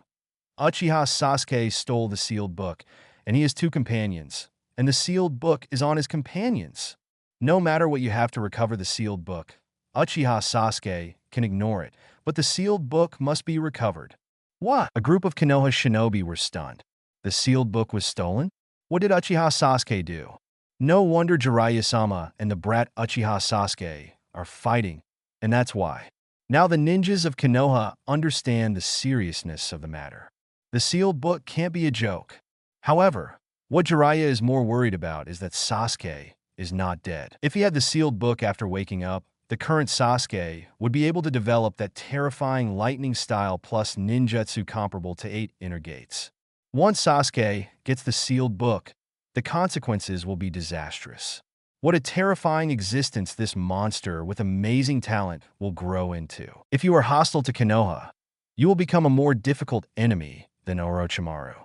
Uchiha Sasuke stole the sealed book, and he has 2 companions, and the sealed book is on his companions. No matter what you have to recover the sealed book, Uchiha Sasuke can ignore it, but the sealed book must be recovered. What? A group of Konoha shinobi were stunned. The sealed book was stolen? What did Uchiha Sasuke do? No wonder Jiraiya-sama and the brat Uchiha Sasuke are fighting, and that's why. Now the ninjas of Konoha understand the seriousness of the matter. The sealed book can't be a joke. However, what Jiraiya is more worried about is that Sasuke is not dead. If he had the sealed book after waking up, the current Sasuke would be able to develop that terrifying lightning style plus ninjutsu comparable to 8 Inner Gates. Once Sasuke gets the sealed book, the consequences will be disastrous. What a terrifying existence this monster with amazing talent will grow into. If you are hostile to Konoha, you will become a more difficult enemy than Orochimaru.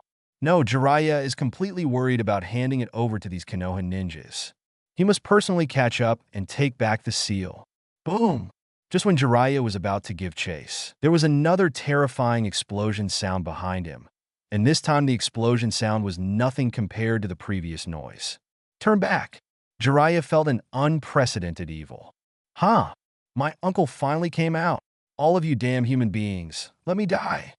No, Jiraiya is completely worried about handing it over to these Konoha ninjas. He must personally catch up and take back the seal. Boom! Just when Jiraiya was about to give chase, there was another terrifying explosion sound behind him, and this time the explosion sound was nothing compared to the previous noise. Turn back! Jiraiya felt an unprecedented evil. Huh! My uncle finally came out. All of you damn human beings, let me die.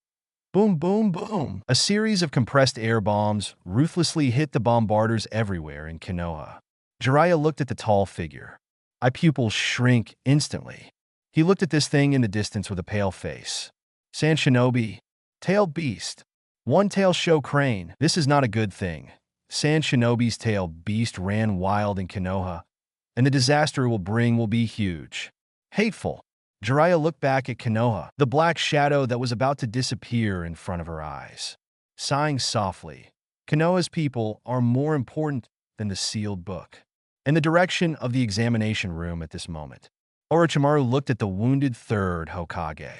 Boom, boom, boom. A series of compressed air bombs ruthlessly hit the bombarders everywhere in Konoha. Jiraiya looked at the tall figure. Eye pupils shrink instantly. He looked at this thing in the distance with a pale face. Sand Shinobi, Tailed Beast, One-Tail Show Crane. This is not a good thing. Sand Shinobi's tail beast ran wild in Konoha, and the disaster it will bring will be huge. Hateful. Jiraiya looked back at Konoha, the black shadow that was about to disappear in front of her eyes. Sighing softly, Konoha's people are more important than the sealed book. In the direction of the examination room at this moment, Orochimaru looked at the wounded 3rd Hokage.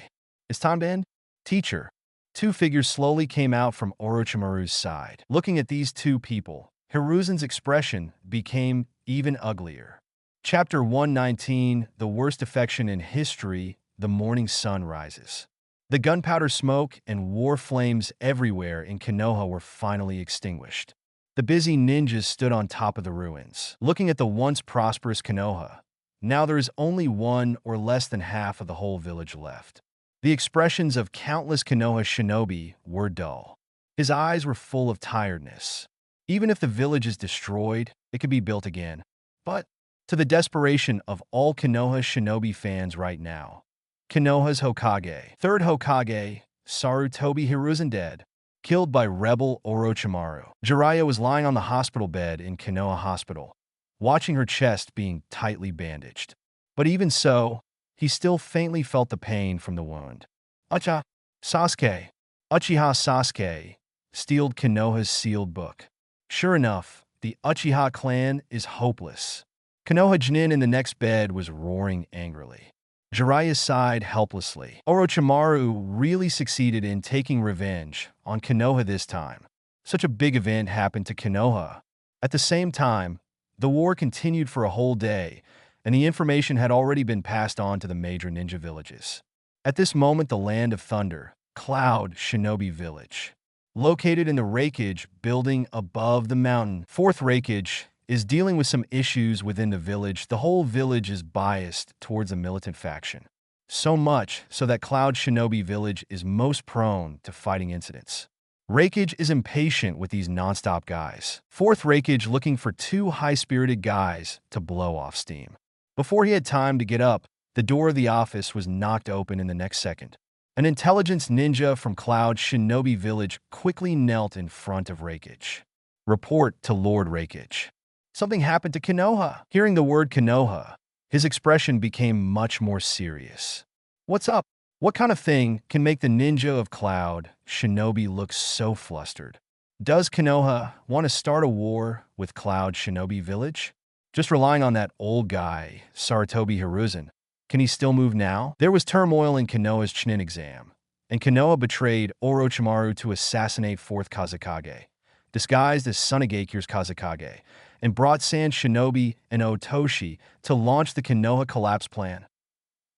It's time to end? Teacher. 2 figures slowly came out from Orochimaru's side. Looking at these 2 people, Hiruzen's expression became even uglier. Chapter 119, The Worst Affection in History, The Morning Sun Rises. The gunpowder smoke and war flames everywhere in Konoha were finally extinguished. The busy ninjas stood on top of the ruins, looking at the once prosperous Konoha. Now there is only 1 or less than half of the whole village left. The expressions of countless Konoha shinobi were dull. His eyes were full of tiredness. Even if the village is destroyed, it could be built again. But to the desperation of all Konoha shinobi fans right now, Konoha's Hokage, 3rd Hokage, Sarutobi Hiruzen dead, killed by rebel Orochimaru. Jiraiya was lying on the hospital bed in Konoha Hospital, watching her chest being tightly bandaged. But even so, he still faintly felt the pain from the wound. Uchiha Sasuke. Uchiha Sasuke stealed Konoha's sealed book. Sure enough, the Uchiha clan is hopeless. Konoha Jinin in the next bed was roaring angrily. Jiraiya sighed helplessly. Orochimaru really succeeded in taking revenge on Konoha this time. Such a big event happened to Konoha. At the same time, the war continued for a whole day, and the information had already been passed on to the major ninja villages. At this moment, the Land of Thunder, Cloud Shinobi Village, located in the Raikage building above the mountain. Fourth Raikage is dealing with some issues within the village. The whole village is biased towards a militant faction. So much so that Cloud Shinobi Village is most prone to fighting incidents. Raikage is impatient with these non-stop guys. Fourth Raikage looking for two high-spirited guys to blow off steam. Before he had time to get up, the door of the office was knocked open in the next second. An intelligence ninja from Cloud Shinobi Village quickly knelt in front of Raikage. Report to Lord Raikage. Something happened to Konoha. Hearing the word Konoha, his expression became much more serious. What's up? What kind of thing can make the ninja of Cloud Shinobi look so flustered? Does Konoha want to start a war with Cloud Shinobi Village? Just relying on that old guy, Sarutobi Hiruzen. Can he still move now? There was turmoil in Konoha's Chunin exam, and Konoha betrayed Orochimaru to assassinate 4th Kazekage, disguised as Tsunagekyu's Kazekage, and brought Sand Shinobi and Otoshi to launch the Konoha collapse plan.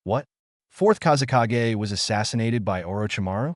What? 4th Kazekage was assassinated by Orochimaru?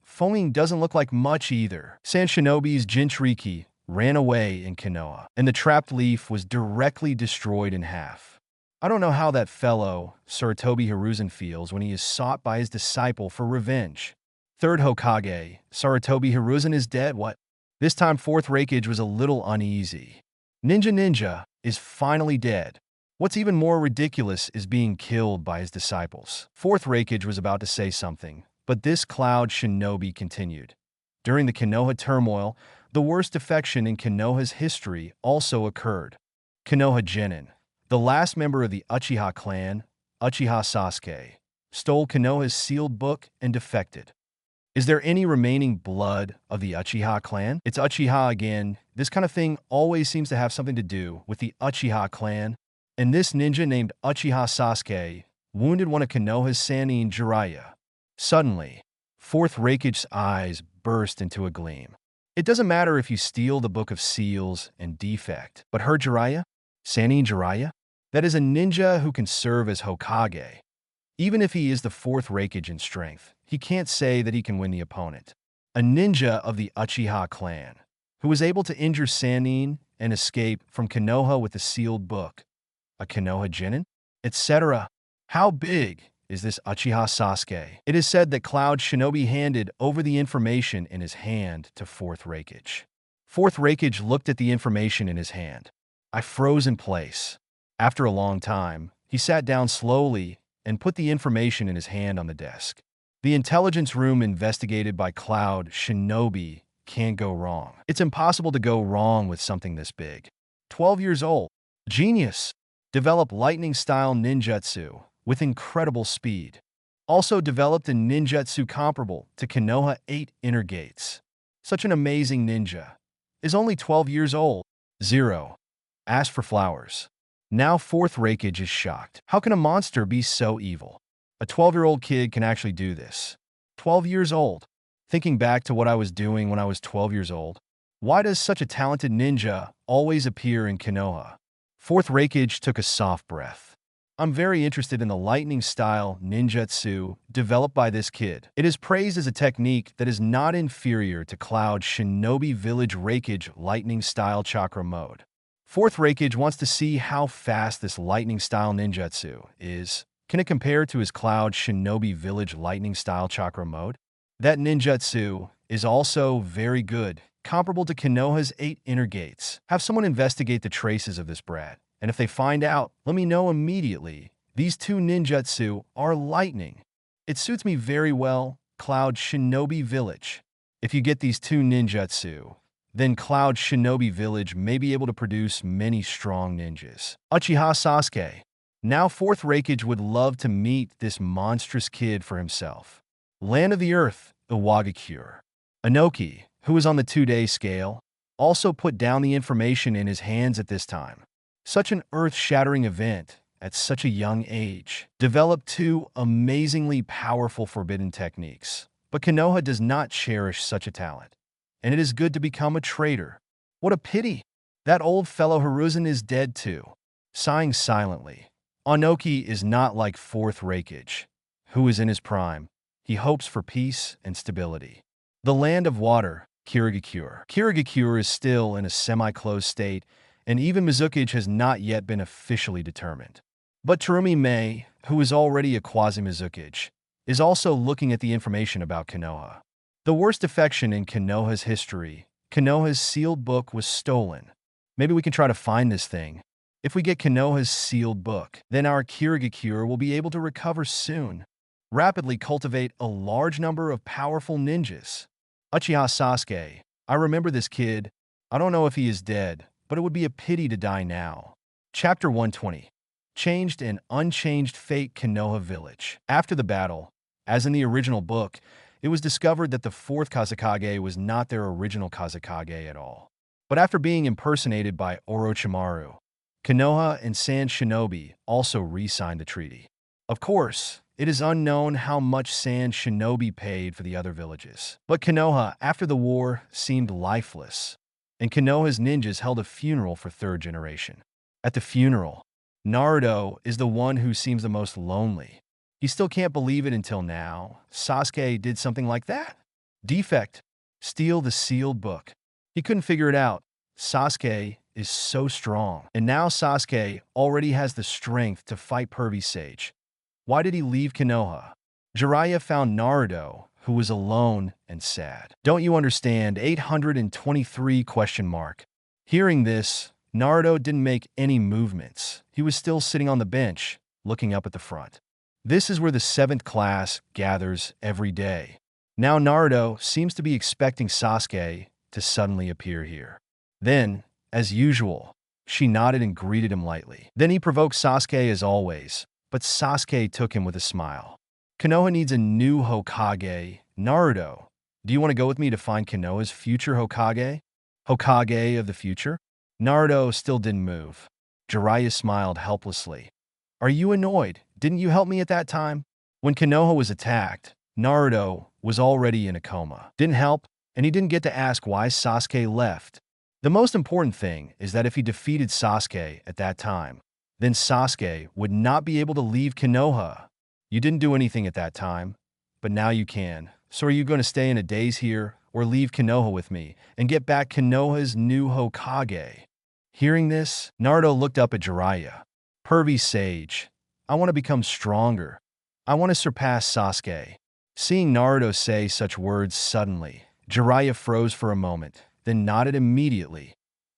Foaming doesn't look like much either. Sand Shinobi's Jinchuriki ran away in Konoha, and the trapped leaf was directly destroyed in half. I don't know how that fellow, Sarutobi Hiruzen, feels when he is sought by his disciple for revenge. 3rd Hokage, Sarutobi Hiruzen, is dead. What? This time 4th Raikage was a little uneasy. Ninja is finally dead. What's even more ridiculous is being killed by his disciples. 4th Raikage was about to say something, but this Cloud Shinobi continued. During the Konoha turmoil, the worst defection in Konoha's history also occurred. Konoha Genin, the last member of the Uchiha clan, Uchiha Sasuke, stole Konoha's sealed book and defected. Is there any remaining blood of the Uchiha clan? It's Uchiha again. This kind of thing always seems to have something to do with the Uchiha clan. And this ninja named Uchiha Sasuke wounded one of Konoha's Sannin, Jiraiya. Suddenly, 4th Raikage's eyes burst into a gleam. It doesn't matter if you steal the Book of Seals and defect, but her Jiraiya? Sannin Jiraiya? That is a ninja who can serve as Hokage. Even if he is the 4th Raikage in strength, he can't say that he can win the opponent. A ninja of the Uchiha clan, who was able to injure Sannin and escape from Konoha with the sealed book. A Konoha Genin? Etc. How big is this Uchiha Sasuke? It is said that Cloud Shinobi handed over the information in his hand to 4th Raikage. 4th Raikage looked at the information in his hand. I froze in place. After a long time, he sat down slowly and put the information in his hand on the desk. The intelligence room investigated by Cloud Shinobi can't go wrong. It's impossible to go wrong with something this big. 12 years old. Genius. Developed lightning-style ninjutsu with incredible speed. Also developed a ninjutsu comparable to Konoha 8 Inner Gates. Such an amazing ninja. Is only 12 years old. 0. Asked for flowers. Now 4th Raikage is shocked. How can a monster be so evil? A 12-year-old kid can actually do this. 12 years old. Thinking back to what I was doing when I was 12 years old, why does such a talented ninja always appear in Konoha? 4th Raikage took a soft breath. I'm very interested in the lightning-style ninjutsu developed by this kid. It is praised as a technique that is not inferior to Cloud Shinobi Village Raikage lightning-style chakra mode. 4th Raikage wants to see how fast this lightning-style ninjutsu is. Can it compare to his Cloud Shinobi Village lightning-style chakra mode? That ninjutsu is also very good, comparable to Konoha's 8 Inner Gates. Have someone investigate the traces of this brat, and if they find out, let me know immediately. These two ninjutsu are lightning. It suits me very well, Cloud Shinobi Village. If you get these two ninjutsu, then Cloud Shinobi Village may be able to produce many strong ninjas. Uchiha Sasuke. Now 4th Raikage would love to meet this monstrous kid for himself. Land of the Earth, Iwagakure. Inoki, who was on the 2-day scale, also put down the information in his hands at this time. Such an earth-shattering event at such a young age developed two amazingly powerful forbidden techniques. But Konoha does not cherish such a talent, and it is good to become a traitor. What a pity! That old fellow Hiruzen is dead too. Sighing silently, Onoki is not like fourth Raikage, who is in his prime. He hopes for peace and stability. The land of water, Kirigakure. Kirigakure is still in a semi-closed state, and even Mizukage has not yet been officially determined. But Terumi Mei, who is already a quasi-Mizukage, is also looking at the information about Konoha. The worst defection in Konoha's history, Konoha's sealed book, was stolen. Maybe we can try to find this thing. If we get Konoha's sealed book, then our Kirigakure will be able to recover soon. Rapidly cultivate a large number of powerful ninjas. Uchiha Sasuke. I remember this kid. I don't know if he is dead, but it would be a pity to die now. Chapter 120. Changed and Unchanged Fate Konoha Village. After the battle, as in the original book, it was discovered that the fourth Kazekage was not their original Kazekage at all. But after being impersonated by Orochimaru, Konoha and Sand Shinobi also re-signed the treaty. Of course, it is unknown how much Sand Shinobi paid for the other villages. But Konoha, after the war, seemed lifeless, and Konoha's ninjas held a funeral for third generation. At the funeral, Naruto is the one who seems the most lonely. He still can't believe it until now. Sasuke did something like that? Defect. Steal the sealed book. He couldn't figure it out. Sasuke is so strong. And now Sasuke already has the strength to fight Pervy Sage. Why did he leave Konoha? Jiraiya found Naruto, who was alone and sad. Don't you understand? 823 ? Hearing this, Naruto didn't make any movements. He was still sitting on the bench, looking up at the front. This is where the 7th class gathers every day. Now Naruto seems to be expecting Sasuke to suddenly appear here. Then, as usual, she nodded and greeted him lightly. Then he provoked Sasuke as always, but Sasuke took him with a smile. Konoha needs a new Hokage. Naruto, do you want to go with me to find Konoha's future Hokage? Hokage of the future? Naruto still didn't move. Jiraiya smiled helplessly. Are you annoyed? Didn't you help me at that time? When Konoha was attacked, Naruto was already in a coma. Didn't help, and he didn't get to ask why Sasuke left. The most important thing is that if he defeated Sasuke at that time, then Sasuke would not be able to leave Konoha. You didn't do anything at that time, but now you can. So are you going to stay in a daze here, or leave Konoha with me and get back Konoha's new Hokage? Hearing this, Naruto looked up at Jiraiya. Pervy Sage, I want to become stronger. I want to surpass Sasuke. Seeing Naruto say such words suddenly, Jiraiya froze for a moment, then nodded immediately.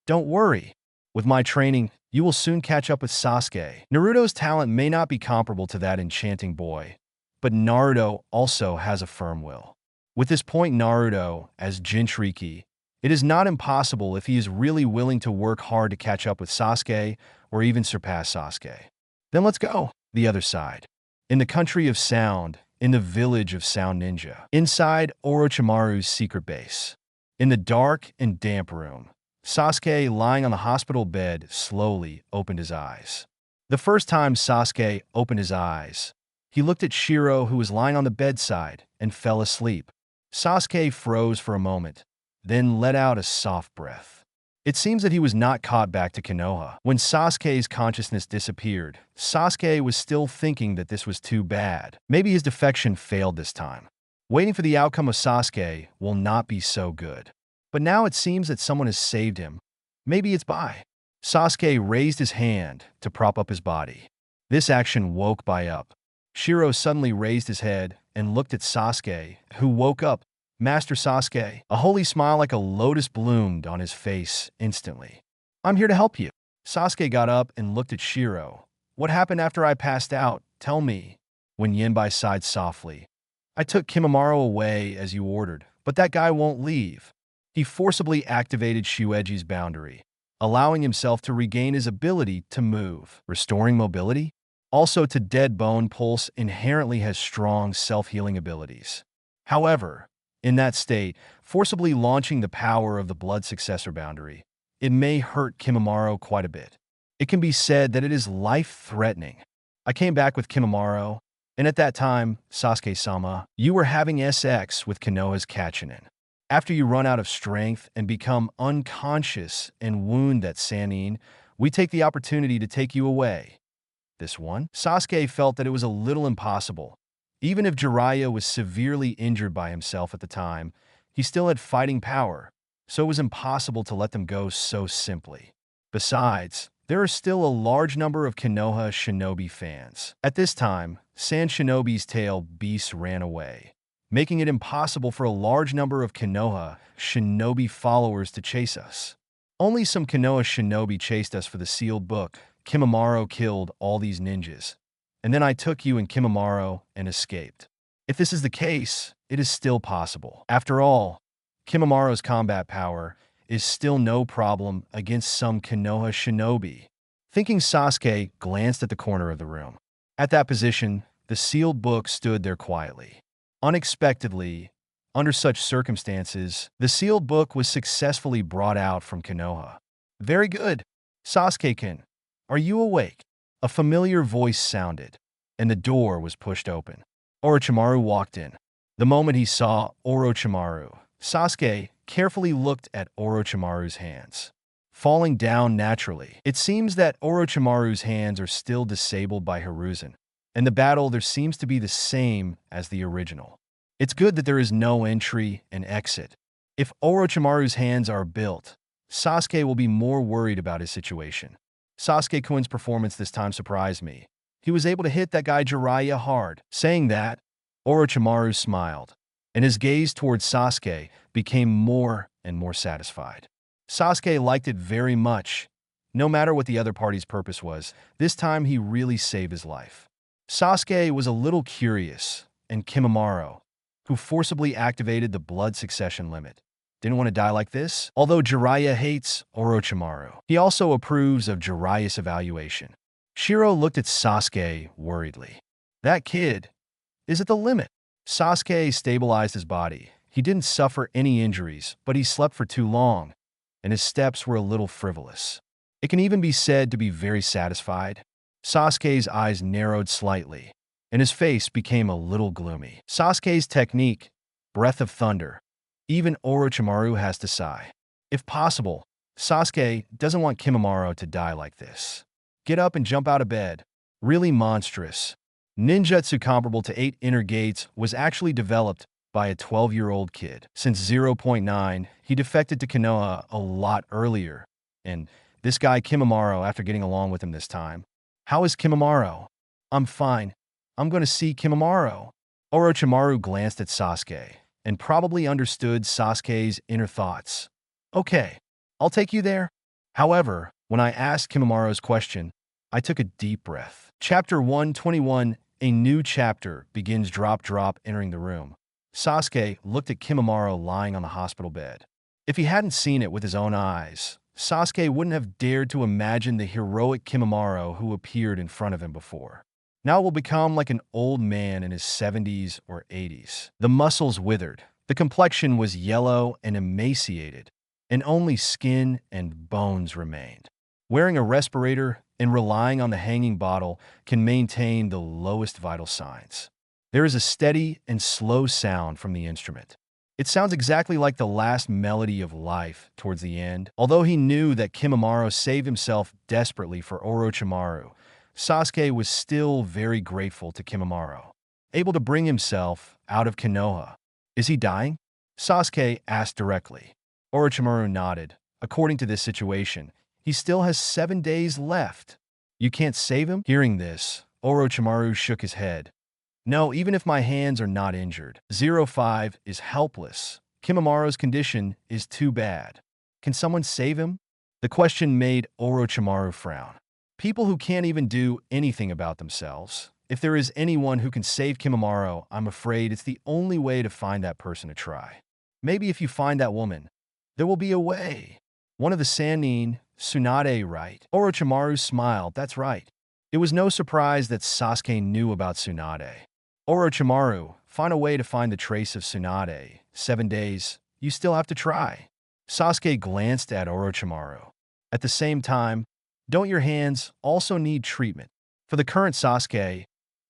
Don't worry. With my training, you will soon catch up with Sasuke. Naruto's talent may not be comparable to that enchanting boy, but Naruto also has a firm will. With this point Naruto, as Jinchuriki, it is not impossible if he is really willing to work hard to catch up with Sasuke or even surpass Sasuke. Then let's go. The other side. In the country of sound, in the village of Sound Ninja, inside Orochimaru's secret base. In the dark and damp room, Sasuke, lying on the hospital bed, slowly opened his eyes. The first time Sasuke opened his eyes, he looked at Shiro, who was lying on the bedside, and fell asleep. Sasuke froze for a moment, then let out a soft breath. It seems that he was not caught back to Konoha. When Sasuke's consciousness disappeared, Sasuke was still thinking that this was too bad. Maybe his defection failed this time. Waiting for the outcome of Sasuke will not be so good. But now it seems that someone has saved him. Maybe it's Bai. Sasuke raised his hand to prop up his body. This action woke Bai up. Shiro suddenly raised his head and looked at Sasuke, who woke up. Master Sasuke, a holy smile like a lotus bloomed on his face instantly. I'm here to help you. Sasuke got up and looked at Shiro. What happened after I passed out? Tell me. When Yenbai sighed softly. I took Kimimaro away as you ordered, but that guy won't leave. He forcibly activated Shueji's boundary, allowing himself to regain his ability to move, restoring mobility. Also, to Dead Bone Pulse inherently has strong self-healing abilities. However, in that state, forcibly launching the power of the blood successor boundary, it may hurt Kimimaro quite a bit. It can be said that it is life-threatening. I came back with Kimimaro, and at that time, Sasuke-sama, you were having SX with Konoha's Kachinen. After you run out of strength and become unconscious and wound that Sannin, we take the opportunity to take you away. This one? Sasuke felt that it was a little impossible. Even if Jiraiya was severely injured by himself at the time, he still had fighting power, so it was impossible to let them go so simply. Besides, there are still a large number of Konoha shinobi fans. At this time, Sand Shinobi's tail beasts ran away, making it impossible for a large number of Konoha shinobi followers to chase us. Only some Konoha shinobi chased us for the sealed book. Kimimaro killed all these ninjas, and then I took you and Kimimaro and escaped. If this is the case, it is still possible. After all, Kimimaro's combat power is still no problem against some Konoha shinobi. Thinking, Sasuke glanced at the corner of the room. At that position, the sealed book stood there quietly. Unexpectedly, under such circumstances, the sealed book was successfully brought out from Konoha. Very good. Sasuke-kun, are you awake? A familiar voice sounded, and the door was pushed open. Orochimaru walked in. The moment he saw Orochimaru, Sasuke carefully looked at Orochimaru's hands, falling down naturally. It seems that Orochimaru's hands are still disabled by Hiruzen. In the battle, there seems to be the same as the original. It's good that there is no entry and exit. If Orochimaru's hands are built, Sasuke will be more worried about his situation. Sasuke-kun's performance this time surprised me. He was able to hit that guy Jiraiya hard. Saying that, Orochimaru smiled, and his gaze towards Sasuke became more and more satisfied. Sasuke liked it very much. No matter what the other party's purpose was, this time he really saved his life. Sasuke was a little curious, and Kimimaro, who forcibly activated the blood succession limit, didn't want to die like this. Although Jiraiya hates Orochimaru, he also approves of Jiraiya's evaluation. Shiro looked at Sasuke worriedly. That kid is at the limit. Sasuke stabilized his body. He didn't suffer any injuries, but he slept for too long, and his steps were a little frivolous. It can even be said to be very satisfied. Sasuke's eyes narrowed slightly, and his face became a little gloomy. Sasuke's technique, Breath of Thunder. Even Orochimaru has to sigh. If possible, Sasuke doesn't want Kimimaro to die like this. Get up and jump out of bed. Really monstrous. Ninjutsu comparable to 8 inner gates was actually developed by a 12-year-old kid. Since 0.9, he defected to Konoha a lot earlier. And this guy Kimimaro, after getting along with him this time. How is Kimimaro? I'm fine. I'm going to see Kimimaro. Orochimaru glanced at Sasuke and probably understood Sasuke's inner thoughts. Okay, I'll take you there. However, when I asked Kimimaro's question, I took a deep breath. Chapter 121, a new chapter begins. Drop entering the room. Sasuke looked at Kimimaro lying on the hospital bed. If he hadn't seen it with his own eyes, Sasuke wouldn't have dared to imagine the heroic Kimimaro who appeared in front of him before. Now it will become like an old man in his 70s or 80s. The muscles withered. The complexion was yellow and emaciated, and only skin and bones remained. Wearing a respirator and relying on the hanging bottle can maintain the lowest vital signs. There is a steady and slow sound from the instrument. It sounds exactly like the last melody of life towards the end. Although he knew that Kimimaro saved himself desperately for Orochimaru, Sasuke was still very grateful to Kimimaro, able to bring himself out of Konoha. Is he dying? Sasuke asked directly. Orochimaru nodded. According to this situation, he still has 7 days left. You can't save him? Hearing this, Orochimaru shook his head. No, even if my hands are not injured. 05 is helpless. Kimimaro's condition is too bad. Can someone save him? The question made Orochimaru frown. People who can't even do anything about themselves. If there is anyone who can save Kimimaro, I'm afraid it's the only way to find that person to try. Maybe if you find that woman, there will be a way. One of the Sannin, Tsunade, right? Orochimaru smiled. That's right. It was no surprise that Sasuke knew about Tsunade. Orochimaru, find a way to find the trace of Tsunade. 7 days. You still have to try. Sasuke glanced at Orochimaru. At the same time, Don't your hands also need treatment? For the current Sasuke,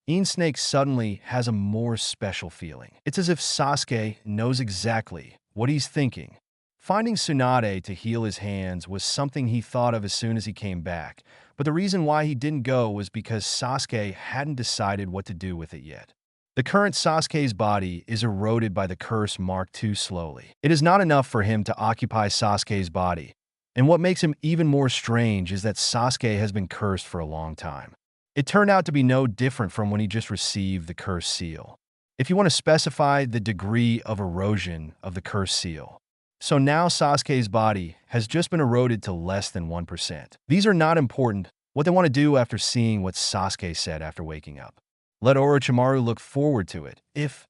Ian Snake suddenly has a more special feeling. It's as if Sasuke knows exactly what he's thinking. Finding Tsunade to heal his hands was something he thought of as soon as he came back, but the reason why he didn't go was because Sasuke hadn't decided what to do with it yet. The current Sasuke's body is eroded by the curse Mark II slowly. It is not enough for him to occupy Sasuke's body, and what makes him even more strange is that Sasuke has been cursed for a long time. It turned out to be no different from when he just received the curse seal. If you want to specify the degree of erosion of the curse seal. So now Sasuke's body has just been eroded to less than 1%. These are not important. What they want to do after seeing what Sasuke said after waking up. Let Orochimaru look forward to it. If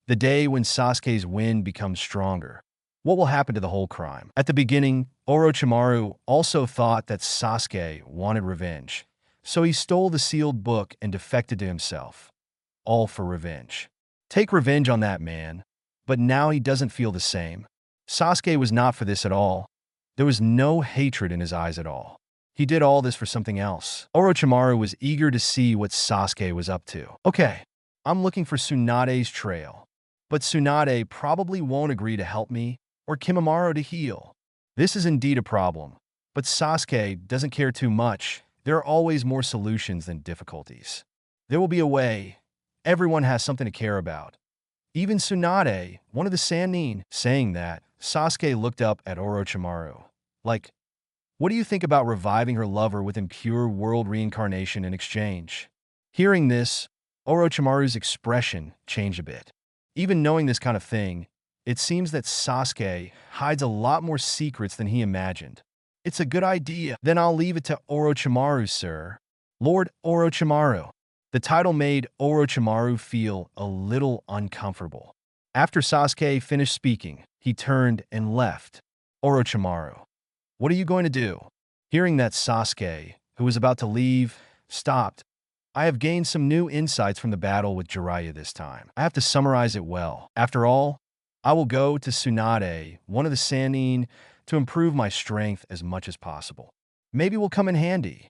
the day when Sasuke's wind becomes stronger, what will happen to the whole crime? At the beginning, Orochimaru also thought that Sasuke wanted revenge. So he stole the sealed book and defected to himself. All for revenge. Take revenge on that man. But now he doesn't feel the same. Sasuke was not for this at all. There was no hatred in his eyes at all. He did all this for something else. Orochimaru was eager to see what Sasuke was up to. Okay, I'm looking for Tsunade's trail. But Tsunade probably won't agree to help me or Kimimaro to heal. This is indeed a problem. But Sasuke doesn't care too much. There are always more solutions than difficulties. There will be a way. Everyone has something to care about. Even Tsunade, one of the Sannin. Saying that, Sasuke looked up at Orochimaru. Like, what do you think about reviving her lover with impure world reincarnation in exchange? Hearing this, Orochimaru's expression changed a bit. Even knowing this kind of thing, it seems that Sasuke hides a lot more secrets than he imagined. It's a good idea. Then I'll leave it to Orochimaru, sir. Lord Orochimaru. The title made Orochimaru feel a little uncomfortable. After Sasuke finished speaking, he turned and left. Orochimaru. What are you going to do? Hearing that Sasuke, who was about to leave, stopped. I have gained some new insights from the battle with Jiraiya this time. I have to summarize it well. After all, I will go to Tsunade, one of the Sannin, to improve my strength as much as possible. Maybe will come in handy.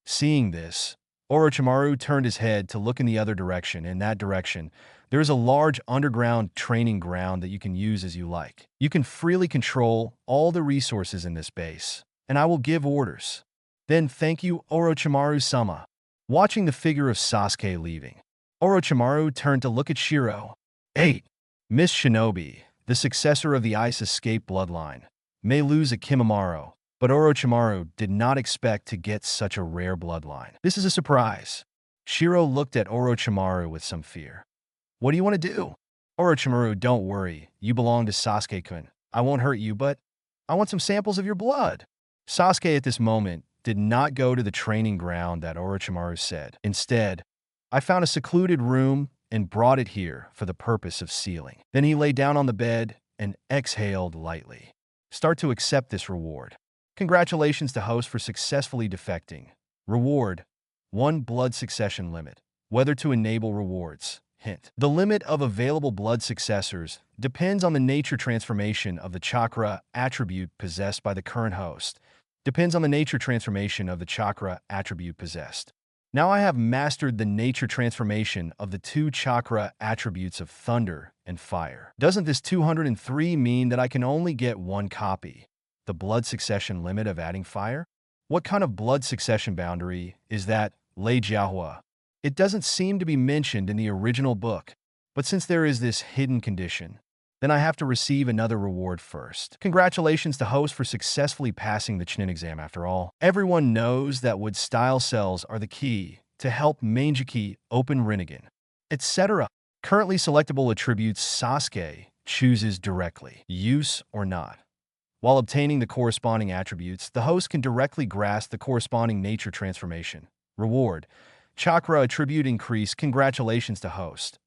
Seeing this, Orochimaru turned his head to look in the other direction. In that direction, there is a large underground training ground that you can use as you like. You can freely control all the resources in this base, and I will give orders. Then thank you, Orochimaru-sama. Watching the figure of Sasuke leaving, Orochimaru turned to look at Shiro. 8. Miss Shinobi, the successor of the Ice Escape bloodline, may lose a Kimimaro, but Orochimaru did not expect to get such a rare bloodline. This is a surprise. Shiro looked at Orochimaru with some fear. What do you want to do? Orochimaru, don't worry. You belong to Sasuke-kun. I won't hurt you, but I want some samples of your blood. Sasuke at this moment did not go to the training ground that Orochimaru said. Instead, I found a secluded room and brought it here for the purpose of sealing. Then he lay down on the bed and exhaled lightly. Start to accept this reward. Congratulations to host for successfully defecting. Reward: 1 blood succession limit. Whether to enable rewards. Hint. The limit of available blood successors depends on the nature transformation of the chakra attribute possessed by the current host. Depends on the nature transformation of the chakra attribute possessed. Now I have mastered the nature transformation of the 2 chakra attributes of thunder and fire. Doesn't this 203 mean that I can only get 1 copy? The blood succession limit of adding fire? What kind of blood succession boundary is that, Lei Jiahua? It doesn't seem to be mentioned in the original book, but since there is this hidden condition, then I have to receive another reward first. Congratulations to host for successfully passing the Chunin exam after all. Everyone knows that wood style cells are the key to help Manjiki open Rinnegan, etc. Currently selectable attributes Sasuke chooses directly, use or not. While obtaining the corresponding attributes, the host can directly grasp the corresponding nature transformation. Reward: Chakra attribute increase. Congratulations to host.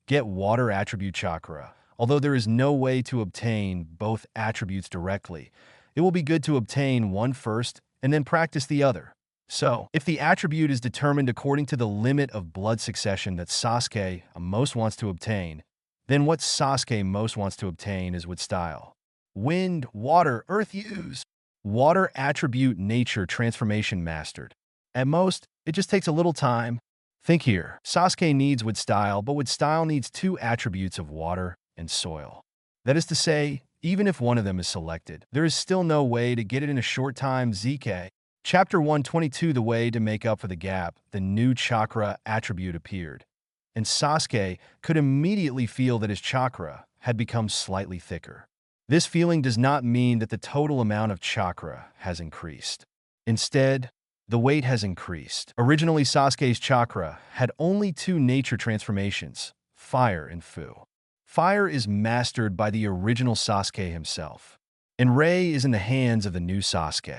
Get water attribute chakra. Although there is no way to obtain both attributes directly, it will be good to obtain one first and then practice the other. So, if the attribute is determined according to the limit of blood succession that Sasuke most wants to obtain, then what Sasuke most wants to obtain is wood style. Wind, water, earth use. Water attribute nature transformation mastered. At most, it just takes a little time. Think here. Sasuke needs wood style, but wood style needs two attributes of water and soil. That is to say, even if one of them is selected, there is still no way to get it in a short time. ZK. Chapter 122. The way to make up for the gap, the new chakra attribute appeared, and Sasuke could immediately feel that his chakra had become slightly thicker. This feeling does not mean that the total amount of chakra has increased. Instead, the weight has increased. Originally, Sasuke's chakra had only two nature transformations, fire and fu. Fire is mastered by the original Sasuke himself, and Rei is in the hands of the new Sasuke.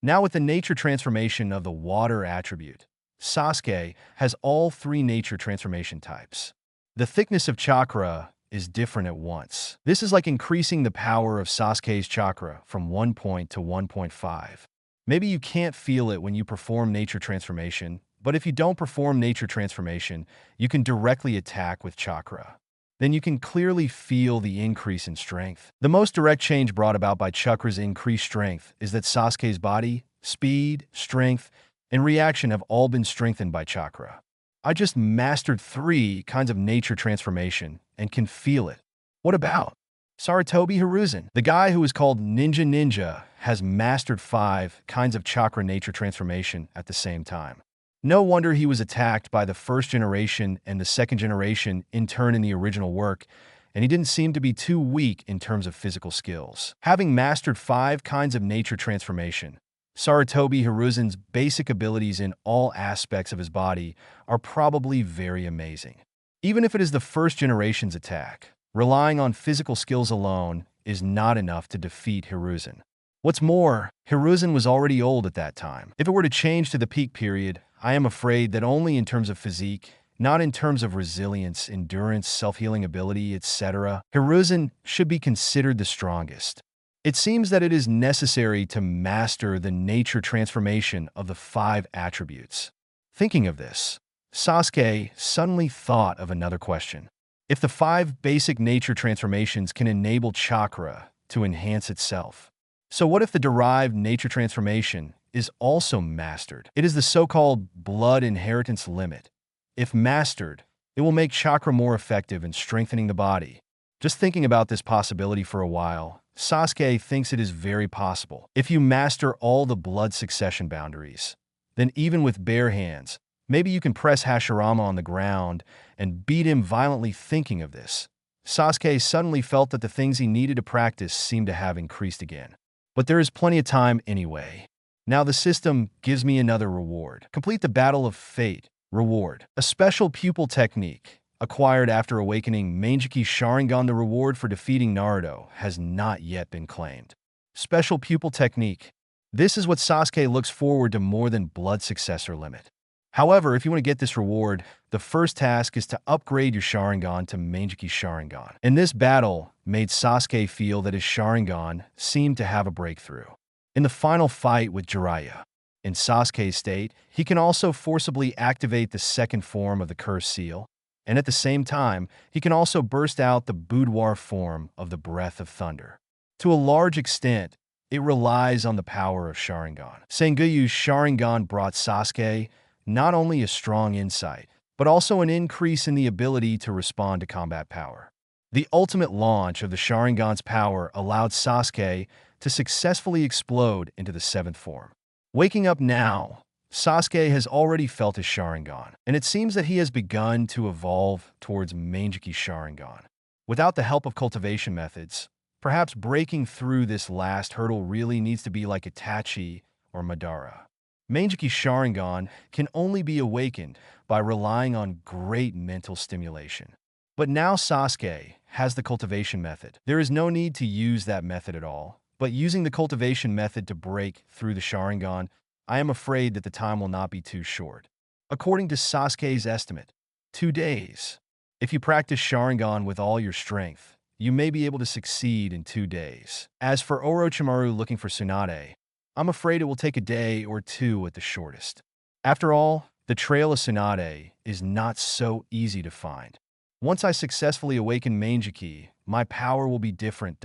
Now with the nature transformation of the water attribute, Sasuke has all three nature transformation types. The thickness of chakra is different at once. This is like increasing the power of Sasuke's chakra from 1 point to 1.5. Maybe you can't feel it when you perform nature transformation, but if you don't perform nature transformation, you can directly attack with chakra. Then you can clearly feel the increase in strength. The most direct change brought about by chakra's increased strength is that Sasuke's body, speed, strength, and reaction have all been strengthened by chakra. I just mastered 3 kinds of nature transformation and can feel it. What about Sarutobi Hiruzen? The guy who is called Ninja has mastered 5 kinds of chakra nature transformation at the same time. No wonder he was attacked by the first generation and the second generation in turn in the original work, and he didn't seem to be too weak in terms of physical skills. Having mastered 5 kinds of nature transformation, Sarutobi Hiruzen's basic abilities in all aspects of his body are probably very amazing. Even if it is the first generation's attack, relying on physical skills alone is not enough to defeat Hiruzen. What's more, Hiruzen was already old at that time. If it were to change to the peak period, I am afraid that only in terms of physique, not in terms of resilience, endurance, self-healing ability, etc., Hiruzen should be considered the strongest. It seems that it is necessary to master the nature transformation of the 5 attributes. Thinking of this, Sasuke suddenly thought of another question. If the 5 basic nature transformations can enable chakra to enhance itself, so what if the derived nature transformation is also mastered? It is the so-called blood inheritance limit. If mastered, it will make chakra more effective in strengthening the body. Just thinking about this possibility for a while, Sasuke thinks it is very possible. If you master all the blood succession boundaries, then even with bare hands, maybe you can press Hashirama on the ground and beat him violently. Thinking of this, Sasuke suddenly felt that the things he needed to practice seemed to have increased again. But there is plenty of time anyway. Now the system gives me another reward. Complete the Battle of Fate. Reward. A special pupil technique. Acquired after awakening Mangekyou Sharingan. The reward for defeating Naruto has not yet been claimed. Special pupil technique. This is what Sasuke looks forward to more than blood successor limit. However, if you want to get this reward, the first task is to upgrade your Sharingan to Mangekyou Sharingan. And this battle made Sasuke feel that his Sharingan seemed to have a breakthrough. In the final fight with Jiraiya, in Sasuke's state, he can also forcibly activate the second form of the Cursed Seal, and at the same time, he can also burst out the boudoir form of the Breath of Thunder. To a large extent, it relies on the power of Sharingan. Sanguyu's Sharingan brought Sasuke not only a strong insight, but also an increase in the ability to respond to combat power. The ultimate launch of the Sharingan's power allowed Sasuke to successfully explode into the 7th form. Waking up now, Sasuke has already felt his Sharingan, and it seems that he has begun to evolve towards Mangekyou Sharingan. Without the help of cultivation methods, perhaps breaking through this last hurdle really needs to be like Itachi or Madara. Mangekyou Sharingan can only be awakened by relying on great mental stimulation. But now Sasuke has the cultivation method. There is no need to use that method at all, but using the cultivation method to break through the Sharingan, I am afraid that the time will not be too short. According to Sasuke's estimate, 2 days. If you practice Sharingan with all your strength, you may be able to succeed in 2 days. As for Orochimaru looking for Tsunade, I'm afraid it will take a day or 2 at the shortest. After all, the trail of Tsunade is not so easy to find. Once I successfully awaken Mangekyou, my power will be different.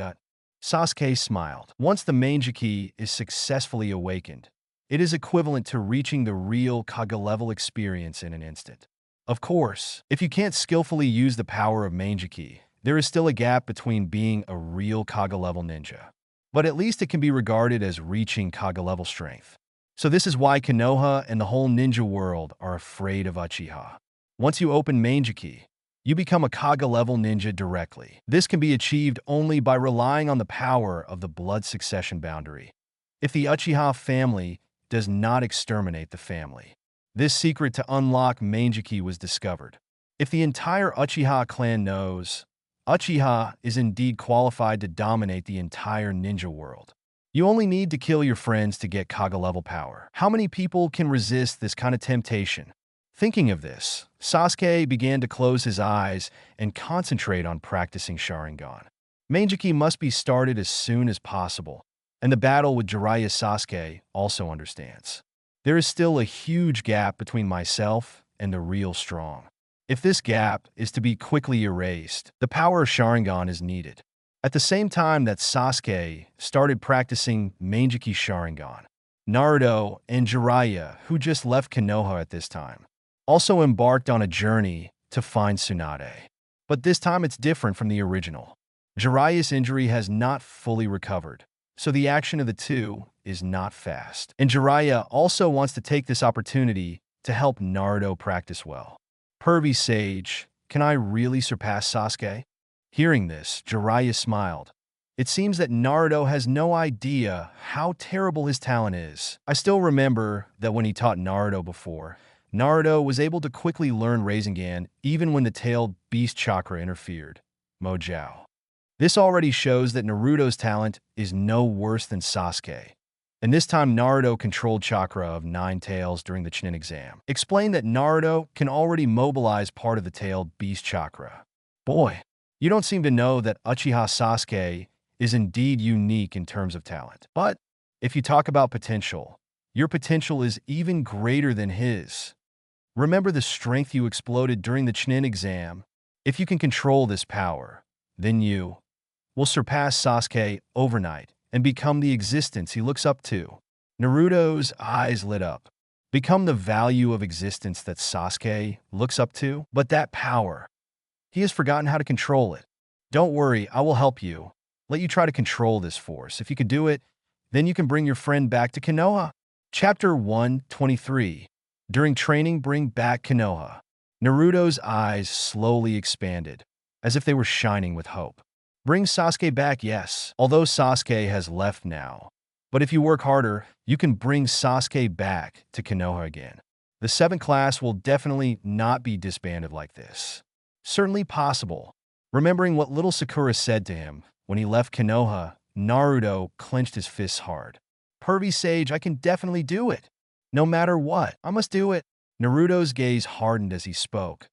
Sasuke smiled. Once the Mangeki is successfully awakened, it is equivalent to reaching the real Kage-level experience in an instant. Of course, if you can't skillfully use the power of Mangeki, there is still a gap between being a real Kage-level ninja. But at least it can be regarded as reaching Kage-level strength. So this is why Konoha and the whole ninja world are afraid of Uchiha. Once you open Mangeki, you become a Kage-level ninja directly. This can be achieved only by relying on the power of the blood succession boundary. If the Uchiha family does not exterminate the family, this secret to unlock Mangeki was discovered. If the entire Uchiha clan knows, Uchiha is indeed qualified to dominate the entire ninja world. You only need to kill your friends to get Kage-level power. How many people can resist this kind of temptation? Thinking of this, Sasuke began to close his eyes and concentrate on practicing Sharingan. Mangeki must be started as soon as possible, and the battle with Jiraiya Sasuke also understands. There is still a huge gap between myself and the real strong. If this gap is to be quickly erased, the power of Sharingan is needed. At the same time that Sasuke started practicing Mangeki Sharingan, Naruto and Jiraiya, who just left Konoha at this time, also embarked on a journey to find Tsunade. But this time it's different from the original. Jiraiya's injury has not fully recovered, so the action of the two is not fast. And Jiraiya also wants to take this opportunity to help Naruto practice well. Pervy Sage, can I really surpass Sasuke? Hearing this, Jiraiya smiled. It seems that Naruto has no idea how terrible his talent is. I still remember that when he taught Naruto before, Naruto was able to quickly learn Rasengan even when the tailed beast chakra interfered. Mojao. This already shows that Naruto's talent is no worse than Sasuke. And this time Naruto controlled chakra of 9 tails during the Chunin exam. Explain that Naruto can already mobilize part of the tailed beast chakra. Boy, you don't seem to know that Uchiha Sasuke is indeed unique in terms of talent. But if you talk about potential, your potential is even greater than his. Remember the strength you exploded during the Chunin exam. If you can control this power, then you will surpass Sasuke overnight and become the existence he looks up to. Naruto's eyes lit up. Become the value of existence that Sasuke looks up to? But that power, he has forgotten how to control it. Don't worry, I will help you. Let you try to control this force. If you can do it, then you can bring your friend back to Konoha. Chapter 123. During training, bring back Konoha. Naruto's eyes slowly expanded, as if they were shining with hope. Bring Sasuke back, yes, although Sasuke has left now. But if you work harder, you can bring Sasuke back to Konoha again. The 7th class will definitely not be disbanded like this. Certainly possible. Remembering what little Sakura said to him when he left Konoha, Naruto clenched his fists hard. Pervy Sage, I can definitely do it. No matter what, I must do it. Naruto's gaze hardened as he spoke.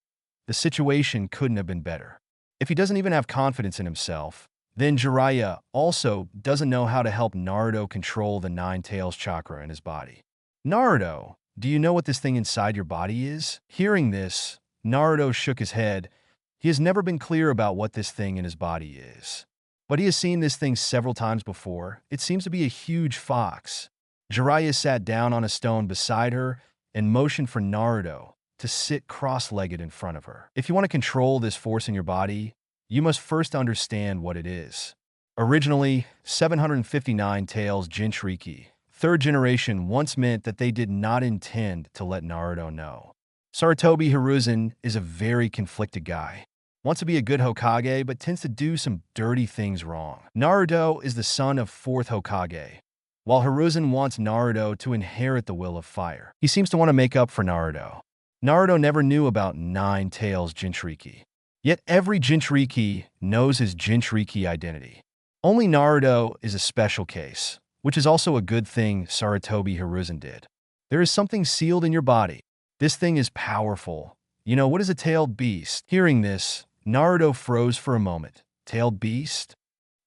The situation couldn't have been better. If he doesn't even have confidence in himself, then Jiraiya also doesn't know how to help Naruto control the 9 tails chakra in his body. Naruto, do you know what this thing inside your body is? Hearing this, Naruto shook his head. He has never been clear about what this thing in his body is. But he has seen this thing several times before. It seems to be a huge fox. Jiraiya sat down on a stone beside her and motioned for Naruto to sit cross-legged in front of her. If you want to control this force in your body, you must first understand what it is. Originally, 759 tails Jinchuriki, 3rd generation, once meant that they did not intend to let Naruto know. Sarutobi Hiruzen is a very conflicted guy. Wants to be a good Hokage, but tends to do some dirty things wrong. Naruto is the son of 4th Hokage, while Hiruzen wants Naruto to inherit the will of fire. He seems to want to make up for Naruto. Naruto never knew about 9 tails Jinchuriki. Yet every Jinchuriki knows his Jinchuriki identity. Only Naruto is a special case, which is also a good thing Sarutobi Hiruzen did. There is something sealed in your body. This thing is powerful. You know, what is a tailed beast? Hearing this, Naruto froze for a moment. Tailed beast?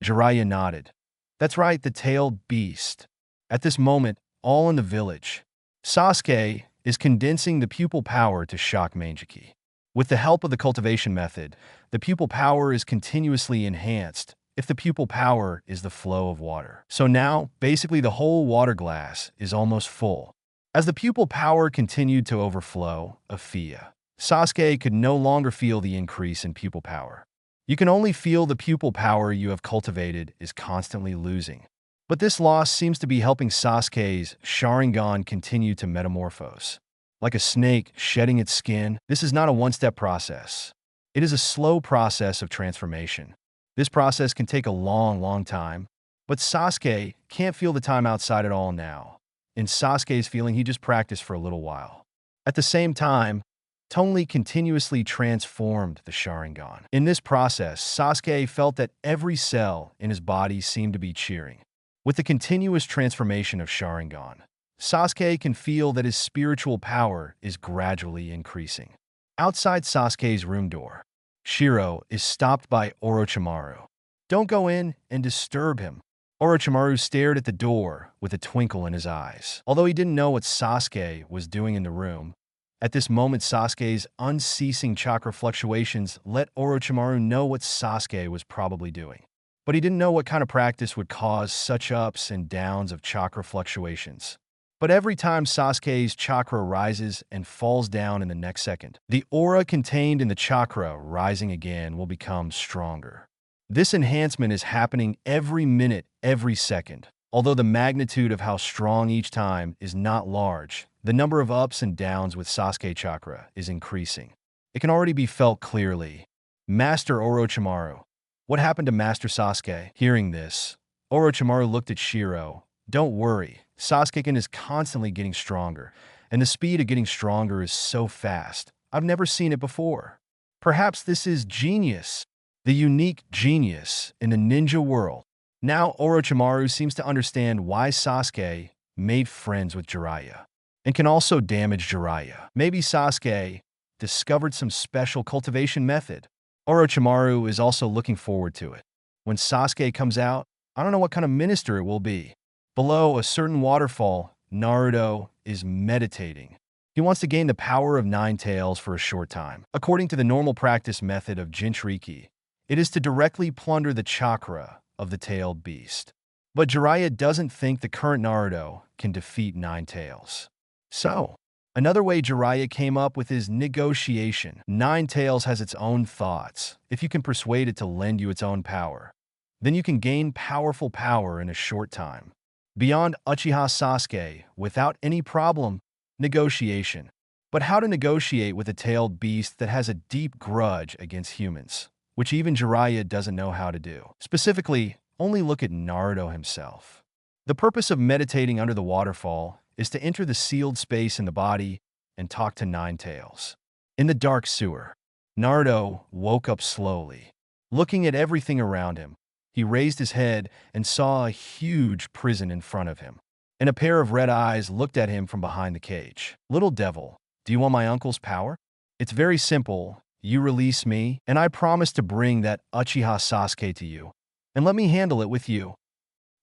Jiraiya nodded. That's right, the tailed beast. At this moment, all in the village, Sasuke is condensing the pupil power to shock Mangeki. With the help of the cultivation method, the pupil power is continuously enhanced, if the pupil power is the flow of water. So now, basically the whole water glass is almost full. As the pupil power continued to overflow, Sasuke could no longer feel the increase in pupil power. You can only feel the pupil power you have cultivated is constantly losing. But this loss seems to be helping Sasuke's Sharingan continue to metamorphose. Like a snake shedding its skin, this is not a one-step process. It is a slow process of transformation. This process can take a long time, but Sasuke can't feel the time outside at all now. In Sasuke's feeling, he just practiced for a little while. At the same time, Tongli continuously transformed the Sharingan. In this process, Sasuke felt that every cell in his body seemed to be cheering. With the continuous transformation of Sharingan, Sasuke can feel that his spiritual power is gradually increasing. Outside Sasuke's room door, Shiro is stopped by Orochimaru. "Don't go in and disturb him." Orochimaru stared at the door with a twinkle in his eyes. Although he didn't know what Sasuke was doing in the room, at this moment Sasuke's unceasing chakra fluctuations let Orochimaru know what Sasuke was probably doing. But he didn't know what kind of practice would cause such ups and downs of chakra fluctuations. But every time Sasuke's chakra rises and falls down in the next second, the aura contained in the chakra rising again will become stronger. This enhancement is happening every minute, every second. Although the magnitude of how strong each time is not large, the number of ups and downs with Sasuke chakra is increasing. It can already be felt clearly. Master Orochimaru. What happened to Master Sasuke? Hearing this, Orochimaru looked at Shiro. "Don't worry, Sasuke is constantly getting stronger, and the speed of getting stronger is so fast. I've never seen it before. Perhaps this is genius, the unique genius in the ninja world." Now Orochimaru seems to understand why Sasuke made friends with Jiraiya, and can also damage Jiraiya. Maybe Sasuke discovered some special cultivation method. Orochimaru is also looking forward to it. When Sasuke comes out, I don't know what kind of minister it will be. Below a certain waterfall, Naruto is meditating. He wants to gain the power of Nine Tails for a short time. According to the normal practice method of Jinchuriki, it is to directly plunder the chakra of the tailed beast. But Jiraiya doesn't think the current Naruto can defeat Nine Tails. So, another way Jiraiya came up with is negotiation. Nine Tails has its own thoughts. If you can persuade it to lend you its own power, then you can gain powerful power in a short time. Beyond Uchiha Sasuke, without any problem, negotiation. But how to negotiate with a tailed beast that has a deep grudge against humans, which even Jiraiya doesn't know how to do. Specifically, only look at Naruto himself. The purpose of meditating under the waterfall is to enter the sealed space in the body and talk to Nine Tails. In the dark sewer, Naruto woke up slowly. Looking at everything around him, he raised his head and saw a huge prison in front of him, and a pair of red eyes looked at him from behind the cage. "Little devil, do you want my uncle's power? It's very simple. You release me, and I promise to bring that Uchiha Sasuke to you, and let me handle it with you."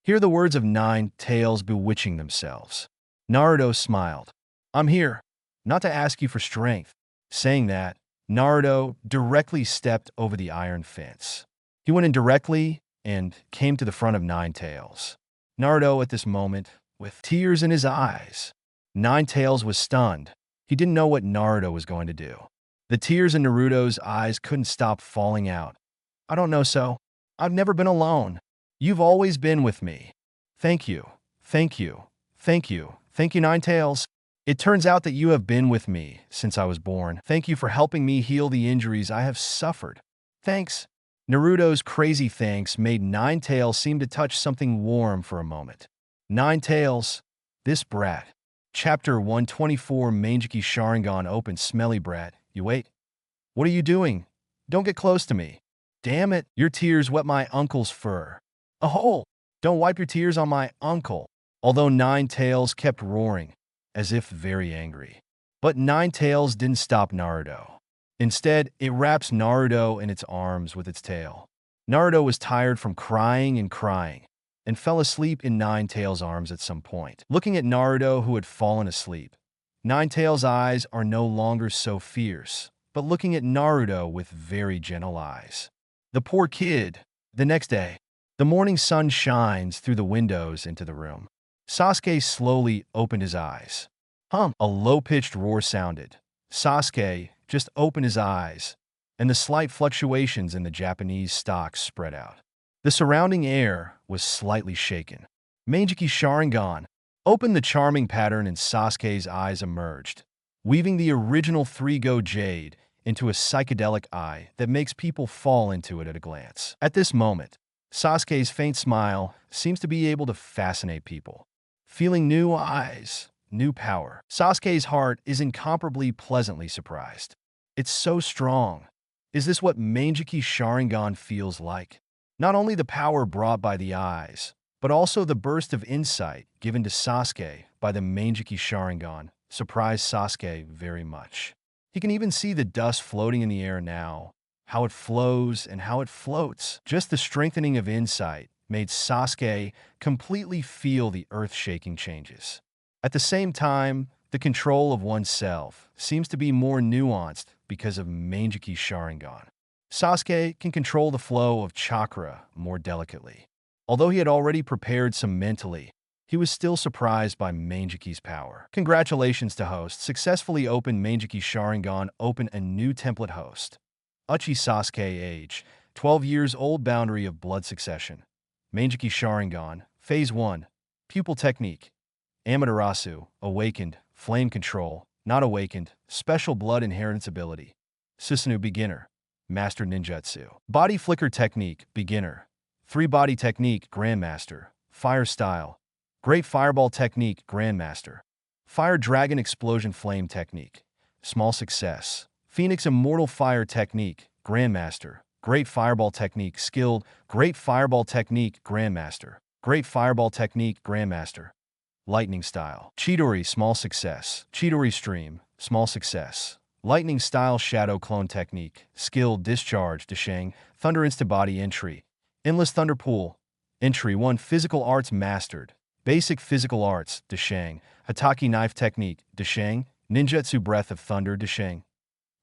Hear the words of Nine Tails bewitching themselves. Naruto smiled. "I'm here, not to ask you for strength." Saying that, Naruto directly stepped over the iron fence. He went in directly and came to the front of Nine Tails. Naruto at this moment, with tears in his eyes. Nine Tails was stunned. He didn't know what Naruto was going to do. The tears in Naruto's eyes couldn't stop falling out. "I don't know so. I've never been alone. You've always been with me. Thank you, thank you, thank you, thank you, Nine Tails. It turns out that you have been with me since I was born. Thank you for helping me heal the injuries I have suffered. Thanks." Naruto's crazy thanks made Nine Tails seem to touch something warm for a moment. Nine Tails, this brat. Chapter 124 Manjiki Sharingan open smelly brat. You wait. What are you doing? Don't get close to me. Damn it, your tears wet my uncle's fur. A hole! Don't wipe your tears on my uncle. Although Nine Tails kept roaring, as if very angry. But Nine Tails didn't stop Naruto. Instead, it wraps Naruto in its arms with its tail. Naruto was tired from crying and fell asleep in Nine Tails' arms at some point. Looking at Naruto, who had fallen asleep, Nine Tails' eyes are no longer so fierce, but looking at Naruto with very gentle eyes. The poor kid. The next day, The morning sun shines through the windows into the room. Sasuke slowly opened his eyes. A low-pitched roar sounded. Sasuke just opened his eyes, and the slight fluctuations in the Japanese stocks spread out. The surrounding air was slightly shaken. Meijiki Sharingan opened the charming pattern and Sasuke's eyes emerged, weaving the original three-go jade into a psychedelic eye that makes people fall into it at a glance. At this moment, Sasuke's faint smile seems to be able to fascinate people. Feeling new eyes, new power. Sasuke's heart is incomparably pleasantly surprised. It's so strong. Is this what Meijiki Sharingan feels like? Not only the power brought by the eyes, but also the burst of insight given to Sasuke by the Meijiki Sharingan surprised Sasuke very much. He can even see the dust floating in the air now, how it flows and how it floats. Just the strengthening of insight made Sasuke completely feel the earth-shaking changes. At the same time, the control of oneself seems to be more nuanced because of Meijiki Sharingan. Sasuke can control the flow of chakra more delicately. Although he had already prepared some mentally, he was still surprised by Meijiki's power. Congratulations to host. Successfully opened Meijiki Sharingan. Open a new template host. Uchiha Sasuke age, 12 years old. Boundary of blood succession. Meijiki Sharingan, Phase 1. Pupil technique. Amaterasu, awakened, flame control, not awakened, special blood inheritance ability. Susanoo beginner, master ninjutsu. Body flicker technique, beginner. 3 body technique, grandmaster. Fire style. Great fireball technique, grandmaster. Fire dragon explosion flame technique. Small success. Phoenix immortal fire technique, grandmaster. Great fireball technique, skilled. Great fireball technique, grandmaster. Great fireball technique, grandmaster. Lightning style. Chidori, small success. Chidori stream, small success. Lightning style shadow clone technique. Skilled discharge, Deshang. Thunder instant body entry. Endless thunder pool. Entry 1 physical arts mastered. Basic physical arts, Deshang. Hataki knife technique, Deshang. Ninjutsu breath of thunder, Deshang.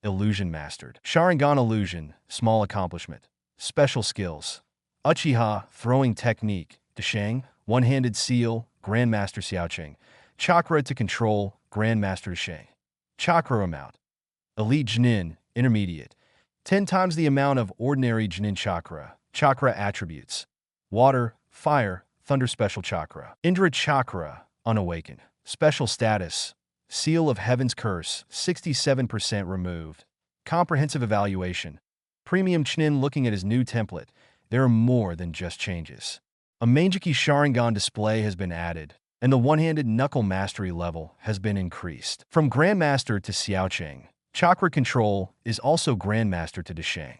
Illusion mastered. Sharingan illusion, small accomplishment. Special skills. Uchiha throwing technique, Deshang. One-handed seal, Grandmaster Xiaoqing. Chakra to control, Grandmaster Deshang. Chakra amount. Elite Jnin, intermediate. 10 times the amount of ordinary Jnin chakra. Chakra attributes. Water, fire, thunder special chakra. Indra chakra, unawakened. Special status. Seal of Heaven's Curse, 67% removed. Comprehensive evaluation. Premium Chunin looking at his new template. There are more than just changes. A Meijiki Sharingan display has been added, and the one-handed knuckle mastery level has been increased. From Grandmaster to Xiaoqing, chakra control is also Grandmaster to Deshang.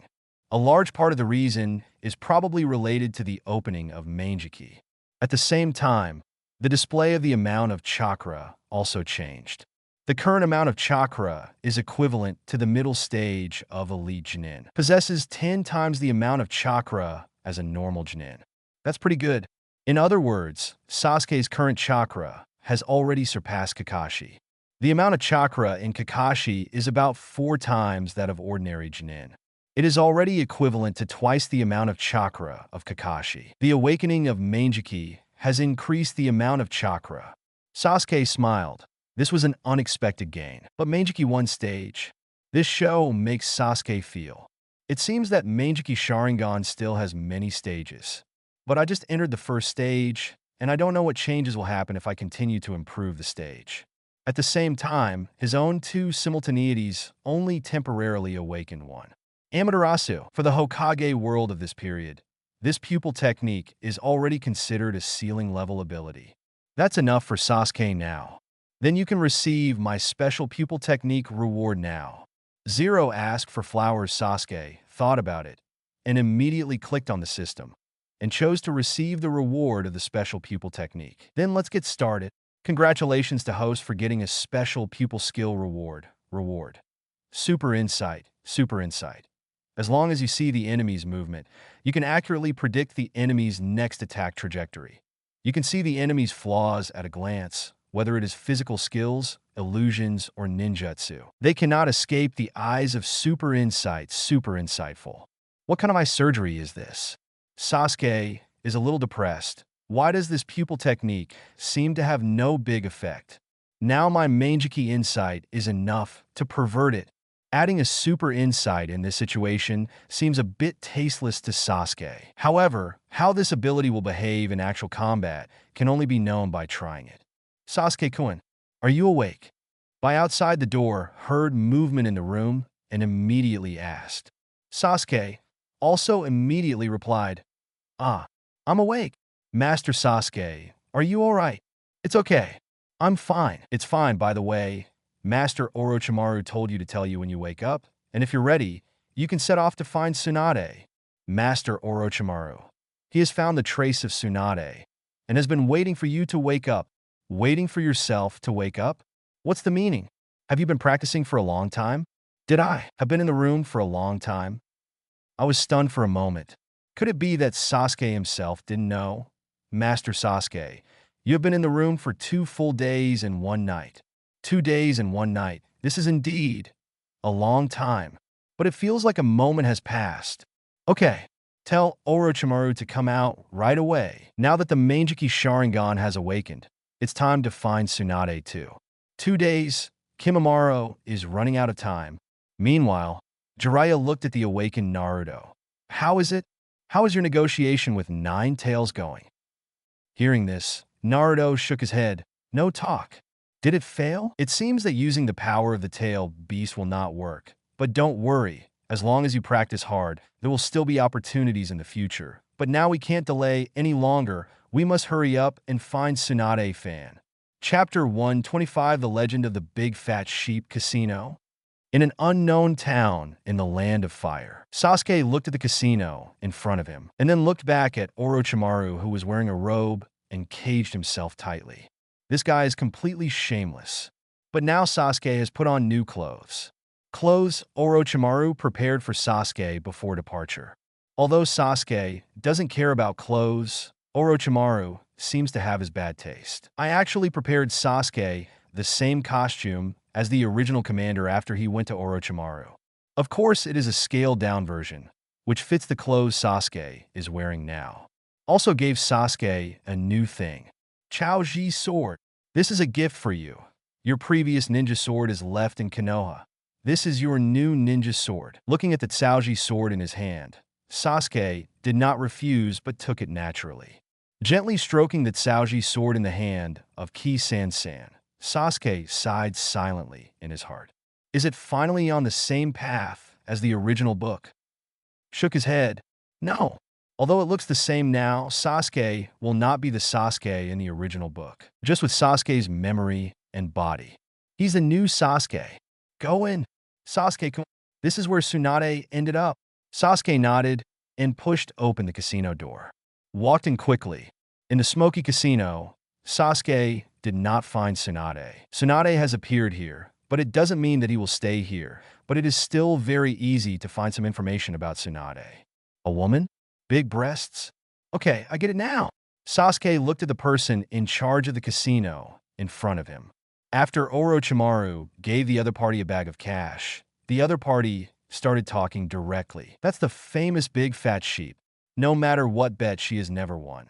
A large part of the reason is probably related to the opening of Meijiki. At the same time, the display of the amount of chakra also changed. The current amount of chakra is equivalent to the middle stage of Elite Jnin. Possesses 10 times the amount of chakra as a normal Jnin. That's pretty good. In other words, Sasuke's current chakra has already surpassed Kakashi. The amount of chakra in Kakashi is about 4 times that of ordinary Jnin. It is already equivalent to twice the amount of chakra of Kakashi. The awakening of Meijiki has increased the amount of chakra. Sasuke smiled. This was an unexpected gain. But Meijiki won stage. This show makes Sasuke feel. It seems that Meijiki Sharingan still has many stages. But I just entered the first stage, and I don't know what changes will happen if I continue to improve the stage. At the same time, his own 2 simultaneities only temporarily awaken one. Amaterasu. For the Hokage world of this period, this pupil technique is already considered a ceiling-level ability. That's enough for Sasuke now. Then you can receive my special pupil technique reward now. Zero asked for flowers. Sasuke thought about it and immediately clicked on the system and chose to receive the reward of the special pupil technique. Then let's get started. Congratulations to host for getting a special pupil skill reward. Super Insight. As long as you see the enemy's movement, you can accurately predict the enemy's next attack trajectory. You can see the enemy's flaws at a glance, whether it is physical skills, illusions, or ninjutsu. They cannot escape the eyes of Super Insight. Super insightful. What kind of eye surgery is this? Sasuke is a little depressed. Why does this pupil technique seem to have no big effect? Now my Mangeki insight is enough to pervert it. Adding a super insight in this situation seems a bit tasteless to Sasuke. However, how this ability will behave in actual combat can only be known by trying it. Sasuke-kun, are you awake? By outside the door, heard movement in the room and immediately asked. Sasuke also immediately replied, "Ah, I'm awake." Master Sasuke, are you alright? It's okay. I'm fine. It's fine, by the way. Master Orochimaru told you to tell you when you wake up, and if you're ready, you can set off to find Tsunade. Master Orochimaru. He has found the trace of Tsunade, and has been waiting for you to wake up. Waiting for yourself to wake up? What's the meaning? Have you been practicing for a long time? Did I have been in the room for a long time? I was stunned for a moment. Could it be that Sasuke himself didn't know? Master Sasuke, you have been in the room for 2 full days and 1 night. 2 days and 1 night. This is indeed a long time, but it feels like a moment has passed. Okay, tell Orochimaru to come out right away. Now that the Mangeki Sharingan has awakened, it's time to find Tsunade too. 2 days, Kimimaro is running out of time. Meanwhile, Jiraiya looked at the awakened Naruto. How is it? How is your negotiation with 9 Tails going? Hearing this, Naruto shook his head. No talk. Did it fail? It seems that using the power of the tail beast will not work. But don't worry. As long as you practice hard, there will still be opportunities in the future. But now we can't delay any longer. We must hurry up and find Tsunade fan. Chapter 125 The Legend of the Big Fat Sheep Casino. In an unknown town in the Land of Fire, Sasuke looked at the casino in front of him, and then looked back at Orochimaru, who was wearing a robe and caged himself tightly. This guy is completely shameless. But now Sasuke has put on new clothes. Clothes Orochimaru prepared for Sasuke before departure. Although Sasuke doesn't care about clothes, Orochimaru seems to have his bad taste. I actually prepared Sasuke the same costume as the original commander after he went to Orochimaru. Of course, it is a scaled-down version, which fits the clothes Sasuke is wearing now. Also gave Sasuke a new thing. Chaoji sword. This is a gift for you. Your previous ninja sword is left in Konoha. This is your new ninja sword. Looking at the Chaoji sword in his hand, Sasuke did not refuse but took it naturally. Gently stroking the Chaoji sword in the hand of Ki-san-san, Sasuke sighed silently in his heart. Is it finally on the same path as the original book? Shook his head. No. Although it looks the same now, Sasuke will not be the Sasuke in the original book, just with Sasuke's memory and body. He's the new Sasuke. Go in. Sasuke, this is where Tsunade ended up. Sasuke nodded and pushed open the casino door. Walked in quickly. In the smoky casino, Sasuke did not find Tsunade. Tsunade has appeared here, but it doesn't mean that he will stay here. But it is still very easy to find some information about Tsunade. A woman? Big breasts? Okay, I get it now. Sasuke looked at the person in charge of the casino in front of him. After Orochimaru gave the other party a bag of cash, the other party started talking directly. That's the famous big fat sheep. No matter what bet, she has never won.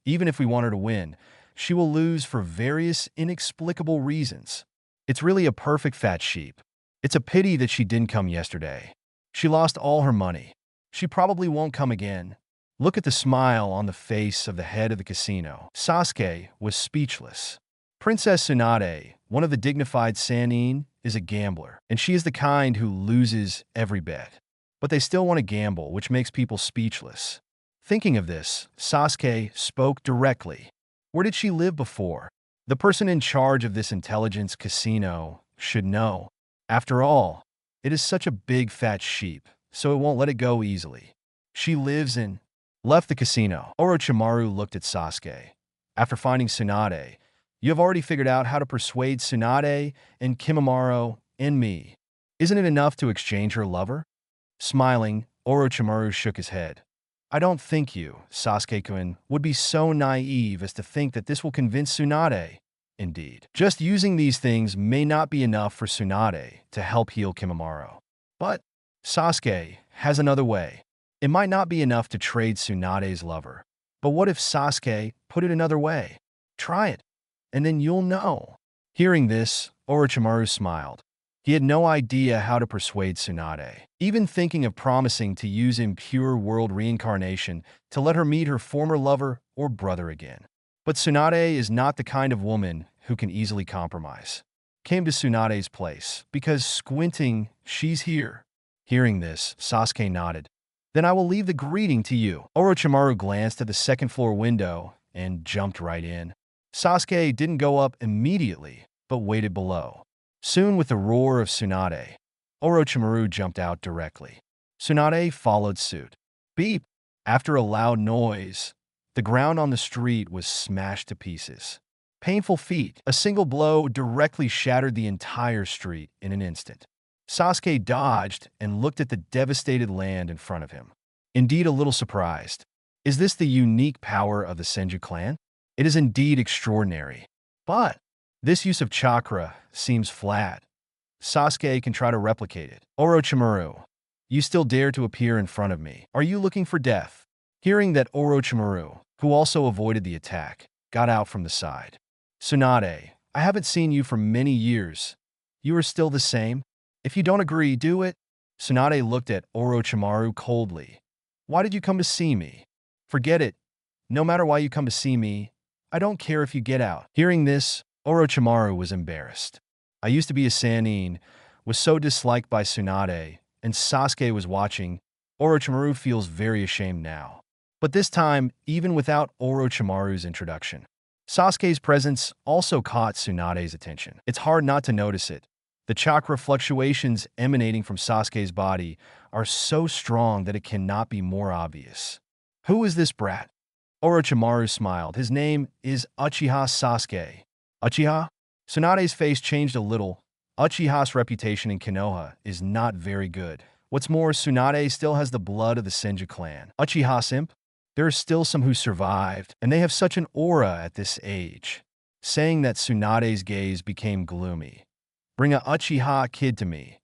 Even if we want her to win, she will lose for various inexplicable reasons. It's really a perfect fat sheep. It's a pity that she didn't come yesterday. She lost all her money. She probably won't come again. Look at the smile on the face of the head of the casino. Sasuke was speechless. Princess Tsunade, one of the dignified Sannin, is a gambler, and she is the kind who loses every bet. But they still want to gamble, which makes people speechless. Thinking of this, Sasuke spoke directly. Where did she live before? The person in charge of this intelligence casino should know. After all, it is such a big fat sheep, so it won't let it go easily. She lives in... Left the casino. Orochimaru looked at Sasuke. After finding Tsunade, you have already figured out how to persuade Tsunade and Kimimaro and me. Isn't it enough to exchange her lover? Smiling, Orochimaru shook his head. I don't think you, Sasuke-kun, would be so naive as to think that this will convince Tsunade. Indeed. Just using these things may not be enough for Tsunade to help heal Kimimaro. But Sasuke has another way. It might not be enough to trade Tsunade's lover. But what if Sasuke put it another way? Try it, and then you'll know. Hearing this, Orochimaru smiled. He had no idea how to persuade Tsunade, even thinking of promising to use impure world reincarnation to let her meet her former lover or brother again. But Tsunade is not the kind of woman who can easily compromise. Came to Tsunade's place, because squinting, she's here. Hearing this, Sasuke nodded. Then I will leave the greeting to you. Orochimaru glanced at the second-floor window and jumped right in. Sasuke didn't go up immediately, but waited below. Soon, with the roar of Tsunade, Orochimaru jumped out directly. Tsunade followed suit. Beep! After a loud noise, the ground on the street was smashed to pieces. Painful feat. A single blow directly shattered the entire street in an instant. Sasuke dodged and looked at the devastated land in front of him. Indeed, a little surprised. Is this the unique power of the Senju clan? It is indeed extraordinary. But this use of chakra seems flat. Sasuke can try to replicate it. Orochimaru, you still dare to appear in front of me. Are you looking for death? Hearing that, Orochimaru, who also avoided the attack, got out from the side. Tsunade, I haven't seen you for many years. You are still the same? If you don't agree, do it. Tsunade looked at Orochimaru coldly. Why did you come to see me? Forget it. No matter why you come to see me, I don't care if you get out. Hearing this, Orochimaru was embarrassed. I used to be a Sannin, was so disliked by Tsunade, and Sasuke was watching. Orochimaru feels very ashamed now. But this time, even without Orochimaru's introduction, Sasuke's presence also caught Tsunade's attention. It's hard not to notice it. The chakra fluctuations emanating from Sasuke's body are so strong that it cannot be more obvious. Who is this brat? Orochimaru smiled. His name is Uchiha Sasuke. Uchiha? Tsunade's face changed a little. Uchiha's reputation in Konoha is not very good. What's more, Tsunade still has the blood of the Senju clan. Uchiha simp? There are still some who survived, and they have such an aura at this age. Saying that, Tsunade's gaze became gloomy. Bring a Uchiha kid to me.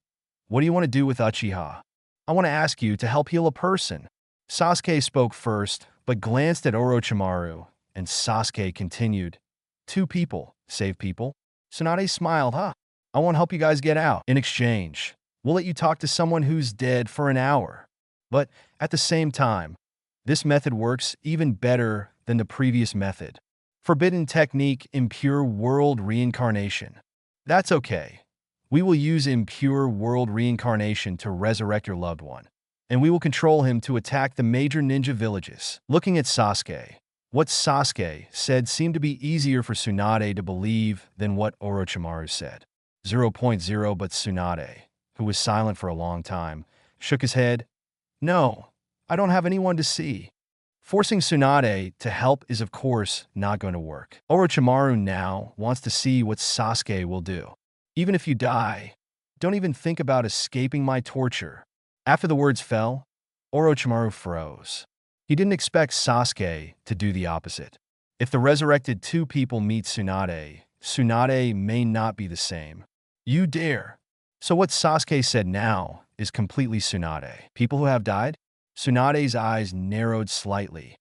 What do you want to do with Uchiha? I want to ask you to help heal a person. Sasuke spoke first, but glanced at Orochimaru, and Sasuke continued. 2 people. Save people? Tsunade smiled, huh? I won't help you guys get out. In exchange, we'll let you talk to someone who's dead for an hour. But at the same time, this method works even better than the previous method. Forbidden technique, impure world reincarnation. That's okay. We will use impure world reincarnation to resurrect your loved one, and we will control him to attack the major ninja villages. Looking at Sasuke, what Sasuke said seemed to be easier for Tsunade to believe than what Orochimaru said. 0.0 But Tsunade, who was silent for a long time, shook his head. No, I don't have anyone to see. Forcing Tsunade to help is of course not going to work. Orochimaru now wants to see what Sasuke will do. Even if you die, don't even think about escaping my torture. After the words fell, Orochimaru froze. He didn't expect Sasuke to do the opposite. If the resurrected 2 people meet Tsunade, Tsunade may not be the same. You dare. So what Sasuke said now is completely Tsunade. People who have died? Tsunade's eyes narrowed slightly.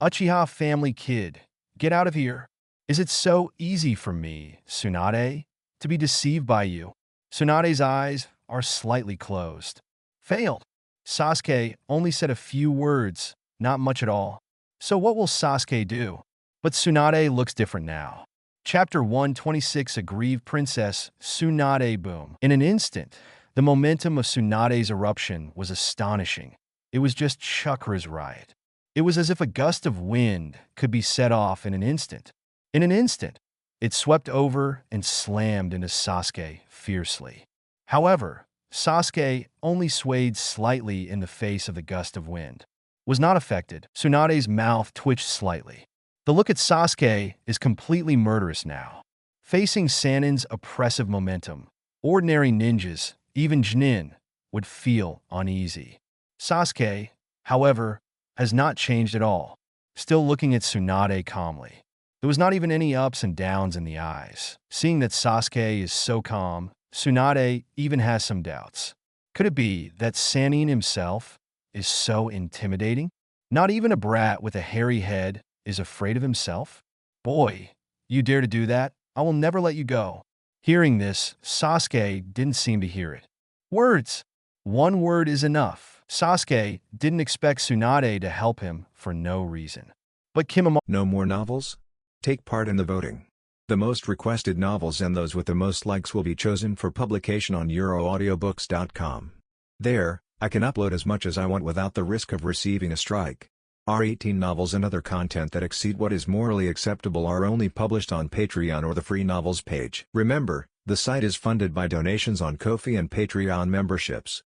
Uchiha family kid, get out of here. Is it so easy for me, Tsunade, to be deceived by you? Tsunade's eyes are slightly closed. Failed. Sasuke only said a few words, not much at all. So what will Sasuke do? But Tsunade looks different now. Chapter 126 Aggrieved Princess Tsunade Boom. In an instant, the momentum of Tsunade's eruption was astonishing. It was just Chakra's riot. It was as if a gust of wind could be set off in an instant. In an instant, it swept over and slammed into Sasuke fiercely. However, Sasuke only swayed slightly in the face of the gust of wind. Was not affected. Tsunade's mouth twitched slightly. The look at Sasuke is completely murderous now. Facing Sannin's oppressive momentum, ordinary ninjas, even Jnin, would feel uneasy. Sasuke, however, has not changed at all, still looking at Tsunade calmly. There was not even any ups and downs in the eyes. Seeing that Sasuke is so calm, Tsunade even has some doubts. Could it be that Sannin himself is so intimidating? Not even a brat with a hairy head is afraid of himself? Boy, you dare to do that? I will never let you go. Hearing this, Sasuke didn't seem to hear it. Words! One word is enough. Sasuke didn't expect Tsunade to help him for no reason. But Kimimaro— No more novels? Take part in the voting. The most requested novels and those with the most likes will be chosen for publication on euroaudiobooks.com. There, I can upload as much as I want without the risk of receiving a strike. Our 18 novels and other content that exceed what is morally acceptable are only published on Patreon or the free novels page. Remember, the site is funded by donations on Ko-fi and Patreon memberships.